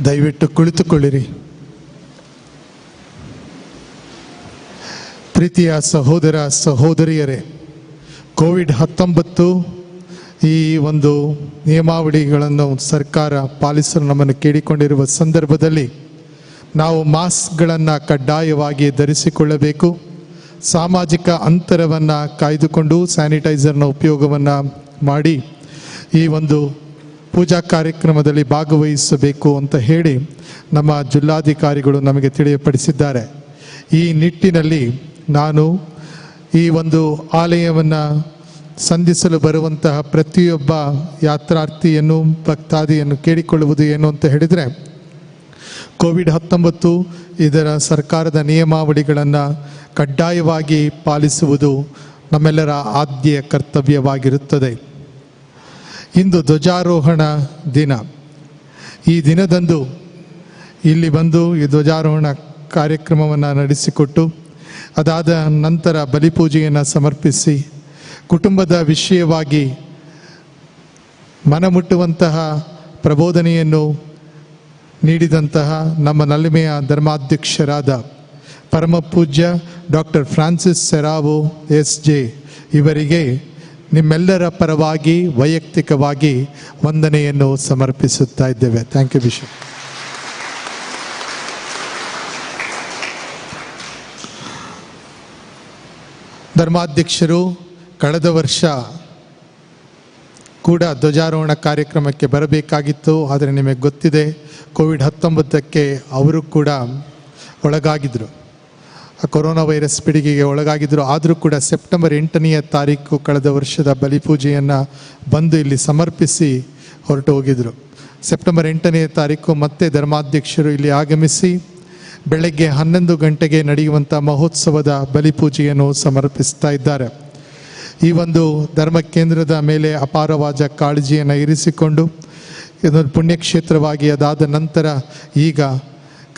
ದಯವಿಟ್ಟು ಕುಳಿತುಕೊಳ್ಳಿರಿ. ಪ್ರೀತಿಯ ಸಹೋದರ ಸಹೋದರಿಯರೇ, ಕೋವಿಡ್-19 ಈ ಒಂದು ನಿಯಮಾವಳಿಗಳನ್ನು ಸರ್ಕಾರ ಪಾಲಿಸಲು ನಮ್ಮನ್ನು ಕೇಳಿಕೊಂಡಿರುವ ಸಂದರ್ಭದಲ್ಲಿ ನಾವು ಮಾಸ್ಕ್ಗಳನ್ನು ಕಡ್ಡಾಯವಾಗಿ ಧರಿಸಿಕೊಳ್ಳಬೇಕು. ಸಾಮಾಜಿಕ ಅಂತರವನ್ನು ಕಾಯ್ದುಕೊಂಡು ಸ್ಯಾನಿಟೈಸರ್ನ ಉಪಯೋಗವನ್ನು ಮಾಡಿ ಈ ಒಂದು ಪೂಜಾ ಕಾರ್ಯಕ್ರಮದಲ್ಲಿ ಭಾಗವಹಿಸಬೇಕು ಅಂತ ಹೇಳಿ ನಮ್ಮ ಜಿಲ್ಲಾಧಿಕಾರಿಗಳು ನಮಗೆ ತಿಳಿಯಪಡಿಸಿದ್ದಾರೆ. ಈ ನಿಟ್ಟಿನಲ್ಲಿ ನಾನು ಈ ಒಂದು ಆಲಯವನ್ನು ಸಂಧಿಸಲು ಬರುವಂತಹ ಪ್ರತಿಯೊಬ್ಬ ಯಾತ್ರಾರ್ಥಿಯನ್ನು ಭಕ್ತಾದಿಯನ್ನು ಕೇಳಿಕೊಳ್ಳುವುದು ಏನು ಅಂತ ಹೇಳಿದರೆ, ಕೋವಿಡ್-19 ಇದರ ಸರ್ಕಾರದ ನಿಯಮಾವಳಿಗಳನ್ನು ಕಡ್ಡಾಯವಾಗಿ ಪಾಲಿಸುವುದು ನಮ್ಮೆಲ್ಲರ ಆದ್ಯ ಕರ್ತವ್ಯವಾಗಿರುತ್ತದೆ. ಇಂದು ಧ್ವಜಾರೋಹಣ ದಿನ. ಈ ದಿನದಂದು ಇಲ್ಲಿ ಬಂದು ಈ ಧ್ವಜಾರೋಹಣ ಕಾರ್ಯಕ್ರಮವನ್ನು ನಡೆಸಿಕೊಟ್ಟು ಅದಾದ ನಂತರ ಬಲಿಪೂಜೆಯನ್ನು ಸಮರ್ಪಿಸಿ ಕುಟುಂಬದ ವಿಷಯವಾಗಿ ಮನಮುಟ್ಟುವಂತಹ ಪ್ರಬೋಧನೆಯನ್ನು ನೀಡಿದಂತಹ ನಮ್ಮ ನಲ್ಲಿಮೆಯ ಧರ್ಮಾಧ್ಯಕ್ಷರಾದ ಪರಮ ಪೂಜ್ಯ ಡಾಕ್ಟರ್ ಫ್ರಾನ್ಸಿಸ್ ಸೆರಾವೋ SJ ಇವರಿಗೆ ನಿಮ್ಮೆಲ್ಲರ ಪರವಾಗಿ ವೈಯಕ್ತಿಕವಾಗಿ ವಂದನೆಯನ್ನು ಸಮರ್ಪಿಸುತ್ತಾ ಇದ್ದೇವೆ. Thank you bishop. ಧರ್ಮಾಧ್ಯಕ್ಷರು ಕಳೆದ ವರ್ಷ ಕೂಡ ಧ್ವಜಾರೋಹಣ ಕಾರ್ಯಕ್ರಮಕ್ಕೆ ಬರಬೇಕಾಗಿತ್ತು. ಆದರೆ ನಿಮಗೆ ಗೊತ್ತಿದೆ, ಕೋವಿಡ್-19ಕ್ಕೆ ಅವರು ಕೂಡ ಒಳಗಾಗಿದ್ದರು, ಕೊರೋನಾ ವೈರಸ್ ಪಿಡುಗಿಗೆ ಒಳಗಾಗಿದ್ದರು. ಆದರೂ ಕೂಡ ಸೆಪ್ಟೆಂಬರ್ 8ನೇ ತಾರೀಕು ಕಳೆದ ವರ್ಷದ ಬಲಿಪೂಜೆಯನ್ನು ಬಂದು ಇಲ್ಲಿ ಸಮರ್ಪಿಸಿ ಹೊರಟು ಹೋಗಿದ್ದರು. ಸೆಪ್ಟೆಂಬರ್ 8ನೇ ತಾರೀಕು ಮತ್ತೆ ಧರ್ಮಾಧ್ಯಕ್ಷರು ಇಲ್ಲಿ ಆಗಮಿಸಿ ಬೆಳಗ್ಗೆ 11 ಗಂಟೆಗೆ ನಡೆಯುವಂಥ ಮಹೋತ್ಸವದ ಬಲಿಪೂಜೆಯನ್ನು ಸಮರ್ಪಿಸ್ತಾ ಇದ್ದಾರೆ. ಈ ಒಂದು ಧರ್ಮ ಕೇಂದ್ರದ ಮೇಲೆ ಅಪಾರವಾದ ಕಾಳಜಿಯನ್ನು ಇರಿಸಿಕೊಂಡು ಇದೊಂದು ಪುಣ್ಯಕ್ಷೇತ್ರವಾಗಿ ಅದಾದ ನಂತರ ಈಗ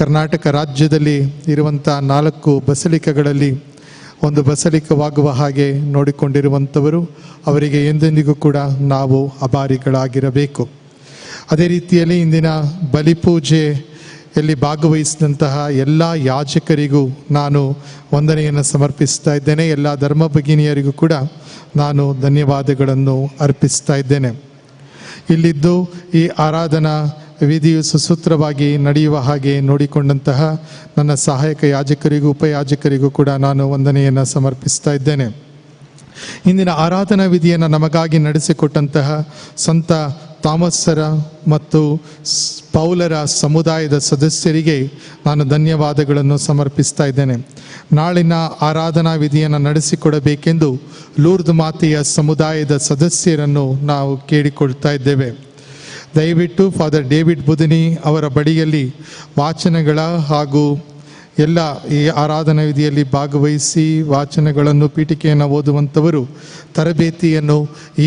ಕರ್ನಾಟಕ ರಾಜ್ಯದಲ್ಲಿ ಇರುವಂಥ 4 ಬಸಲಿಕಗಳಲ್ಲಿ ಒಂದು ಬಸಲಿಕವಾಗುವ ಹಾಗೆ ನೋಡಿಕೊಂಡಿರುವಂಥವರು, ಅವರಿಗೆ ಎಂದೆಂದಿಗೂ ಕೂಡ ನಾವು ಅಭಾರಿಗಳಾಗಿರಬೇಕು. ಅದೇ ರೀತಿಯಲ್ಲಿ ಇಂದಿನ ಬಲಿಪೂಜೆಯಲ್ಲಿ ಭಾಗವಹಿಸಿದಂತಹ ಎಲ್ಲ ಯಾಜಕರಿಗೂ ನಾನು ವಂದನೆಯನ್ನು ಸಮರ್ಪಿಸ್ತಾ ಇದ್ದೇನೆ. ಎಲ್ಲ ಧರ್ಮ ಭಗಿನಿಯರಿಗೂ ಕೂಡ ನಾನು ಧನ್ಯವಾದಗಳನ್ನು ಅರ್ಪಿಸ್ತಾ ಇದ್ದೇನೆ. ಇಲ್ಲಿದ್ದು ಈ ಆರಾಧನಾ ವಿಧಿಯು ಸುಸೂತ್ರವಾಗಿ ನಡೆಯುವ ಹಾಗೆ ನೋಡಿಕೊಂಡಂತಹ ನನ್ನ ಸಹಾಯಕ ಯಾಜಕರಿಗೂ ಉಪಯಾಜಕರಿಗೂ ಕೂಡ ನಾನು ವಂದನೆಯನ್ನು ಸಮರ್ಪಿಸ್ತಾ ಇದ್ದೇನೆ. ಇಂದಿನ ಆರಾಧನಾ ವಿಧಿಯನ್ನು ನಮಗಾಗಿ ನಡೆಸಿಕೊಟ್ಟಂತಹ ಸಂತ ಥಾಮಸರ ಮತ್ತು ಪೌಲರ ಸಮುದಾಯದ ಸದಸ್ಯರಿಗೆ ನಾನು ಧನ್ಯವಾದಗಳನ್ನು ಸಮರ್ಪಿಸ್ತಾ ಇದ್ದೇನೆ. ನಾಳಿನ ಆರಾಧನಾ ವಿಧಿಯನ್ನು ನಡೆಸಿಕೊಡಬೇಕೆಂದು ಲೂರ್ದ್ ಮಾತೆಯ ಸಮುದಾಯದ ಸದಸ್ಯರನ್ನು ನಾವು ಕೇಳಿಕೊಳ್ತಾ ಇದ್ದೇವೆ. ದಯವಿಟ್ಟು ಫಾದರ್ ಡೇವಿಡ್ ಬುದನಿ ಅವರ ಬಳಿಯಲ್ಲಿ ವಾಚನಗಳ ಹಾಗೂ ಎಲ್ಲ ಈ ಆರಾಧನಾ ವಿಧಿಯಲ್ಲಿ ಭಾಗವಹಿಸಿ ವಾಚನಗಳನ್ನು ಪೀಠಿಕೆಯನ್ನು ಓದುವಂಥವರು ತರಬೇತಿಯನ್ನು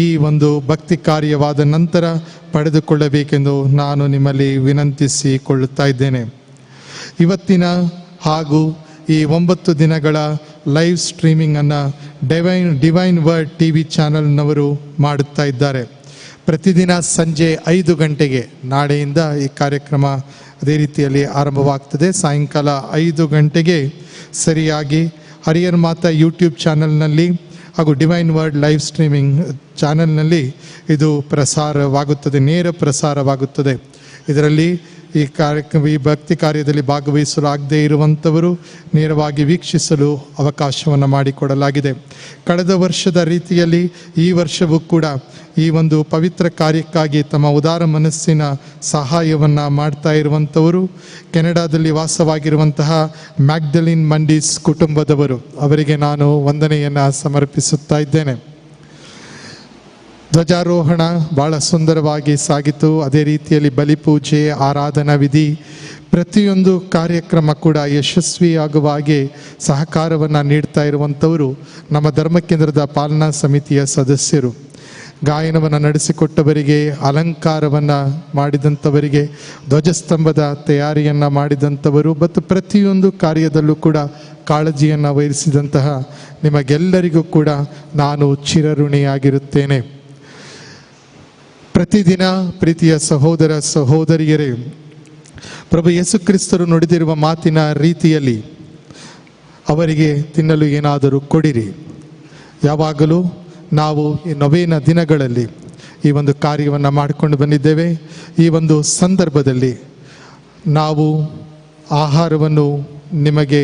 ಈ ಒಂದು ಭಕ್ತಿ ಕಾರ್ಯವಾದ ನಂತರ ಪಡೆದುಕೊಳ್ಳಬೇಕೆಂದು ನಾನು ನಿಮ್ಮಲ್ಲಿ ವಿನಂತಿಸಿಕೊಳ್ಳುತ್ತಾ ಇದ್ದೇನೆ. ಇವತ್ತಿನ ಹಾಗೂ ಈ 9 ದಿನಗಳ ಲೈವ್ ಸ್ಟ್ರೀಮಿಂಗನ್ನು ಡಿವೈನ್ ವರ್ಡ್ TV ಚಾನಲ್ನವರು ಮಾಡುತ್ತಾ ಇದ್ದಾರೆ. ಪ್ರತಿದಿನ ಸಂಜೆ 5 ಗಂಟೆಗೆ ನಾಳೆಯಿಂದ ಈ ಕಾರ್ಯಕ್ರಮ ಅದೇ ರೀತಿಯಲ್ಲಿ ಆರಂಭವಾಗ್ತದೆ. ಸಾಯಂಕಾಲ 5 ಗಂಟೆಗೆ ಸರಿಯಾಗಿ ಹರಿಯರ್ ಮಾತಾ ಯೂಟ್ಯೂಬ್ ಚಾನಲ್ನಲ್ಲಿ ಹಾಗೂ ಡಿವೈನ್ ವರ್ಡ್ ಲೈವ್ ಸ್ಟ್ರೀಮಿಂಗ್ ಚಾನಲ್ನಲ್ಲಿ ಇದು ಪ್ರಸಾರವಾಗುತ್ತದೆ, ನೇರ ಪ್ರಸಾರವಾಗುತ್ತದೆ. ಇದರಲ್ಲಿ ಈ ಭಕ್ತಿ ಕಾರ್ಯದಲ್ಲಿ ಭಾಗವಹಿಸಲು ಆಗದೇ ಇರುವಂಥವರು ನೇರವಾಗಿ ವೀಕ್ಷಿಸಲು ಅವಕಾಶವನ್ನು ಮಾಡಿಕೊಡಲಾಗಿದೆ. ಕಳೆದ ವರ್ಷದ ರೀತಿಯಲ್ಲಿ ಈ ವರ್ಷವೂ ಕೂಡ ಈ ಒಂದು ಪವಿತ್ರ ಕಾರ್ಯಕ್ಕಾಗಿ ತಮ್ಮ ಉದಾರ ಮನಸ್ಸಿನ ಸಹಾಯವನ್ನು ಮಾಡ್ತಾ ಇರುವಂಥವರು ಕೆನಡಾದಲ್ಲಿ ವಾಸವಾಗಿರುವಂತಹ ಮ್ಯಾಗ್ಡಲಿನ್ ಮಂಡೀಸ್ ಕುಟುಂಬದವರು. ಅವರಿಗೆ ನಾನು ವಂದನೆಯನ್ನು ಸಮರ್ಪಿಸುತ್ತಾ ಇದ್ದೇನೆ. ಧ್ವಜಾರೋಹಣ ಭಾಳ ಸುಂದರವಾಗಿ ಸಾಗಿತು. ಅದೇ ರೀತಿಯಲ್ಲಿ ಬಲಿಪೂಜೆ, ಆರಾಧನಾ ವಿಧಿ, ಪ್ರತಿಯೊಂದು ಕಾರ್ಯಕ್ರಮ ಕೂಡ ಯಶಸ್ವಿಯಾಗುವ ಹಾಗೆ ಸಹಕಾರವನ್ನು ನೀಡ್ತಾ ಇರುವಂಥವರು ನಮ್ಮ ಧರ್ಮಕೇಂದ್ರದ ಪಾಲನಾ ಸಮಿತಿಯ ಸದಸ್ಯರು. ಗಾಯನವನ್ನು ನಡೆಸಿಕೊಟ್ಟವರಿಗೆ, ಅಲಂಕಾರವನ್ನು ಮಾಡಿದಂಥವರಿಗೆ, ಧ್ವಜಸ್ತಂಭದ ತಯಾರಿಯನ್ನು ಮಾಡಿದಂಥವರು ಮತ್ತು ಪ್ರತಿಯೊಂದು ಕಾರ್ಯದಲ್ಲೂ ಕೂಡ ಕಾಳಜಿಯನ್ನು ವಹಿಸಿದಂತಹ ನಿಮಗೆಲ್ಲರಿಗೂ ಕೂಡ ನಾನು ಚಿರಋಣಿಯಾಗಿರುತ್ತೇನೆ. ಪ್ರತಿದಿನ ಪ್ರೀತಿಯ ಸಹೋದರ ಸಹೋದರಿಯರೇ, ಪ್ರಭು ಯೇಸು ಕ್ರಿಸ್ತರು ನುಡಿದಿರುವ ಮಾತಿನ ರೀತಿಯಲ್ಲಿ ಅವರಿಗೆ ತಿನ್ನಲು ಏನಾದರೂ ಕೊಡಿರಿ. ಯಾವಾಗಲೂ ನಾವು ಈ ನವೇನ ದಿನಗಳಲ್ಲಿ ಈ ಒಂದು ಕಾರ್ಯವನ್ನು ಮಾಡಿಕೊಂಡು ಬಂದಿದ್ದೇವೆ. ಈ ಒಂದು ಸಂದರ್ಭದಲ್ಲಿ ನಾವು ಆಹಾರವನ್ನು ನಿಮಗೆ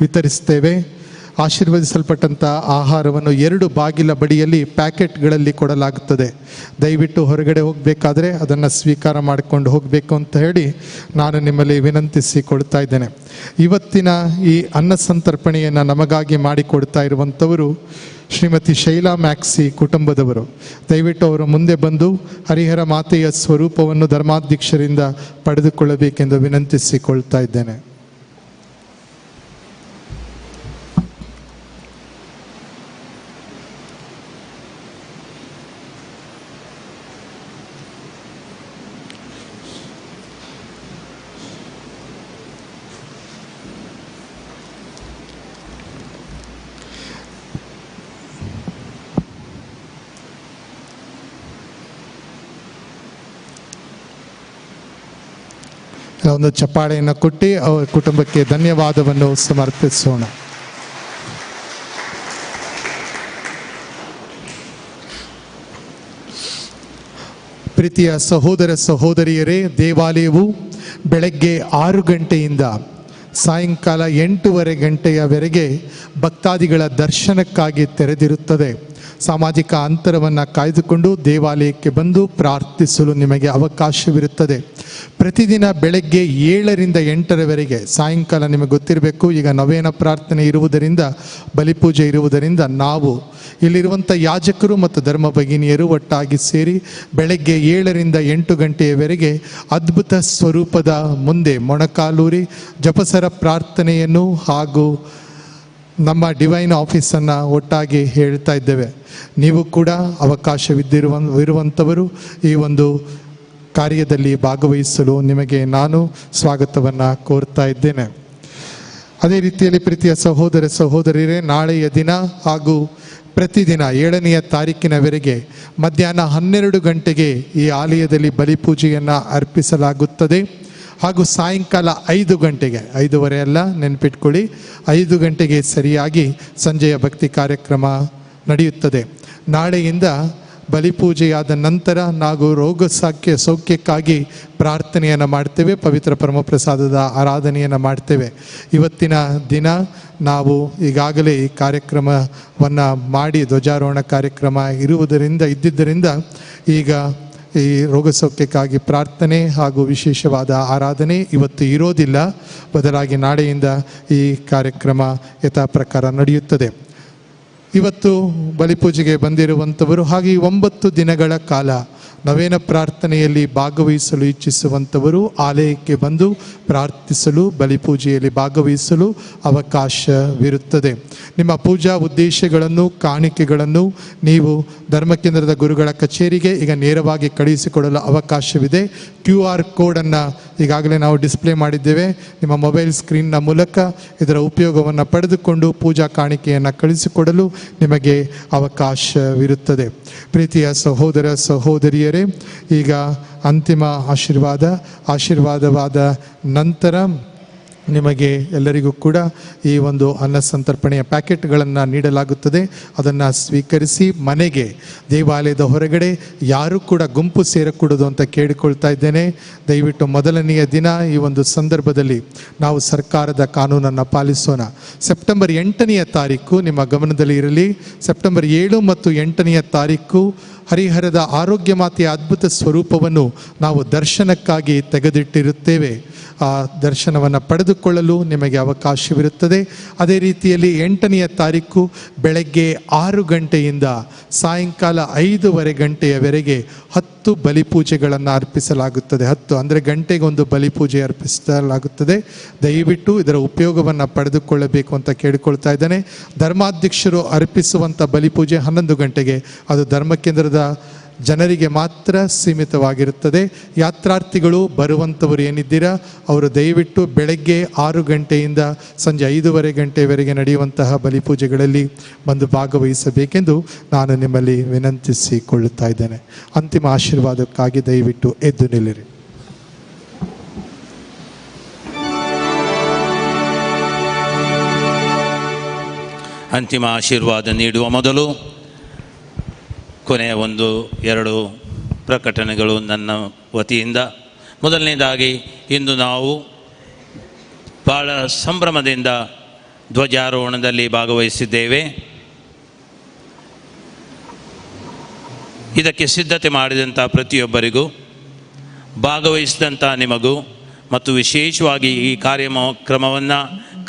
ವಿತರಿಸ್ತೇವೆ. ಆಶೀರ್ವದಿಸಲ್ಪಟ್ಟಂಥ ಆಹಾರವನ್ನು 2 ಬಾಗಿಲ ಬಡಿಯಲ್ಲಿ ಪ್ಯಾಕೆಟ್ಗಳಲ್ಲಿ ಕೊಡಲಾಗುತ್ತದೆ. ದಯವಿಟ್ಟು ಹೊರಗಡೆ ಹೋಗಬೇಕಾದ್ರೆ ಅದನ್ನು ಸ್ವೀಕಾರ ಮಾಡಿಕೊಂಡು ಹೋಗಬೇಕು ಅಂತ ಹೇಳಿ ನಾನು ನಿಮ್ಮಲ್ಲಿ ವಿನಂತಿಸಿಕೊಳ್ತಾ ಇದ್ದೇನೆ. ಇವತ್ತಿನ ಈ ಅನ್ನ ಸಂತರ್ಪಣೆಯನ್ನು ನಮಗಾಗಿ ಮಾಡಿಕೊಡ್ತಾ ಇರುವಂಥವರು ಶ್ರೀಮತಿ ಶೈಲಾ ಮ್ಯಾಕ್ಸಿ ಕುಟುಂಬದವರು. ದಯವಿಟ್ಟು ಅವರು ಮುಂದೆ ಬಂದು ಹರಿಹರ ಮಾತೆಯ ಸ್ವರೂಪವನ್ನು ಧರ್ಮಾಧ್ಯಕ್ಷರಿಂದ ಪಡೆದುಕೊಳ್ಳಬೇಕೆಂದು ವಿನಂತಿಸಿಕೊಳ್ತಾ ಇದ್ದೇನೆ. ಒಂದು ಚಪ್ಪಾಳೆಯನ್ನು ಕೊಟ್ಟು ಅವರ ಕುಟುಂಬಕ್ಕೆ ಧನ್ಯವಾದವನ್ನು ಸಮರ್ಪಿಸೋಣ. ಪ್ರೀತಿಯ ಸಹೋದರ ಸಹೋದರಿಯರೇ, ದೇವಾಲಯವು ಬೆಳಗ್ಗೆ 6 ಗಂಟೆಯಿಂದ ಸಾಯಂಕಾಲ 8:30 ಗಂಟೆಯವರೆಗೆ ಭಕ್ತಾದಿಗಳ ದರ್ಶನಕ್ಕಾಗಿ ತೆರೆದಿರುತ್ತದೆ. ಸಾಮಾಜಿಕ ಅಂತರವನ್ನು ಕಾಯ್ದುಕೊಂಡು ದೇವಾಲಯಕ್ಕೆ ಬಂದು ಪ್ರಾರ್ಥಿಸಲು ನಿಮಗೆ ಅವಕಾಶವಿರುತ್ತದೆ. ಪ್ರತಿದಿನ ಬೆಳಗ್ಗೆ 7ರಿಂದ 8ರವರೆಗೆ, ಸಾಯಂಕಾಲ ನಿಮಗೆ ಗೊತ್ತಿರಬೇಕು, ಈಗ ನವೇನ ಪ್ರಾರ್ಥನೆ ಇರುವುದರಿಂದ, ಬಲಿಪೂಜೆ ಇರುವುದರಿಂದ ನಾವು ಇಲ್ಲಿರುವಂಥ ಯಾಜಕರು ಮತ್ತು ಧರ್ಮ ಭಗಿನಿಯರು ಒಟ್ಟಾಗಿ ಸೇರಿ ಬೆಳಗ್ಗೆ 7ರಿಂದ 8 ಗಂಟೆಯವರೆಗೆ ಅದ್ಭುತ ಸ್ವರೂಪದ ಮುಂದೆ ಮೊಣಕಾಲೂರಿ ಜಪಸರ ಪ್ರಾರ್ಥನೆಯನ್ನು ಹಾಗೂ ನಮ್ಮ ಡಿವೈನ್ ಆಫೀಸನ್ನು ಒಟ್ಟಾಗಿ ಹೇಳ್ತಾ ಇದ್ದೇವೆ. ನೀವು ಕೂಡ ಅವಕಾಶವಿರುವಂಥವರು ಈ ಒಂದು ಕಾರ್ಯದಲ್ಲಿ ಭಾಗವಹಿಸಲು ನಿಮಗೆ ನಾನು ಸ್ವಾಗತವನ್ನು ಕೋರ್ತಾ ಇದ್ದೇನೆ. ಅದೇ ರೀತಿಯಲ್ಲಿ ಪ್ರೀತಿಯ ಸಹೋದರ ಸಹೋದರಿಯರೇ, ನಾಳೆಯ ದಿನ ಹಾಗೂ ಪ್ರತಿದಿನ 7ನೇ ತಾರೀಕಿನವರೆಗೆ ಮಧ್ಯಾಹ್ನ 12 ಗಂಟೆಗೆ ಈ ಆಲಯದಲ್ಲಿ ಬಲಿಪೂಜೆಯನ್ನು ಅರ್ಪಿಸಲಾಗುತ್ತದೆ. ಹಾಗೂ ಸಾಯಂಕಾಲ 5 ಗಂಟೆಗೆ, 5:30 ಅಲ್ಲ, ನೆನಪಿಟ್ಕೊಳ್ಳಿ, 5 ಗಂಟೆಗೆ ಸರಿಯಾಗಿ ಸಂಜೆಯ ಭಕ್ತಿ ಕಾರ್ಯಕ್ರಮ ನಡೆಯುತ್ತದೆ. ನಾಳೆಯಿಂದ ಬಲಿಪೂಜೆಯಾದ ನಂತರ ನಾವು ಸೌಖ್ಯಕ್ಕಾಗಿ ಪ್ರಾರ್ಥನೆಯನ್ನು ಮಾಡ್ತೇವೆ, ಪವಿತ್ರ ಪರಮಪ್ರಸಾದದ ಆರಾಧನೆಯನ್ನು ಮಾಡ್ತೇವೆ. ಇವತ್ತಿನ ದಿನ ನಾವು ಈಗಾಗಲೇ ಈ ಕಾರ್ಯಕ್ರಮವನ್ನು ಮಾಡಿ ಧ್ವಜಾರೋಹಣ ಕಾರ್ಯಕ್ರಮ ಇದ್ದಿದ್ದರಿಂದ ಈಗ ಈ ರೋಗ ಸೌಖ್ಯಕ್ಕಾಗಿ ಪ್ರಾರ್ಥನೆ ಹಾಗೂ ವಿಶೇಷವಾದ ಆರಾಧನೆ ಇವತ್ತು ಇರೋದಿಲ್ಲ. ಬದಲಾಗಿ ನಾಳೆಯಿಂದ ಈ ಕಾರ್ಯಕ್ರಮ ಯಥಾ ಪ್ರಕಾರ ನಡೆಯುತ್ತದೆ. ಇವತ್ತು ಬಲಿಪೂಜೆಗೆ ಬಂದಿರುವಂಥವರು ಹಾಗೆ 9 ದಿನಗಳ ಕಾಲ ನವೇನ ಪ್ರಾರ್ಥನೆಯಲ್ಲಿ ಭಾಗವಹಿಸಲು ಇಚ್ಛಿಸುವಂಥವರು ಆಲಯಕ್ಕೆ ಬಂದು ಪ್ರಾರ್ಥಿಸಲು, ಬಲಿಪೂಜೆಯಲ್ಲಿ ಭಾಗವಹಿಸಲು ಅವಕಾಶವಿರುತ್ತದೆ. ನಿಮ್ಮ ಪೂಜಾ ಉದ್ದೇಶಗಳನ್ನು, ಕಾಣಿಕೆಗಳನ್ನು ನೀವು ಧರ್ಮಕೇಂದ್ರದ ಗುರುಗಳ ಕಚೇರಿಗೆ ಈಗ ನೇರವಾಗಿ ಕಳುಹಿಸಿಕೊಡಲು ಅವಕಾಶವಿದೆ. QR ಕೋಡನ್ನು ಈಗಾಗಲೇ ನಾವು ಡಿಸ್ಪ್ಲೇ ಮಾಡಿದ್ದೇವೆ. ನಿಮ್ಮ ಮೊಬೈಲ್ ಸ್ಕ್ರೀನ್ನ ಮೂಲಕ ಇದರ ಉಪಯೋಗವನ್ನು ಪಡೆದುಕೊಂಡು ಪೂಜಾ ಕಾಣಿಕೆಯನ್ನು ಕಳಿಸಿಕೊಡಲು ನಿಮಗೆ ಅವಕಾಶವಿರುತ್ತದೆ. ಪ್ರೀತಿಯ ಸಹೋದರ ಸಹೋದರಿಯರೇ, ಈಗ ಅಂತಿಮ ಆಶೀರ್ವಾದವಾದ ನಂತರ ನಿಮಗೆ ಎಲ್ಲರಿಗೂ ಕೂಡ ಈ ಒಂದು ಅನ್ನ ಸಂತರ್ಪಣೆಯ ಪ್ಯಾಕೆಟ್ಗಳನ್ನು ನೀಡಲಾಗುತ್ತದೆ. ಅದನ್ನು ಸ್ವೀಕರಿಸಿ ಮನೆಗೆ, ದೇವಾಲಯದ ಹೊರಗಡೆ ಯಾರೂ ಕೂಡ ಗುಂಪು ಸೇರಕೂಡದು ಅಂತ ಕೇಳಿಕೊಳ್ತಾ ಇದ್ದೇನೆ. ದಯವಿಟ್ಟು ಮೊದಲನೆಯ ದಿನ ಈ ಒಂದು ಸಂದರ್ಭದಲ್ಲಿ ನಾವು ಸರ್ಕಾರದ ಕಾನೂನನ್ನು ಪಾಲಿಸೋಣ. ಸೆಪ್ಟೆಂಬರ್ 8ನೇ ತಾರೀಕು ನಿಮ್ಮ ಗಮನದಲ್ಲಿ ಇರಲಿ. ಸೆಪ್ಟೆಂಬರ್ 7 ಮತ್ತು 8ನೇ ತಾರೀಕು ಹರಿಹರದ ಆರೋಗ್ಯ ಮಾತೆಯ ಅದ್ಭುತ ಸ್ವರೂಪವನ್ನು ನಾವು ದರ್ಶನಕ್ಕಾಗಿ ತೆಗೆದಿಟ್ಟಿರುತ್ತೇವೆ. ಆ ದರ್ಶನವನ್ನು ಪಡೆದುಕೊಳ್ಳಲು ನಿಮಗೆ ಅವಕಾಶವಿರುತ್ತದೆ. ಅದೇ ರೀತಿಯಲ್ಲಿ 8ನೇ ತಾರೀಕು ಬೆಳಗ್ಗೆ 6 ಗಂಟೆಯಿಂದ ಸಾಯಂಕಾಲ 5:30 ಗಂಟೆಯವರೆಗೆ 10 ಬಲಿಪೂಜೆಗಳನ್ನು ಅರ್ಪಿಸಲಾಗುತ್ತದೆ. 10 ಅಂದರೆ ಗಂಟೆಗೆ ಒಂದು ಬಲಿಪೂಜೆ ಅರ್ಪಿಸಲಾಗುತ್ತದೆ. ದಯವಿಟ್ಟು ಇದರ ಉಪಯೋಗವನ್ನು ಪಡೆದುಕೊಳ್ಳಬೇಕು ಅಂತ ಕೇಳಿಕೊಳ್ತಾ ಇದ್ದೇನೆ. ಧರ್ಮಾಧ್ಯಕ್ಷರು ಅರ್ಪಿಸುವಂಥ ಬಲಿಪೂಜೆ 11 ಗಂಟೆಗೆ, ಅದು ಧರ್ಮಕೇಂದ್ರದ ಜನರಿಗೆ ಮಾತ್ರ ಸೀಮಿತವಾಗಿರುತ್ತದೆ. ಯಾತ್ರಾರ್ಥಿಗಳು ಬರುವಂಥವರು ಏನಿದ್ದೀರಾ ಅವರು ದಯವಿಟ್ಟು ಬೆಳಗ್ಗೆ 6 ಗಂಟೆಯಿಂದ ಸಂಜೆ 5:30 ಗಂಟೆಯವರೆಗೆ ನಡೆಯುವಂತಹ ಬಲಿಪೂಜೆಗಳಲ್ಲಿ ಬಂದು ಭಾಗವಹಿಸಬೇಕೆಂದು ನಾನು ನಿಮ್ಮಲ್ಲಿ ವಿನಂತಿಸಿಕೊಳ್ಳುತ್ತಾ ಇದ್ದೇನೆ. ಅಂತಿಮ ಆಶೀರ್ವಾದಕ್ಕಾಗಿ ದಯವಿಟ್ಟು ಎದ್ದು ನಿಲ್ಲಿರಿ. ಅಂತಿಮ ಆಶೀರ್ವಾದ ನೀಡುವ ಮೊದಲು ಕೊನೆಯ 1-2 ಪ್ರಕಟಣೆಗಳು ನನ್ನ ವತಿಯಿಂದ. ಮೊದಲನೇದಾಗಿ, ಇಂದು ನಾವು ಭಾಳ ಸಂಭ್ರಮದಿಂದ ಧ್ವಜಾರೋಹಣದಲ್ಲಿ ಭಾಗವಹಿಸಿದ್ದೇವೆ. ಇದಕ್ಕೆ ಸಿದ್ಧತೆ ಮಾಡಿದಂಥ ಪ್ರತಿಯೊಬ್ಬರಿಗೂ, ಭಾಗವಹಿಸಿದಂಥ ನಿಮಗೂ ಮತ್ತು ವಿಶೇಷವಾಗಿ ಈ ಕಾರ್ಯಕ್ರಮವನ್ನು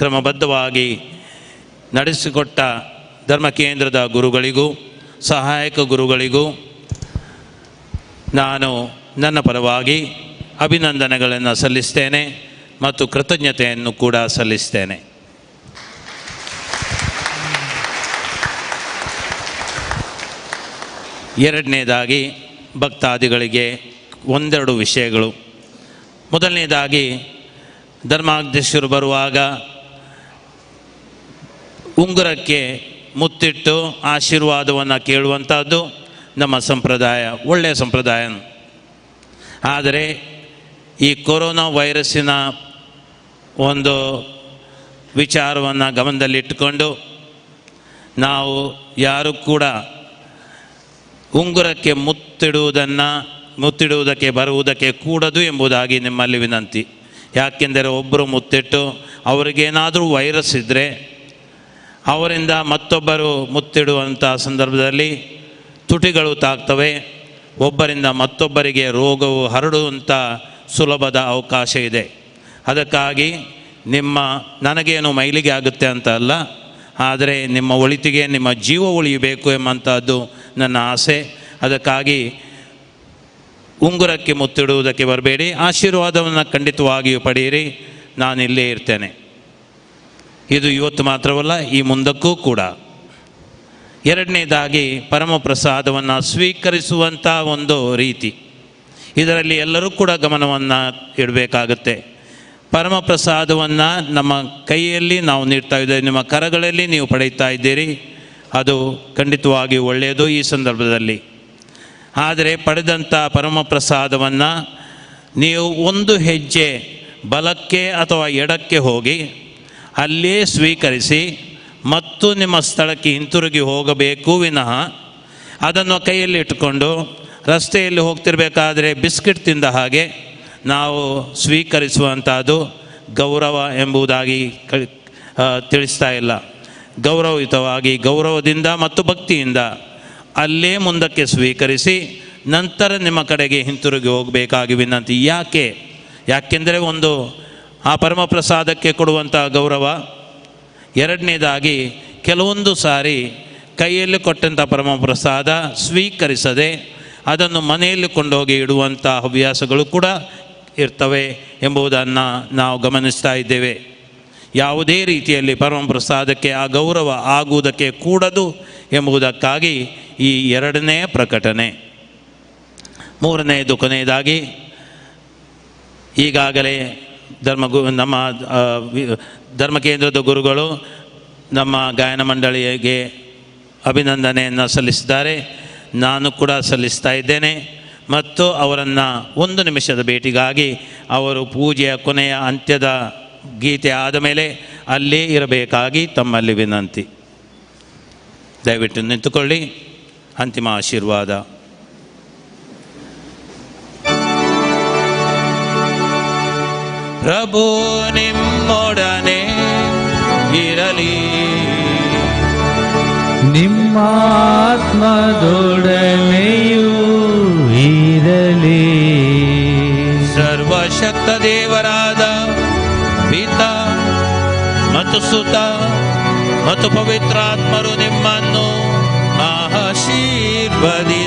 ಕ್ರಮಬದ್ಧವಾಗಿ ನಡೆಸಿಕೊಟ್ಟ ಧರ್ಮಕೇಂದ್ರದ ಗುರುಗಳಿಗೂ ಸಹಾಯಕ ಗುರುಗಳಿಗೂ ನಾನು ನನ್ನ ಪರವಾಗಿ ಅಭಿನಂದನೆಗಳನ್ನು ಸಲ್ಲಿಸ್ತೇನೆ ಮತ್ತು ಕೃತಜ್ಞತೆಯನ್ನು ಕೂಡ ಸಲ್ಲಿಸ್ತೇನೆ. ಎರಡನೇದಾಗಿ, ಭಕ್ತಾದಿಗಳಿಗೆ 1-2 ವಿಷಯಗಳು. ಮೊದಲನೇದಾಗಿ, ಧರ್ಮಾಧ್ಯಕ್ಷರು ಬರುವಾಗ ಉಂಗುರಕ್ಕೆ ಮುತ್ತಿಟ್ಟು ಆಶೀರ್ವಾದವನ್ನು ಕೇಳುವಂಥದ್ದು ನಮ್ಮ ಸಂಪ್ರದಾಯ, ಒಳ್ಳೆಯ ಸಂಪ್ರದಾಯ. ಆದರೆ ಈ ಕೊರೋನಾ ವೈರಸ್ಸಿನ ಒಂದು ವಿಚಾರವನ್ನು ಗಮನದಲ್ಲಿಟ್ಟುಕೊಂಡು ನಾವು ಯಾರು ಕೂಡ ಉಂಗುರಕ್ಕೆ ಮುತ್ತಿಡುವುದಕ್ಕೆ ಬರುವುದಕ್ಕೆ ಕೂಡದು ಎಂಬುದಾಗಿ ನಿಮ್ಮಲ್ಲಿ ವಿನಂತಿ. ಯಾಕೆಂದರೆ ಒಬ್ಬರು ಮುತ್ತಿಟ್ಟು ಅವರಿಗೇನಾದರೂ ವೈರಸ್ ಇದ್ದರೆ ಅವರಿಂದ ಮತ್ತೊಬ್ಬರು ಮುತ್ತಿಡುವಂಥ ಸಂದರ್ಭದಲ್ಲಿ ತುಟಿಗಳು ತಾಗ್ತವೆ. ಒಬ್ಬರಿಂದ ಮತ್ತೊಬ್ಬರಿಗೆ ರೋಗವು ಹರಡುವಂಥ ಸುಲಭದ ಅವಕಾಶ ಇದೆ. ಅದಕ್ಕಾಗಿ ನನಗೇನು ಮೈಲಿಗೆ ಆಗುತ್ತೆ ಅಂತ ಅಲ್ಲ, ಆದರೆ ನಿಮ್ಮ ಒಳಿತಿಗೆ ನಿಮ್ಮ ಜೀವ ಉಳಿಯಬೇಕು ಎಂಬಂಥದ್ದು ನನ್ನ ಆಸೆ. ಅದಕ್ಕಾಗಿ ಉಂಗುರಕ್ಕೆ ಮುತ್ತಿಡುವುದಕ್ಕೆ ಬರಬೇಡಿ. ಆಶೀರ್ವಾದವನ್ನು ಖಂಡಿತವಾಗಿಯೂ ಪಡೆಯಿರಿ. ನಾನಿಲ್ಲೇ ಇರ್ತೇನೆ. ಇದು ಇವತ್ತು ಮಾತ್ರವಲ್ಲ, ಈ ಮುಂದಕ್ಕೂ ಕೂಡ. ಎರಡನೇದಾಗಿ, ಪರಮಪ್ರಸಾದವನ್ನು ಸ್ವೀಕರಿಸುವಂಥ ಒಂದು ರೀತಿ, ಇದರಲ್ಲಿ ಎಲ್ಲರೂ ಕೂಡ ಗಮನವನ್ನು ಇಡಬೇಕಾಗುತ್ತೆ. ಪರಮಪ್ರಸಾದವನ್ನು ನಮ್ಮ ಕೈಯಲ್ಲಿ ನಾವು ನೀಡ್ತಾ ಇದ್ದೇವೆ, ನಿಮ್ಮ ಕರಗಳಲ್ಲಿ ನೀವು ಪಡೆಯುತ್ತಾ ಇದ್ದೀರಿ. ಅದು ಖಂಡಿತವಾಗಿ ಒಳ್ಳೆಯದು ಈ ಸಂದರ್ಭದಲ್ಲಿ. ಆದರೆ ಪಡೆದಂಥ ಪರಮಪ್ರಸಾದವನ್ನು ನೀವು 1 ಹೆಜ್ಜೆ ಬಲಕ್ಕೆ ಅಥವಾ ಎಡಕ್ಕೆ ಹೋಗಿ ಅಲ್ಲೇ ಸ್ವೀಕರಿಸಿ ಮತ್ತು ನಿಮ್ಮ ಸ್ಥಳಕ್ಕೆ ಹಿಂತಿರುಗಿ ಹೋಗಬೇಕು ವಿನಃ ಅದನ್ನು ಕೈಯಲ್ಲಿ ಇಟ್ಟುಕೊಂಡು ರಸ್ತೆಯಲ್ಲಿ ಹೋಗ್ತಿರ್ಬೇಕಾದ್ರೆ ಬಿಸ್ಕೆಟ್ ತಿಂದ ಹಾಗೆ ನಾವು ಸ್ವೀಕರಿಸುವಂಥದ್ದು ಗೌರವ ಎಂಬುದಾಗಿ ತಿಳಿಸ್ತಾ ಇಲ್ಲ. ಗೌರವಯುತವಾಗಿ, ಗೌರವದಿಂದ ಮತ್ತು ಭಕ್ತಿಯಿಂದ ಅಲ್ಲೇ ಮುಂದಕ್ಕೆ ಸ್ವೀಕರಿಸಿ ನಂತರ ನಿಮ್ಮ ಕಡೆಗೆ ಹಿಂತಿರುಗಿ ಹೋಗಬೇಕಾಗಿ ವಿನಂತಿ. ಯಾಕೆಂದರೆ ಒಂದು ಆ ಪರಮಪ್ರಸಾದಕ್ಕೆ ಕೊಡುವಂಥ ಗೌರವ. ಎರಡನೇದಾಗಿ, ಕೆಲವೊಂದು ಸಾರಿ ಕೈಯಲ್ಲಿ ಕೊಟ್ಟಂಥ ಪರಮಪ್ರಸಾದ ಸ್ವೀಕರಿಸದೆ ಅದನ್ನು ಮನೆಯಲ್ಲಿ ಕೊಂಡೋಗಿ ಇಡುವಂಥ ಹವ್ಯಾಸಗಳು ಕೂಡ ಇರ್ತವೆ ಎಂಬುದನ್ನು ನಾವು ಗಮನಿಸ್ತಾ ಇದ್ದೇವೆ. ಯಾವುದೇ ರೀತಿಯಲ್ಲಿ ಪರಮಪ್ರಸಾದಕ್ಕೆ ಆ ಗೌರವ ಆಗುವುದಕ್ಕೆ ಕೂಡದು ಎಂಬುದಕ್ಕಾಗಿ ಈ 2ನೇ ಪ್ರಕಟಣೆ. 3ನೇದು ಕೊನೆಯದಾಗಿ, ಈಗಾಗಲೇ ನಮ್ಮ ಧರ್ಮಕೇಂದ್ರದ ಗುರುಗಳು ನಮ್ಮ ಗಾಯನ ಮಂಡಳಿಗೆ ಅಭಿನಂದನೆಯನ್ನು ಸಲ್ಲಿಸಿದ್ದಾರೆ. ನಾನು ಕೂಡ ಸಲ್ಲಿಸ್ತಾ ಇದ್ದೇನೆ ಮತ್ತು ಅವರನ್ನು 1 ನಿಮಿಷದ ಭೇಟಿಗಾಗಿ ಅವರು ಪೂಜೆಯ ಕೊನೆಯ ಅಂತ್ಯದ ಗೀತೆ ಆದಮೇಲೆ ಅಲ್ಲೇ ಇರಬೇಕಾಗಿ ತಮ್ಮಲ್ಲಿ ವಿನಂತಿ. ದಯವಿಟ್ಟು ನಿಂತುಕೊಳ್ಳಿ. ಅಂತಿಮ ಆಶೀರ್ವಾದ. ಪ್ರಭು ನಿಮ್ಮೊಡನೆ ಇರಲಿ, ನಿಮ್ಮ ಆತ್ಮದೊಡನೆಯೂ ಇರಲಿ. ಸರ್ವಶಕ್ತ ದೇವರಾದ ಪಿತಾ ಮತ್ತು ಸುತ ಮತ್ತು ಪವಿತ್ರಾತ್ಮರು ನಿಮ್ಮನ್ನು ಆಶೀರ್ವದಿಸಲಿ.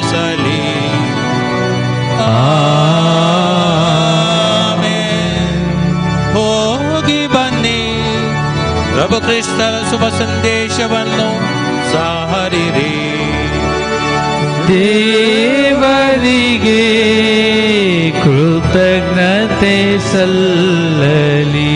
ಆಮೆನ್. ಹೋಗಿ ಬನ್ನಿ, ಪ್ರಭು ಕ್ರಿಸ್ತರ ಶುಭ ಸಂದೇಶವನ್ನು ಸಾರಿರಿ. ದೇವರಿಗೆ ಕೃತಜ್ಞತೆ ಸಲ್ಲಲಿ.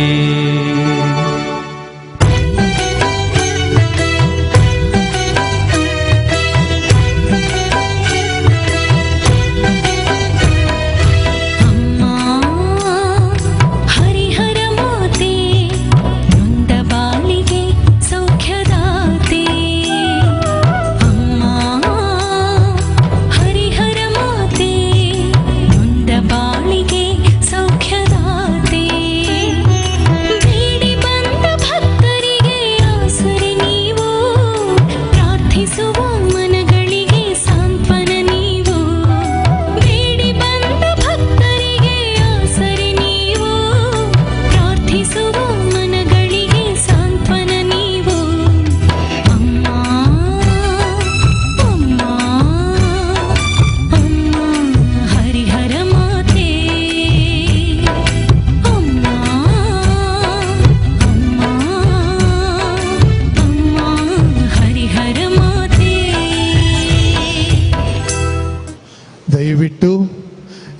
ದಯವಿಟ್ಟು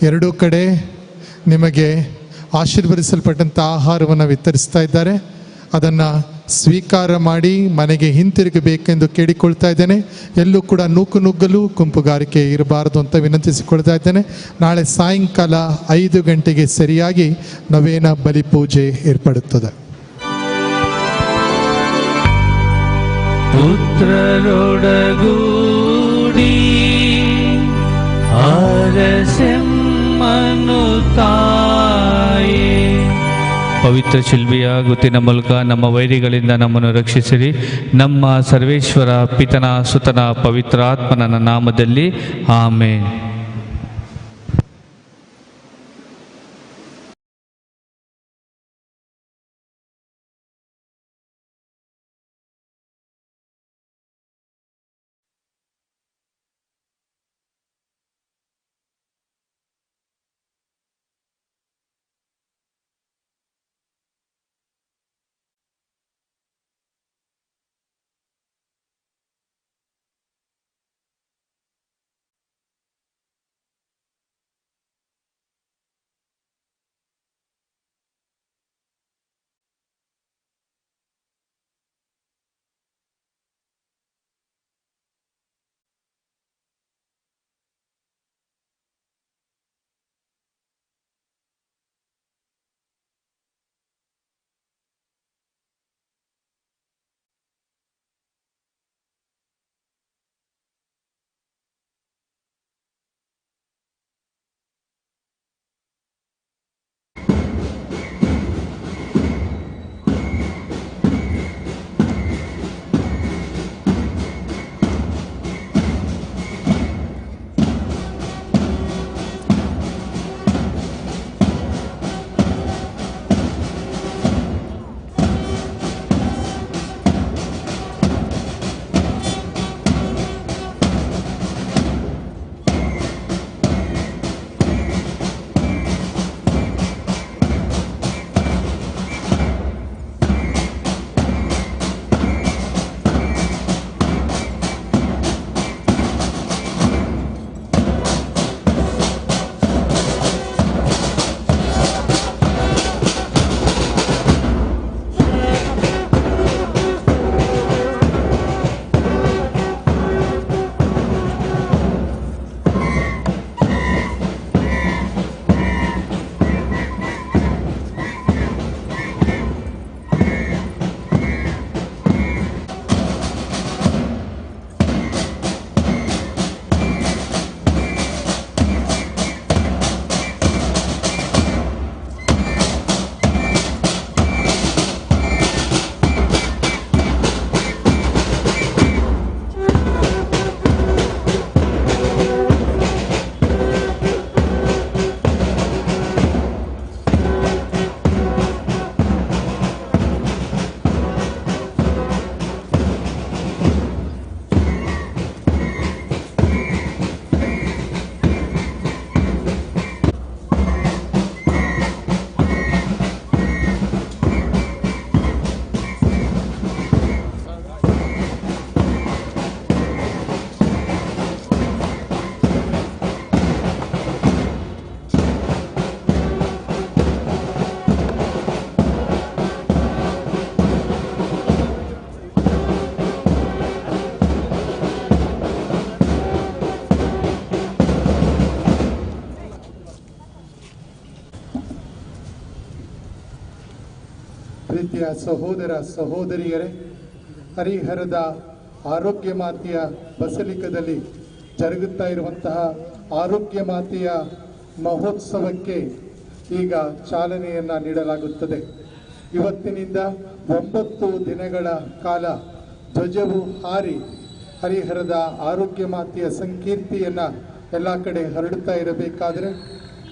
ಎರಡೂ ಕಡೆ ನಿಮಗೆ ಆಶೀರ್ವದಿಸಲ್ಪಟ್ಟಂಥ ಆಹಾರವನ್ನು ವಿತರಿಸ್ತಾ ಇದ್ದಾರೆ. ಅದನ್ನು ಸ್ವೀಕಾರ ಮಾಡಿ ಮನೆಗೆ ಹಿಂತಿರುಗಬೇಕೆಂದು ಕೇಳಿಕೊಳ್ತಾ ಇದ್ದೇನೆ. ಎಲ್ಲೂ ಕೂಡ ನುಗ್ಗಲು ಗುಂಪುಗಾರಿಕೆ ಇರಬಾರದು ಅಂತ ವಿನಂತಿಸಿಕೊಳ್ತಾ ಇದ್ದೇನೆ. ನಾಳೆ ಸಾಯಂಕಾಲ 5 ಗಂಟೆಗೆ ಸರಿಯಾಗಿ ನವೇನ ಬಲಿಪೂಜೆ ಏರ್ಪಡುತ್ತದೆ. ಪುತ್ರರೊಡಗೂಡಿ ಆರಸೆಮ್ಮನು ತಾಯೇ, ಪವಿತ್ರ ಶಿಲ್ಬಿಯ ಗುತ್ತಿನ ಮೂಲಕ ನಮ್ಮ ವೈರಿಗಳಿಂದ ನಮ್ಮನ್ನು ರಕ್ಷಿಸಿರಿ. ನಮ್ಮ ಸರ್ವೇಶ್ವರ ಪಿತನ ಸುತನ ಪವಿತ್ರಾತ್ಮನ ನಾಮದಲ್ಲಿ ಆಮೇನ್. ಪ್ರೀತಿಯ ಸಹೋದರ ಸಹೋದರಿಯರೇ, ಹರಿಹರದ ಆರೋಗ್ಯ ಮಾತೆಯ ಬಸಲಿಕದಲ್ಲಿ ಜರುಗುತ್ತಾ ಇರುವಂತಹ ಆರೋಗ್ಯ ಮಾತೆಯ ಮಹೋತ್ಸವಕ್ಕೆ ಈಗ ಚಾಲನೆಯನ್ನು ನೀಡಲಾಗುತ್ತದೆ. ಇವತ್ತಿನಿಂದ 9 ದಿನಗಳ ಕಾಲ ಧ್ವಜವು ಹಾರಿ ಹರಿಹರದ ಆರೋಗ್ಯ ಮಾತೆಯ ಸಂಕೀರ್ತಿಯನ್ನು ಎಲ್ಲ ಕಡೆ ಹರಡುತ್ತಾ ಇರಬೇಕಾದರೆ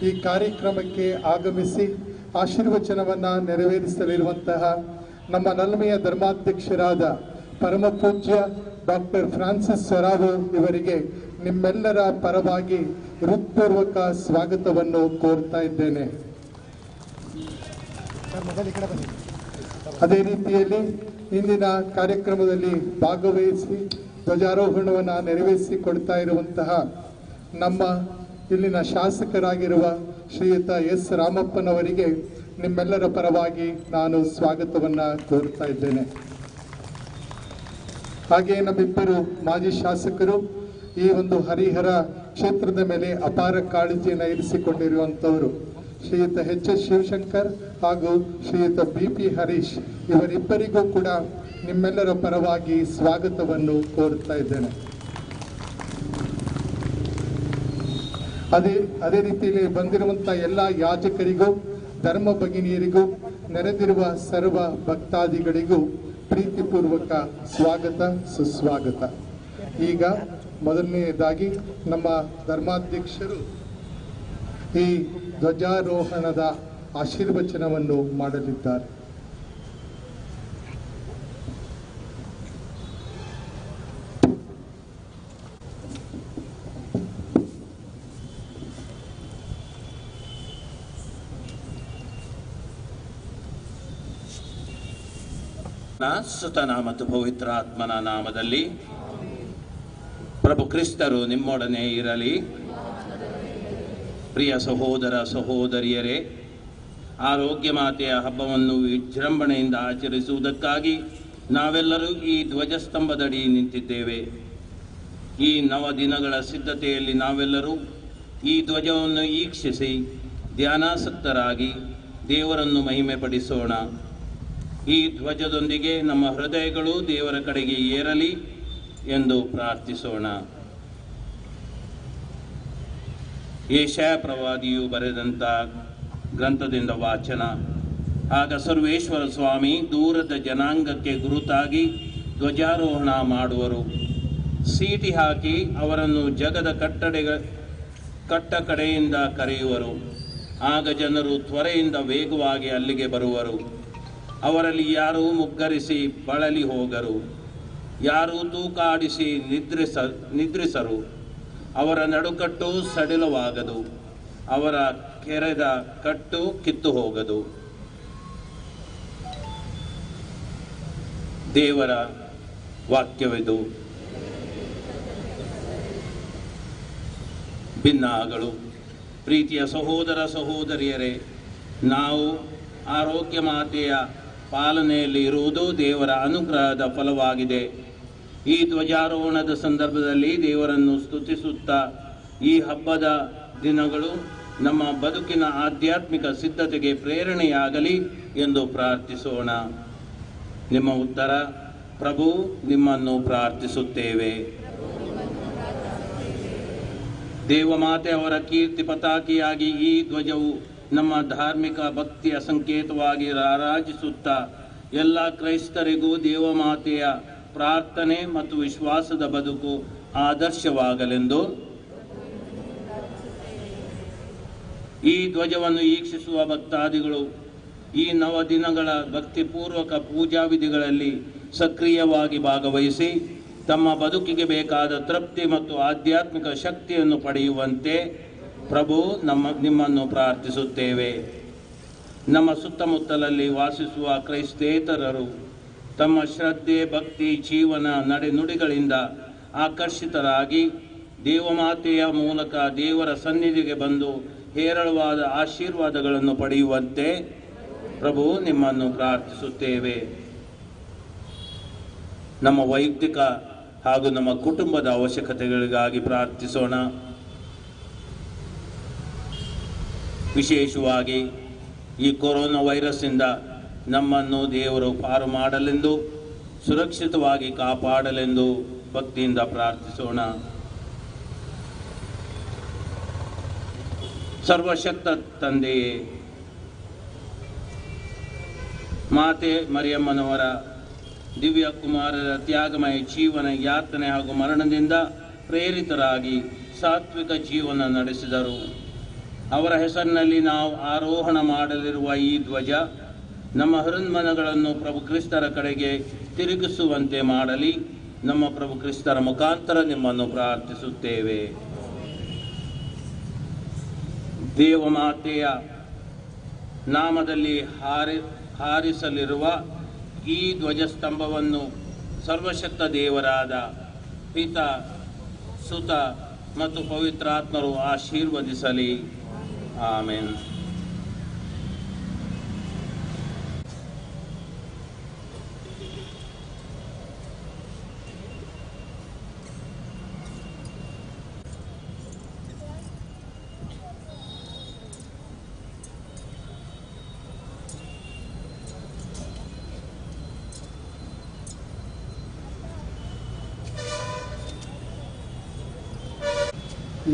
ಈ ಕಾರ್ಯಕ್ರಮಕ್ಕೆ ಆಗಮಿಸಿ ಆಶೀರ್ವಚನವನ್ನು ನೆರವೇರಿಸಲಿರುವಂತಹ ನಮ್ಮ ನಲ್ಮೆಯ ಧರ್ಮಾಧ್ಯಕ್ಷರಾದ ಪರಮ ಪೂಜ್ಯ ಡಾಕ್ಟರ್ ಫ್ರಾನ್ಸಿಸ್ ಸರಾವೋ ಇವರಿಗೆ ನಿಮ್ಮೆಲ್ಲರ ಪರವಾಗಿ ಹೃತ್ಪೂರ್ವಕ ಸ್ವಾಗತವನ್ನು ಕೋರ್ತಾ ಇದ್ದೇನೆ. ಅದೇ ರೀತಿಯಲ್ಲಿ ಇಂದಿನ ಕಾರ್ಯಕ್ರಮದಲ್ಲಿ ಭಾಗವಹಿಸಿ ಧ್ವಜಾರೋಹಣವನ್ನು ನೆರವೇರಿಸಿಕೊಡ್ತಾ ಇರುವಂತಹ ನಮ್ಮ ಇಲ್ಲಿನ ಶಾಸಕರಾಗಿರುವ ಶ್ರೀಯುತ ಎಸ್ ರಾಮಪ್ಪನವರಿಗೆ ನಿಮ್ಮೆಲ್ಲರ ಪರವಾಗಿ ನಾನು ಸ್ವಾಗತವನ್ನು ಕೋರ್ತಾ ಇದ್ದೇನೆ. ಹಾಗೆಯೇ ನಮ್ಮಿಬ್ಬರು ಮಾಜಿ ಶಾಸಕರು ಈ ಒಂದು ಹರಿಹರ ಕ್ಷೇತ್ರದ ಮೇಲೆ ಅಪಾರ ಕಾಳಜಿಯನ್ನು ಇರಿಸಿಕೊಂಡಿರುವಂಥವರು ಶ್ರೀಯುತ ಎಚ್ ಎಸ್ ಶಿವಶಂಕರ್ ಹಾಗೂ ಶ್ರೀಯುತ BP ಹರೀಶ್ ಇವರಿಬ್ಬರಿಗೂ ಕೂಡ ನಿಮ್ಮೆಲ್ಲರ ಪರವಾಗಿ ಸ್ವಾಗತವನ್ನು ಕೋರುತ್ತಾ ಇದ್ದೇನೆ. ಅದೇ ರೀತಿಯಲ್ಲಿ ಬಂದಿರುವಂಥ ಎಲ್ಲ ಯಾಜಕರಿಗೂ ಧರ್ಮ ಭಗಿನಿಯರಿಗೂ ನೆರೆದಿರುವ ಸರ್ವ ಭಕ್ತಾದಿಗಳಿಗೂ ಪ್ರೀತಿಪೂರ್ವಕ ಸ್ವಾಗತ ಸುಸ್ವಾಗತ. ಈಗ ಮೊದಲನೆಯದಾಗಿ ನಮ್ಮ ಧರ್ಮಾಧ್ಯಕ್ಷರು ಈ ಧ್ವಜಾರೋಹಣದ ಆಶೀರ್ವಚನವನ್ನು ಮಾಡಲಿದ್ದಾರೆ. ಸುತನ ಮತ್ತು ಪವಿತ್ರ ಆತ್ಮನ ನಾಮದಲ್ಲಿ ಪ್ರಭು ಕ್ರಿಸ್ತರು ನಿಮ್ಮೊಡನೆ ಇರಲಿ. ಪ್ರಿಯ ಸಹೋದರ ಸಹೋದರಿಯರೇ, ಆರೋಗ್ಯ ಮಾತೆಯ ಹಬ್ಬವನ್ನು ವಿಜೃಂಭಣೆಯಿಂದ ಆಚರಿಸುವುದಕ್ಕಾಗಿ ನಾವೆಲ್ಲರೂ ಈ ಧ್ವಜಸ್ತಂಭದಡಿ ನಿಂತಿದ್ದೇವೆ. ಈ 9 ದಿನಗಳ ಸಿದ್ಧತೆಯಲ್ಲಿ ನಾವೆಲ್ಲರೂ ಈ ಧ್ವಜವನ್ನು ಈಕ್ಷಿಸಿ ಧ್ಯಾನಾಸಕ್ತರಾಗಿ ದೇವರನ್ನು ಮಹಿಮೆಪಡಿಸೋಣ. ಈ ಧ್ವಜದೊಂದಿಗೆ ನಮ್ಮ ಹೃದಯಗಳು ದೇವರ ಕಡೆಗೆ ಏರಲಿ ಎಂದು ಪ್ರಾರ್ಥಿಸೋಣ. ಯೆಶಾಯ ಪ್ರವಾದಿಯು ಬರೆದಂಥ ಗ್ರಂಥದಿಂದ ವಾಚನ. ಆಗ ಸರ್ವೇಶ್ವರ ಸ್ವಾಮಿ ದೂರದ ಜನಾಂಗಕ್ಕೆ ಗುರುತಾಗಿ ಧ್ವಜಾರೋಹಣ ಮಾಡುವರು. ಸೀಟಿ ಹಾಕಿ ಅವರನ್ನು ಜಗದ ಕಟ್ಟ ಕಡೆಯಿಂದ ಕರೆಯುವರು. ಆಗ ಜನರು ತ್ವರೆಯಿಂದ ವೇಗವಾಗಿ ಅಲ್ಲಿಗೆ ಬರುವರು. ಅವರಲ್ಲಿ ಯಾರೂ ಮುಗ್ಗರಿಸಿ ಬಳಲಿ ಹೋಗರು, ಯಾರೂ ತೂಕಾಡಿಸಿ ನಿದ್ರಿಸರು. ಅವರ ನಡುಕಟ್ಟು ಸಡಿಲವಾಗದು, ಅವರ ಕೆರೆದ ಕಟ್ಟು ಕಿತ್ತು ಹೋಗದು. ದೇವರ ವಾಕ್ಯವಿದು. ಭಿನ್ನಗಳು. ಪ್ರೀತಿಯ ಸಹೋದರ ಸಹೋದರಿಯರೇ, ನಾವು ಆರೋಗ್ಯ ಮಾತೆಯ ಪಾಲನೆಯಲ್ಲಿ ಇರುವುದು ದೇವರ ಅನುಗ್ರಹದ ಫಲವಾಗಿದೆ. ಈ ಧ್ವಜಾರೋಹಣದ ಸಂದರ್ಭದಲ್ಲಿ ದೇವರನ್ನು ಸ್ತುತಿಸುತ್ತಾ ಈ ಹಬ್ಬದ ದಿನಗಳು ನಮ್ಮ ಬದುಕಿನ ಆಧ್ಯಾತ್ಮಿಕ ಸಿದ್ಧತೆಗೆ ಪ್ರೇರಣೆಯಾಗಲಿ ಎಂದು ಪ್ರಾರ್ಥಿಸೋಣ. ನಿಮ್ಮ ಉತ್ತರ: ಪ್ರಭು, ನಿಮ್ಮನ್ನು ಪ್ರಾರ್ಥಿಸುತ್ತೇವೆ. ದೇವಮಾತೆ ಅವರ ಕೀರ್ತಿ ಪತಾಕಿಯಾಗಿ ಈ ಧ್ವಜವು ನಮ್ಮ ಧಾರ್ಮಿಕ ಭಕ್ತಿಯ ಸಂಕೇತವಾಗಿ ರಾರಾಜಿಸುತ್ತಾ ಎಲ್ಲ ಕ್ರೈಸ್ತರಿಗೂ ದೇವಮಾತೆಯ ಪ್ರಾರ್ಥನೆ ಮತ್ತು ವಿಶ್ವಾಸದ ಬದುಕು ಆದರ್ಶವಾಗಲೆಂದು ಈ ಧ್ವಜವನ್ನು ಈಕ್ಷಿಸುವ ಭಕ್ತಾದಿಗಳು ಈ 9 ದಿನಗಳ ಭಕ್ತಿಪೂರ್ವಕ ಪೂಜಾ ವಿಧಿಗಳಲ್ಲಿ ಸಕ್ರಿಯವಾಗಿ ಭಾಗವಹಿಸಿ ತಮ್ಮ ಬದುಕಿಗೆ ಬೇಕಾದ ತೃಪ್ತಿ ಮತ್ತು ಆಧ್ಯಾತ್ಮಿಕ ಶಕ್ತಿಯನ್ನು ಪಡೆಯುವಂತೆ ಪ್ರಭು ನಿಮ್ಮನ್ನು ಪ್ರಾರ್ಥಿಸುತ್ತೇವೆ. ನಮ್ಮ ಸುತ್ತಮುತ್ತಲಲ್ಲಿ ವಾಸಿಸುವ ಕ್ರೈಸ್ತೇತರರು ತಮ್ಮ ಶ್ರದ್ಧೆ, ಭಕ್ತಿ, ಜೀವನ, ನಡೆನುಡಿಗಳಿಂದ ಆಕರ್ಷಿತರಾಗಿ ದೇವಮಾತೆಯ ಮೂಲಕ ದೇವರ ಸನ್ನಿಧಿಗೆ ಬಂದು ಹೇರಳವಾದ ಆಶೀರ್ವಾದಗಳನ್ನು ಪಡೆಯುವಂತೆ ಪ್ರಭು ನಿಮ್ಮನ್ನು ಪ್ರಾರ್ಥಿಸುತ್ತೇವೆ. ನಮ್ಮ ವೈಯಕ್ತಿಕ ಹಾಗೂ ನಮ್ಮ ಕುಟುಂಬದ ಅವಶ್ಯಕತೆಗಳಿಗಾಗಿ ಪ್ರಾರ್ಥಿಸೋಣ. ವಿಶೇಷವಾಗಿ ಈ ಕೊರೋನಾ ವೈರಸ್ಸಿಂದ ನಮ್ಮನ್ನು ದೇವರು ಪಾರು ಮಾಡಲೆಂದು ಸುರಕ್ಷಿತವಾಗಿ ಕಾಪಾಡಲೆಂದು ಭಕ್ತಿಯಿಂದ ಪ್ರಾರ್ಥಿಸೋಣ. ಸರ್ವಶಕ್ತ ತಂದೆಯೇ, ಮಾತೆ ಮರಿಯಮ್ಮನವರ ದಿವ್ಯ ಕುಮಾರರ ತ್ಯಾಗಮಯ ಜೀವನ, ಯಾತನೆ ಹಾಗೂ ಮರಣದಿಂದ ಪ್ರೇರಿತರಾಗಿ ಸಾತ್ವಿಕ ಜೀವನ ನಡೆಸಿದರು. ಅವರ ಹೆಸರಿನಲ್ಲಿ ನಾವು ಆರೋಹಣ ಮಾಡಲಿರುವ ಈ ಧ್ವಜ ನಮ್ಮ ಹೃನ್ಮನಗಳನ್ನು ಪ್ರಭು ಕ್ರಿಸ್ತರ ಕಡೆಗೆ ತಿರುಗಿಸುವಂತೆ ಮಾಡಲಿ. ನಮ್ಮ ಪ್ರಭು ಕ್ರಿಸ್ತರ ಮುಖಾಂತರ ನಿಮ್ಮನ್ನು ಪ್ರಾರ್ಥಿಸುತ್ತೇವೆ. ದೇವಮಾತೆಯ ನಾಮದಲ್ಲಿ ಹಾರಿಸಲಿರುವ ಈ ಧ್ವಜಸ್ತಂಭವನ್ನು ಸರ್ವಶಕ್ತ ದೇವರಾದ ಪಿತ, ಸುತ ಮತ್ತು ಪವಿತ್ರಾತ್ಮರು ಆಶೀರ್ವದಿಸಲಿ. ಆಮೆನ್.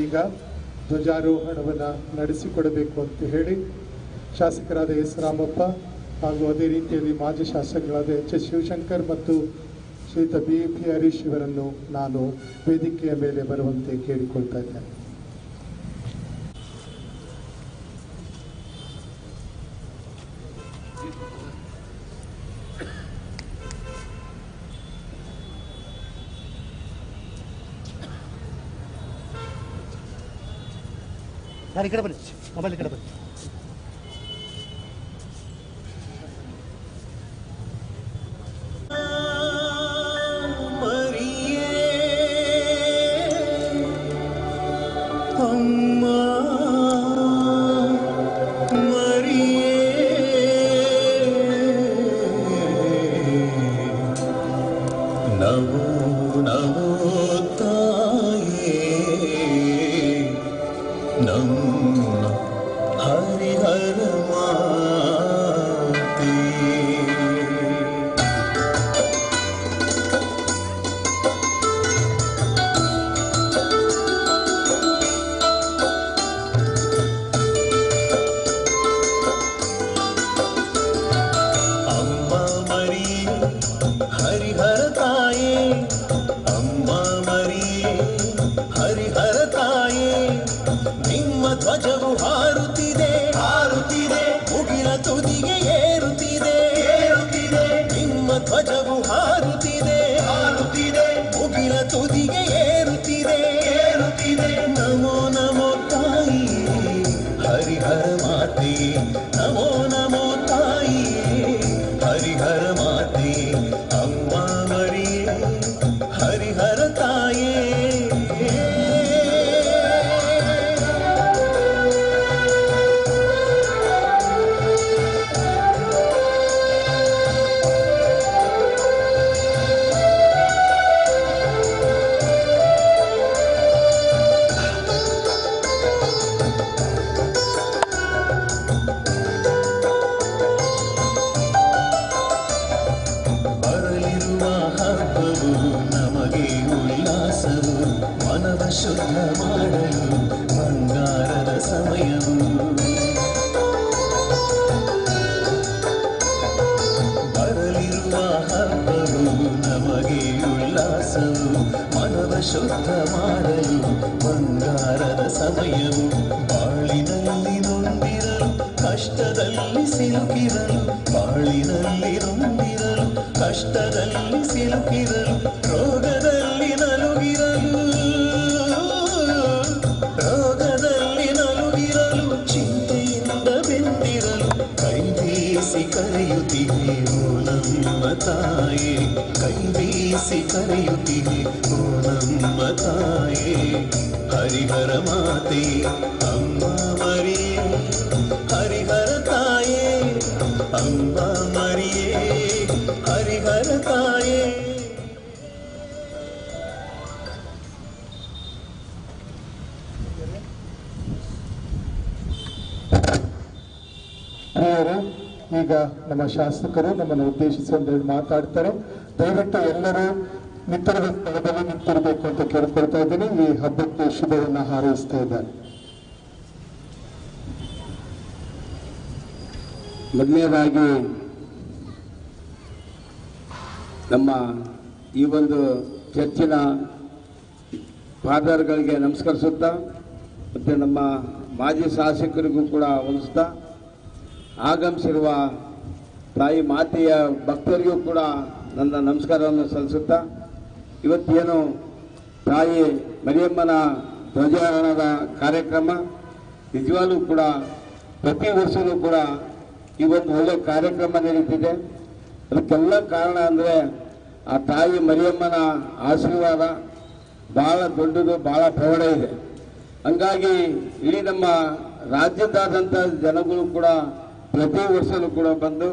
ಈಗ ಧ್ವಜಾರೋಹಣವನ್ನು ನಡೆಸಿಕೊಡಬೇಕು ಅಂತ ಹೇಳಿ ಶಾಸಕರಾದ ಎಸ್ ರಾಮಪ್ಪ ಹಾಗೂ ಅದೇ ರೀತಿಯಲ್ಲಿ ಮಾಜಿ ಶಾಸಕರಾದ ಎಚ್ ಎಸ್ ಶಿವಶಂಕರ್ ಮತ್ತು ಶ್ರೀಯುತ ಬಿ ಹರೀಶ್ ಇವರನ್ನು ನಾನು ವೇದಿಕೆಯ ಮೇಲೆ ಬರುವಂತೆ ಕೇಳಿಕೊಳ್ತಾ ಇದ್ದೇನೆ. ಯಾರು ಈ ಕಡೆ ಬನ್ನಿ, ಮೊಬೈಲ್ ಈ ಕಡೆ ಬನ್ನಿ. ಪ್ರಿಯರೇ, ಈ ಈಗ ನಮ್ಮ ಶಾಸಕರು ನಮ್ಮನ್ನು ಉದ್ದೇಶಿಸಿ ಒಂದೆರಡು ಮಾತಾಡ್ತಾರೆ. ದಯವಿಟ್ಟು ಎಲ್ಲರೂ ನಿಂತಿರುವ ಸ್ಥಳದಲ್ಲಿ ನಿಂತಿರಬೇಕು ಅಂತ ಕೇಳ್ಕೊಳ್ತಾ ಇದ್ದೀನಿ. ಈ ಹಬ್ಬಕ್ಕೆ ಶುಭವನ್ನು ಹಾರೈಸ್ತಾ ಇದ್ದಾರೆ. ಮೊದಲನೇದಾಗಿ ನಮ್ಮ ಈ ಒಂದು ಚರ್ಚಿನ ಫಾದರ್ಗಳಿಗೆ ನಮಸ್ಕರಿಸುತ್ತಾ ಮತ್ತು ನಮ್ಮ ಮಾಜಿ ಶಾಸಕರಿಗೂ ಕೂಡ ವಂದಿಸ್ತಾ ಆಗಮಿಸಿರುವ ತಾಯಿ ಮಾತೆಯ ಭಕ್ತರಿಗೂ ಕೂಡ ನನ್ನ ನಮಸ್ಕಾರವನ್ನು ಸಲ್ಲಿಸುತ್ತಾ ಇವತ್ತೇನು ತಾಯಿ ಮರಿಯಮ್ಮನ ಧ್ವಜಾರೋಹಣದ ಕಾರ್ಯಕ್ರಮ ನಿಜವಾಗ್ಲೂ ಕೂಡ ಪ್ರತಿ ವರ್ಷವೂ ಕೂಡ ಈ ಒಂದು ಒಳ್ಳೆಯ ಕಾರ್ಯಕ್ರಮ ನಡೀತಿದೆ. ಅದಕ್ಕೆಲ್ಲ ಕಾರಣ ಅಂದರೆ ಆ ತಾಯಿ ಮರಿಯಮ್ಮನ ಆಶೀರ್ವಾದ ಭಾಳ ದೊಡ್ಡದು, ಭಾಳ ಪ್ರೌಢ ಇದೆ. ಹಂಗಾಗಿ ಇಡೀ ನಮ್ಮ ರಾಜ್ಯದಾದಂಥ ಜನಗಳು ಕೂಡ ಪ್ರತಿ ವರ್ಷವೂ ಕೂಡ ಬಂದು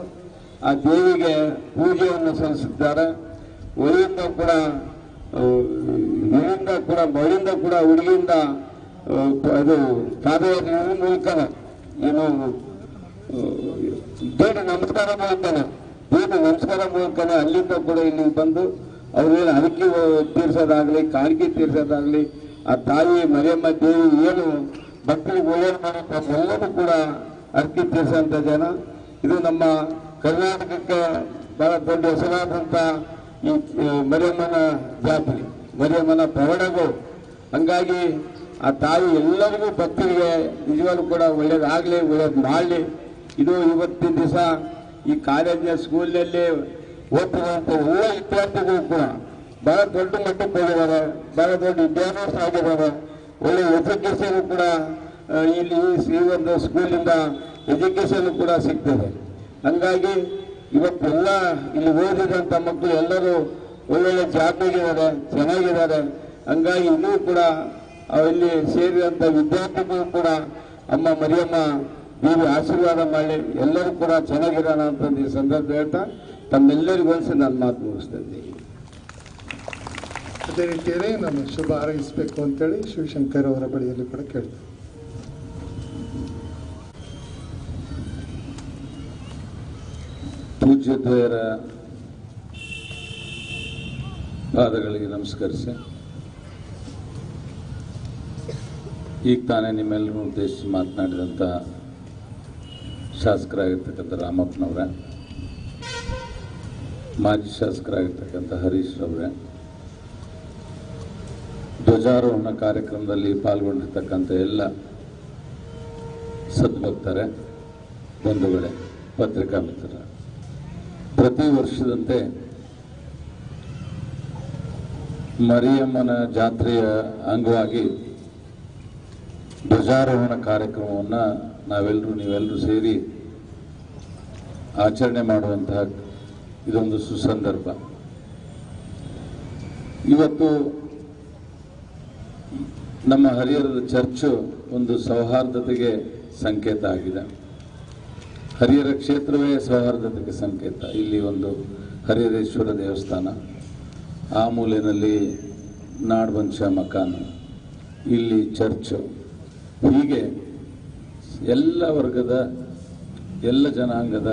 ಆ ದೇವಿಗೆ ಪೂಜೆಯನ್ನು ಸಲ್ಲಿಸುತ್ತಾರೆ. ಒಳಿಯಿಂದ ಕೂಡ ಮಳಿಂದ ಕೂಡ ಹುಡುಗಿಯಿಂದ ಅದು ಪಾದಯಾತ್ರೆ ಮೂಲಕ ಏನು ದೇವ ನಮಸ್ಕಾರ ಮೂಲಕನೇ ಅಲ್ಲಿಂದ ಕೂಡ ಇಲ್ಲಿಗೆ ಬಂದು ಅವ್ರೇನು ಹರಕೆ ತೀರ್ಸೋದಾಗ್ಲಿ, ಕಾಣಿಕೆ ತೀರ್ಸೋದಾಗ್ಲಿ, ಆ ತಾಯಿ ಮರಿಯಮ್ಮ ದೇವಿ ಏನು ಭಕ್ತರಿಗೆ ಒಳ್ಳೆಯದು ಮಾಡುತ್ತೆ ಎಲ್ಲರೂ ಕೂಡ ಹರಕೆ ತೀರ್ಸೋಂಥ ಜನ. ಇದು ನಮ್ಮ ಕರ್ನಾಟಕಕ್ಕೆ ಬಹಳ ದೊಡ್ಡ ಹೆಸರಾದಂಥ ಈ ಮರಿಯಮ್ಮನ ಜಾತ್ರೆ, ಮರಿಯಮ್ಮನ ಪವಾಡಗಳು. ಹಂಗಾಗಿ ಆ ತಾಯಿ ಎಲ್ಲರಿಗೂ ಭಕ್ತರಿಗೆ ನಿಜವಾಗ್ಲೂ ಕೂಡ ಒಳ್ಳೇದಾಗಲಿ, ಒಳ್ಳೇದು ಮಾಡಲಿ. ಇದು ಇವತ್ತಿನ ದಿವಸ ಈ ಕಾಲೇಜಿನ ಸ್ಕೂಲ್ನಲ್ಲಿ ಓದ್ತಿರುವಂಥ ಎಲ್ಲ ವಿದ್ಯಾರ್ಥಿಗಳು ಕೂಡ ಬಹಳ ದೊಡ್ಡ ಮಟ್ಟಕ್ಕೆ ಹೋಗಿದ್ದಾರೆ, ಬಹಳ ದೊಡ್ಡ ವಿದ್ಯಾಭ್ಯಾಸ ಆಗಿದ್ದಾರೆ. ಒಳ್ಳೆ ಎಜುಕೇಶನ್ ಕೂಡ ಇಲ್ಲಿ ಈ ಒಂದು ಸ್ಕೂಲಿಂದ ಎಜುಕೇಶನ್ ಕೂಡ ಸಿಗ್ತದೆ. ಹಂಗಾಗಿ ಇವತ್ತೆಲ್ಲ ಇಲ್ಲಿ ಓದಿದಂಥ ಮಕ್ಕಳು ಎಲ್ಲರೂ ಒಳ್ಳೊಳ್ಳೆ ಜಾಬ್ನಾಗಿದ್ದಾರೆ, ಚೆನ್ನಾಗಿದ್ದಾರೆ. ಹಂಗಾಗಿ ಇನ್ನೂ ಕೂಡ ಇಲ್ಲಿ ಸೇರಿದಂಥ ವಿದ್ಯಾರ್ಥಿಗಳು ಕೂಡ ಅಮ್ಮ ಮರಿಯಮ್ಮ ದೇವಿ ಆಶೀರ್ವಾದ ಮಾಡಿ ಎಲ್ಲರೂ ಕೂಡ ಚೆನ್ನಾಗಿರೋಣ ಅಂತಂದು ಈ ಸಂದರ್ಭ ಹೇಳ್ತಾ ತಮ್ಮೆಲ್ಲರಿಗೂ ಅನಿಸಿ ನಾನು ಮಾತು ಮುಗಿಸ್ತೇನೆ. ಅದೇ ರೀತಿಯಲ್ಲಿ ನಾನು ಶುಭ ಹಾರೈಸಬೇಕು ಅಂತೇಳಿ ಶಿವಶಂಕರ್ ಅವರ ಬಳಿಯಲ್ಲಿ ಕೂಡ ಕೇಳ್ತೇನೆ. ಪೂಜ್ಯ ದ್ವಯರ ಪಾದಗಳಿಗೆ ನಮಸ್ಕರಿಸಿ ಈಗ ತಾನೇ ನಿಮ್ಮೆಲ್ಲರೂ ಉದ್ದೇಶಿಸಿ ಮಾತನಾಡಿದಂಥ ಶಾಸಕರಾಗಿರ್ತಕ್ಕಂಥ ರಾಮಪ್ಪನವರೇ, ಮಾಜಿ ಶಾಸಕರಾಗಿರ್ತಕ್ಕಂಥ ಹರೀಶ್ ರವರೇ, ಧ್ವಜಾರೋಹಣ ಕಾರ್ಯಕ್ರಮದಲ್ಲಿ ಪಾಲ್ಗೊಂಡಿರ್ತಕ್ಕಂಥ ಎಲ್ಲ ಸದ್ಭಕ್ತರೇ, ಬಂಧುಗಳೇ, ಪತ್ರಿಕಾ ಮಿತ್ರರ, ಪ್ರತಿ ವರ್ಷದಂತೆ ಮರಿಯಮ್ಮನ ಜಾತ್ರೆಯ ಅಂಗವಾಗಿ ಧ್ವಜಾರೋಹಣ ಕಾರ್ಯಕ್ರಮವನ್ನು ನೀವೆಲ್ಲರೂ ಸೇರಿ ಆಚರಣೆ ಮಾಡುವಂತಹ ಇದೊಂದು ಸುಸಂದರ್ಭ. ಇವತ್ತು ನಮ್ಮ ಹರಿಹರದ ಚರ್ಚು ಒಂದು ಸೌಹಾರ್ದತೆಗೆ ಸಂಕೇತ ಆಗಿದೆ. ಹರಿಹರ ಕ್ಷೇತ್ರವೇ ಸೌಹಾರ್ದತೆಗೆ ಸಂಕೇತ. ಇಲ್ಲಿ ಒಂದು ಹರಿಹರೇಶ್ವರ ದೇವಸ್ಥಾನ, ಆ ಮೂಲೆಯಲ್ಲಿ ನಾಡವಂಶ ಮಕಾನ, ಇಲ್ಲಿ ಚರ್ಚು, ಹೀಗೆ ಎಲ್ಲ ವರ್ಗದ ಎಲ್ಲ ಜನಾಂಗದ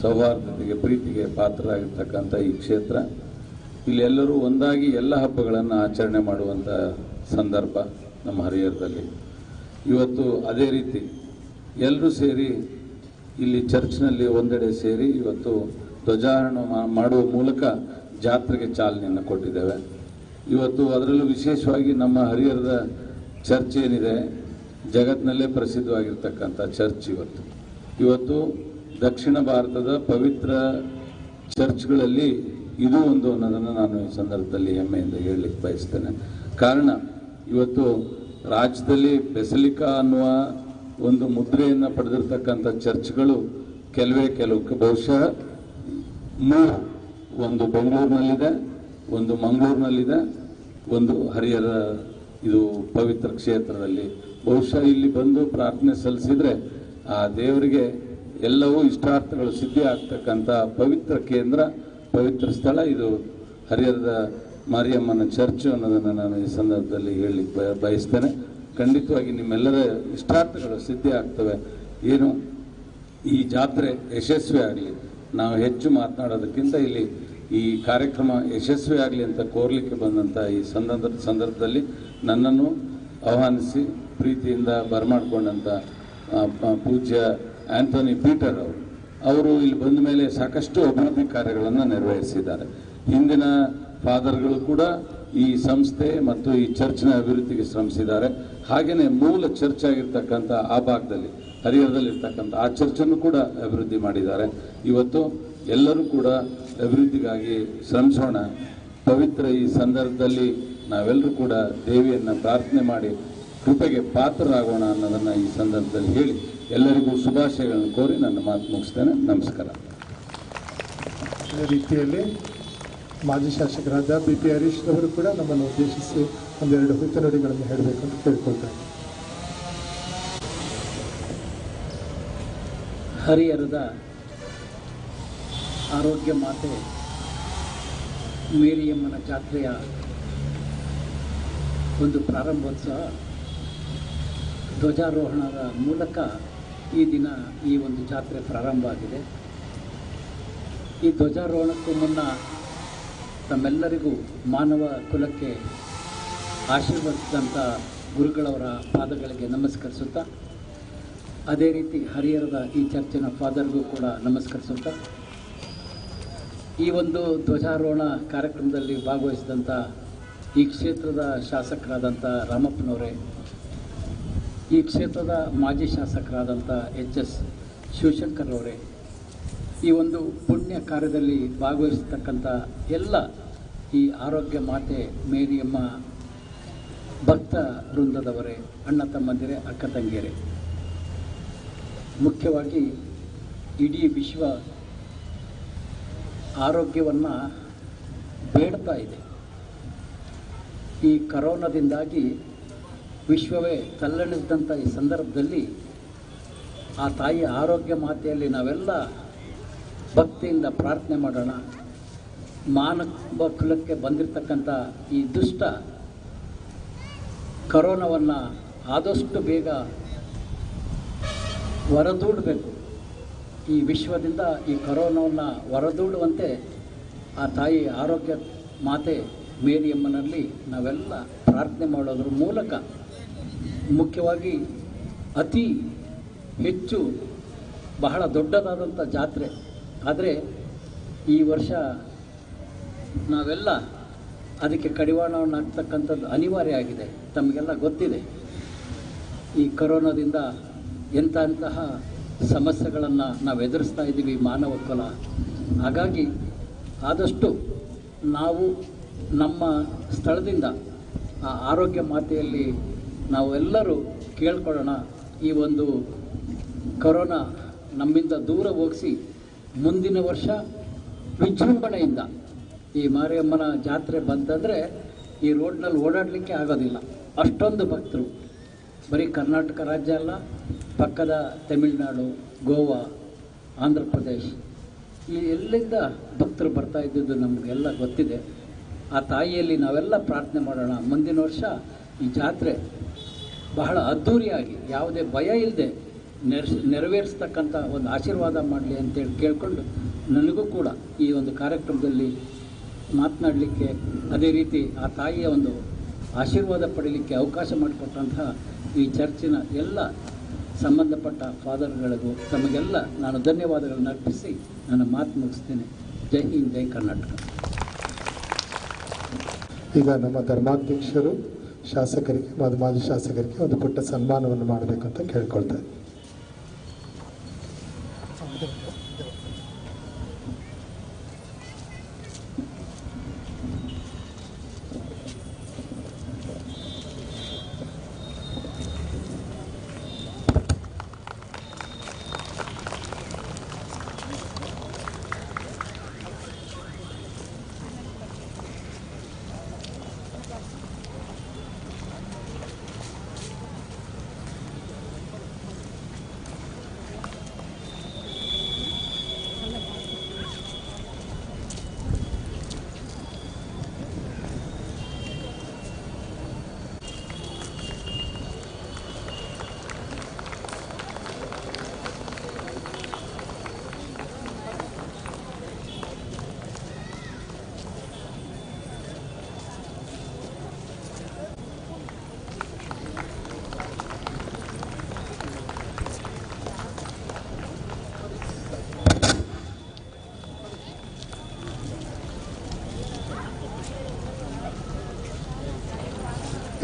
ಸೌಹಾರ್ದತೆಗೆ ಪ್ರೀತಿಗೆ ಪಾತ್ರರಾಗಿರ್ತಕ್ಕಂಥ ಈ ಕ್ಷೇತ್ರ, ಇಲ್ಲಿ ಎಲ್ಲರೂ ಒಂದಾಗಿ ಎಲ್ಲ ಹಬ್ಬಗಳನ್ನು ಆಚರಣೆ ಮಾಡುವಂಥ ಸಂದರ್ಭ ನಮ್ಮ ಹರಿಹರದಲ್ಲಿ. ಇವತ್ತು ಅದೇ ರೀತಿ ಎಲ್ಲರೂ ಸೇರಿ ಇಲ್ಲಿ ಚರ್ಚ್ನಲ್ಲಿ ಒಂದೆಡೆ ಸೇರಿ ಇವತ್ತು ಧ್ವಜಾರೋಹಣ ಮಾಡುವ ಮೂಲಕ ಜಾತ್ರೆಗೆ ಚಾಲನೆಯನ್ನು ಕೊಟ್ಟಿದ್ದೇವೆ. ಇವತ್ತು ಅದರಲ್ಲೂ ವಿಶೇಷವಾಗಿ ನಮ್ಮ ಹರಿಹರದ ಚರ್ಚ್ ಏನಿದೆ, ಜಗತ್ತಿನಲ್ಲೇ ಪ್ರಸಿದ್ಧವಾಗಿರ್ತಕ್ಕಂಥ ಚರ್ಚ್ ಇವತ್ತು ದಕ್ಷಿಣ ಭಾರತದ ಪವಿತ್ರ ಚರ್ಚ್ಗಳಲ್ಲಿ ಇದು ಒಂದು ಅನ್ನೋದನ್ನು ನಾನು ಈ ಸಂದರ್ಭದಲ್ಲಿ ಹೆಮ್ಮೆಯಿಂದ ಹೇಳಲಿಕ್ಕೆ ಬಯಸ್ತೇನೆ. ಕಾರಣ ಇವತ್ತು ರಾಜ್ಯದಲ್ಲಿ ಬೆಸಲಿಕಾ ಅನ್ನುವ ಒಂದು ಮುದ್ರೆಯನ್ನು ಪಡೆದಿರ್ತಕ್ಕಂಥ ಚರ್ಚ್ಗಳು ಕೆಲವು ಬಹುಶಃ 3, ಒಂದು ಬೆಂಗಳೂರಿನಲ್ಲಿದೆ, ಒಂದು ಮಂಗಳೂರಿನಲ್ಲಿದೆ, ಒಂದು ಹರಿಹರ ಇದು ಪವಿತ್ರ ಕ್ಷೇತ್ರದಲ್ಲಿ. ಬಹುಶಃ ಇಲ್ಲಿ ಬಂದು ಪ್ರಾರ್ಥನೆ ಸಲ್ಲಿಸಿದರೆ ಆ ದೇವರಿಗೆ ಎಲ್ಲವೂ ಇಷ್ಟಾರ್ಥಗಳು ಸಿದ್ಧಿ ಆಗ್ತಕ್ಕಂಥ ಪವಿತ್ರ ಕೇಂದ್ರ, ಪವಿತ್ರ ಸ್ಥಳ ಇದು ಹರಿಹರದ ಮಾರಿಯಮ್ಮನ ಚರ್ಚ್ ಅನ್ನೋದನ್ನು ನಾನು ಈ ಸಂದರ್ಭದಲ್ಲಿ ಹೇಳಲಿಕ್ಕೆ ಬಯಸ್ತೇನೆ. ಖಂಡಿತವಾಗಿ ನಿಮ್ಮೆಲ್ಲರ ಇಷ್ಟಾರ್ಥಗಳು ಸಿದ್ಧಿ ಆಗ್ತವೆ. ಏನು ಈ ಜಾತ್ರೆ ಯಶಸ್ವಿ ಆಗಲಿ. ನಾವು ಹೆಚ್ಚು ಮಾತನಾಡೋದಕ್ಕಿಂತ ಇಲ್ಲಿ ಈ ಕಾರ್ಯಕ್ರಮ ಯಶಸ್ವಿ ಆಗಲಿ ಅಂತ ಕೋರಲಿಕ್ಕೆ ಬಂದಂಥ ಈ ಸಂದರ್ಭದಲ್ಲಿ ನನ್ನನ್ನು ಆಹ್ವಾನಿಸಿ ಪ್ರೀತಿಯಿಂದ ಬರಮಾಡ್ಕೊಂಡಂಥ ಪೂಜ್ಯ ಆಂಥೋನಿ ಪೀಟರ್ ಅವರು ಇಲ್ಲಿ ಬಂದ ಮೇಲೆ ಸಾಕಷ್ಟು ಅಭಿವೃದ್ಧಿ ಕಾರ್ಯಗಳನ್ನು ನಿರ್ವಹಿಸಿದ್ದಾರೆ. ಹಿಂದಿನ ಫಾದರ್ಗಳು ಕೂಡ ಈ ಸಂಸ್ಥೆ ಮತ್ತು ಈ ಚರ್ಚ್ನ ಅಭಿವೃದ್ಧಿಗೆ ಶ್ರಮಿಸಿದ್ದಾರೆ. ಹಾಗೆಯೇ ಮೂಲ ಚರ್ಚ್ ಆಗಿರ್ತಕ್ಕಂಥ ಆ ಭಾಗದಲ್ಲಿ ಹರಿಹರದಲ್ಲಿರ್ತಕ್ಕಂಥ ಆ ಚರ್ಚನ್ನು ಕೂಡ ಅಭಿವೃದ್ಧಿ ಮಾಡಿದ್ದಾರೆ. ಇವತ್ತು ಎಲ್ಲರೂ ಕೂಡ ಅಭಿವೃದ್ಧಿಗಾಗಿ ಶ್ರಮಿಸೋಣ. ಪವಿತ್ರ ಈ ಸಂದರ್ಭದಲ್ಲಿ ನಾವೆಲ್ಲರೂ ಕೂಡ ದೇವಿಯನ್ನು ಪ್ರಾರ್ಥನೆ ಮಾಡಿ ಕೃಪೆಗೆ ಪಾತ್ರರಾಗೋಣ ಅನ್ನೋದನ್ನು ಈ ಸಂದರ್ಭದಲ್ಲಿ ಹೇಳಿ ಎಲ್ಲರಿಗೂ ಶುಭಾಶಯಗಳನ್ನು ಕೋರಿ ನನ್ನ ಮಾತು ಮುಗಿಸ್ತೇನೆ. ನಮಸ್ಕಾರ. ಅದೇ ರೀತಿಯಲ್ಲಿ ಮಾಜಿ ಶಾಸಕರಾದ BP ಹರೀಶ್ ಅವರು ಕೂಡ ನಮ್ಮನ್ನು ಉದ್ದೇಶಿಸಿ ಒಂದೆರಡು ಹಿತನುಡಿಗಳನ್ನು ಹೇಳಬೇಕು ಅಂತ ಕೇಳ್ಕೊಳ್ತಾರೆ. ಹರಿಹರದ ಆರೋಗ್ಯ ಮಾತೆ ಮೇರಿಯಮ್ಮನ ಜಾತ್ರೆಯ ಒಂದು ಪ್ರಾರಂಭೋತ್ಸವ ಧ್ವಜಾರೋಹಣದ ಮೂಲಕ ಈ ದಿನ ಈ ಒಂದು ಜಾತ್ರೆ ಪ್ರಾರಂಭ ಆಗಿದೆ. ಈ ಧ್ವಜಾರೋಹಣಕ್ಕೂ ಮುನ್ನ ತಮ್ಮೆಲ್ಲರಿಗೂ ಮಾನವ ಕುಲಕ್ಕೆ ಆಶೀರ್ವದಿಸಿದಂಥ ಗುರುಗಳವರ ಪಾದಗಳಿಗೆ ನಮಸ್ಕರಿಸುತ್ತಾ, ಅದೇ ರೀತಿ ಹರಿಹರದ ಈ ಚರ್ಚಿನ ಫಾದರ್ಗೂ ಕೂಡ ನಮಸ್ಕರಿಸುತ್ತಾ, ಈ ಒಂದು ಧ್ವಜಾರೋಹಣ ಕಾರ್ಯಕ್ರಮದಲ್ಲಿ ಭಾಗವಹಿಸಿದಂಥ ಈ ಕ್ಷೇತ್ರದ ಶಾಸಕರಾದಂಥ ರಾಮಪ್ಪನವರೇ, ಈ ಕ್ಷೇತ್ರದ ಮಾಜಿ ಶಾಸಕರಾದಂಥ HS ಶಿವಶಂಕರ್ ಅವರೇ, ಈ ಒಂದು ಪುಣ್ಯ ಕಾರ್ಯದಲ್ಲಿ ಭಾಗವಹಿಸತಕ್ಕಂಥ ಎಲ್ಲ ಈ ಆರೋಗ್ಯ ಮಾತೆ ಮೇರಿಯಮ್ಮ ಭಕ್ತ ವೃಂದದವರೇ, ಅಣ್ಣ ತಮ್ಮಂದಿರೇ, ಅಕ್ಕ ತಂಗಿಯರೇ, ಮುಖ್ಯವಾಗಿ ಇಡೀ ವಿಶ್ವ ಆರೋಗ್ಯವನ್ನು ಬೇಡ್ತಾ ಇದೆ. ಈ ಕರೋನಾದಿಂದಾಗಿ ವಿಶ್ವವೇ ತಲ್ಲಣಿಸಿದಂಥ ಈ ಸಂದರ್ಭದಲ್ಲಿ ಆ ತಾಯಿ ಆರೋಗ್ಯ ಮಾತೆಯಲ್ಲಿ ನಾವೆಲ್ಲ ಭಕ್ತಿಯಿಂದ ಪ್ರಾರ್ಥನೆ ಮಾಡೋಣ. ಮಾನವ ಕುಲಕ್ಕೆ ಬಂದಿರತಕ್ಕಂಥ ಈ ದುಷ್ಟ ಕರೋನಾವನ್ನು ಆದಷ್ಟು ಬೇಗ ಹೊರದೂಡಬೇಕು. ಈ ವಿಶ್ವದಿಂದ ಈ ಕರೋನಾವನ್ನು ಹೊರದೂಡುವಂತೆ ಆ ತಾಯಿ ಆರೋಗ್ಯ ಮಾತೆ ಮೇರಿಯಮ್ಮನಲ್ಲಿ ನಾವೆಲ್ಲ ಪ್ರಾರ್ಥನೆ ಮಾಡೋದ್ರ ಮೂಲಕ, ಮುಖ್ಯವಾಗಿ ಅತಿ ಹೆಚ್ಚು ಬಹಳ ದೊಡ್ಡದಾದಂಥ ಜಾತ್ರೆ. ಆದರೆ ಈ ವರ್ಷ ನಾವೆಲ್ಲ ಅದಕ್ಕೆ ಕಡಿವಾಣವನ್ನು ಹಾಕ್ತಕ್ಕಂಥದ್ದು ಅನಿವಾರ್ಯ ಆಗಿದೆ. ತಮಗೆಲ್ಲ ಗೊತ್ತಿದೆ ಈ ಕರೋನಾದಿಂದ ಎಂತಹ ಸಮಸ್ಯೆಗಳನ್ನು ನಾವು ಎದುರಿಸ್ತಾ ಇದ್ದೀವಿ ಮಾನವ ಕುಲ. ಹಾಗಾಗಿ ಆದಷ್ಟು ನಾವು ನಮ್ಮ ಸ್ಥಳದಿಂದ ಆ ಆರೋಗ್ಯ ಮಾತೆಯಲ್ಲಿ ನಾವು ಎಲ್ಲರೂ ಕೇಳ್ಕೊಳ್ಳೋಣ, ಈ ಒಂದು ಕರೋನಾ ನಮ್ಮಿಂದ ದೂರ ಹೋಗಿಸಿ ಮುಂದಿನ ವರ್ಷ ವಿಜೃಂಭಣೆಯಿಂದ ಈ ಮಾರಿಯಮ್ಮನ ಜಾತ್ರೆ ಬಂತಂದರೆ ಈ ರೋಡ್ನಲ್ಲಿ ಓಡಾಡಲಿಕ್ಕೆ ಆಗೋದಿಲ್ಲ. ಅಷ್ಟೊಂದು ಭಕ್ತರು ಬರೀ ಕರ್ನಾಟಕ ರಾಜ್ಯ ಅಲ್ಲ, ಪಕ್ಕದ ತಮಿಳುನಾಡು, ಗೋವಾ, ಆಂಧ್ರ ಪ್ರದೇಶ್, ಇಲ್ಲಿ ಎಲ್ಲಿಂದ ಭಕ್ತರು ಬರ್ತಾ ಇದ್ದಿದ್ದು ನಮಗೆಲ್ಲ ಗೊತ್ತಿದೆ. ಆ ತಾಯಿಯಲ್ಲಿ ನಾವೆಲ್ಲ ಪ್ರಾರ್ಥನೆ ಮಾಡೋಣ, ಮುಂದಿನ ವರ್ಷ ಈ ಜಾತ್ರೆ ಬಹಳ ಅದ್ಧೂರಿಯಾಗಿ ಯಾವುದೇ ಭಯ ಇಲ್ಲದೆ ನೆರವೇರಿಸ್ತಕ್ಕಂಥ ಒಂದು ಆಶೀರ್ವಾದ ಮಾಡಲಿ ಅಂತೇಳಿ ಕೇಳಿಕೊಂಡು, ನನಗೂ ಕೂಡ ಈ ಒಂದು ಕಾರ್ಯಕ್ರಮದಲ್ಲಿ ಮಾತನಾಡಲಿಕ್ಕೆ, ಅದೇ ರೀತಿ ಆ ತಾಯಿಯ ಒಂದು ಆಶೀರ್ವಾದ ಪಡೀಲಿಕ್ಕೆ ಅವಕಾಶ ಮಾಡಿಕೊಟ್ಟಂತಹ ಈ ಚರ್ಚಿನ ಎಲ್ಲ ಸಂಬಂಧಪಟ್ಟ ಫಾದರ್ಗಳಿಗೂ ತಮಗೆಲ್ಲ ನಾನು ಧನ್ಯವಾದಗಳನ್ನು ಅರ್ಪಿಸಿ ನನ್ನ ಮಾತು ಮುಗಿಸ್ತೇನೆ. ಜೈ ಹಿಂದ್, ಜೈ ಕರ್ನಾಟಕ. ಈಗ ನಮ್ಮ ಧರ್ಮಾಧ್ಯಕ್ಷರು ಶಾಸಕರಿಗೆ, ಮಾಜಿ ಶಾಸಕರಿಗೆ ಒಂದು ಪುಟ್ಟ ಸನ್ಮಾನವನ್ನು ಮಾಡಬೇಕು ಅಂತ ಕೇಳ್ಕೊಳ್ತಾರೆ.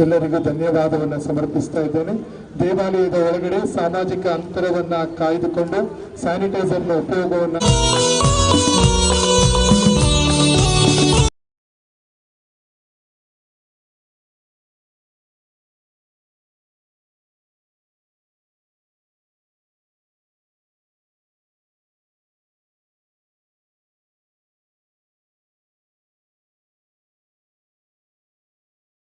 ಎಲ್ಲರಿಗೂ ಧನ್ಯವಾದವನ್ನು ಸಮರ್ಪಿಸ್ತಾ ಇದ್ದೇನೆ. ದೇವಾಲಯದ ಒಳಗಡೆ ಸಾಮಾಜಿಕ ಅಂತರವನ್ನು ಕಾಯ್ದುಕೊಂಡು ಸ್ಯಾನಿಟೈಸರ್ನ ಉಪಯೋಗವನ್ನು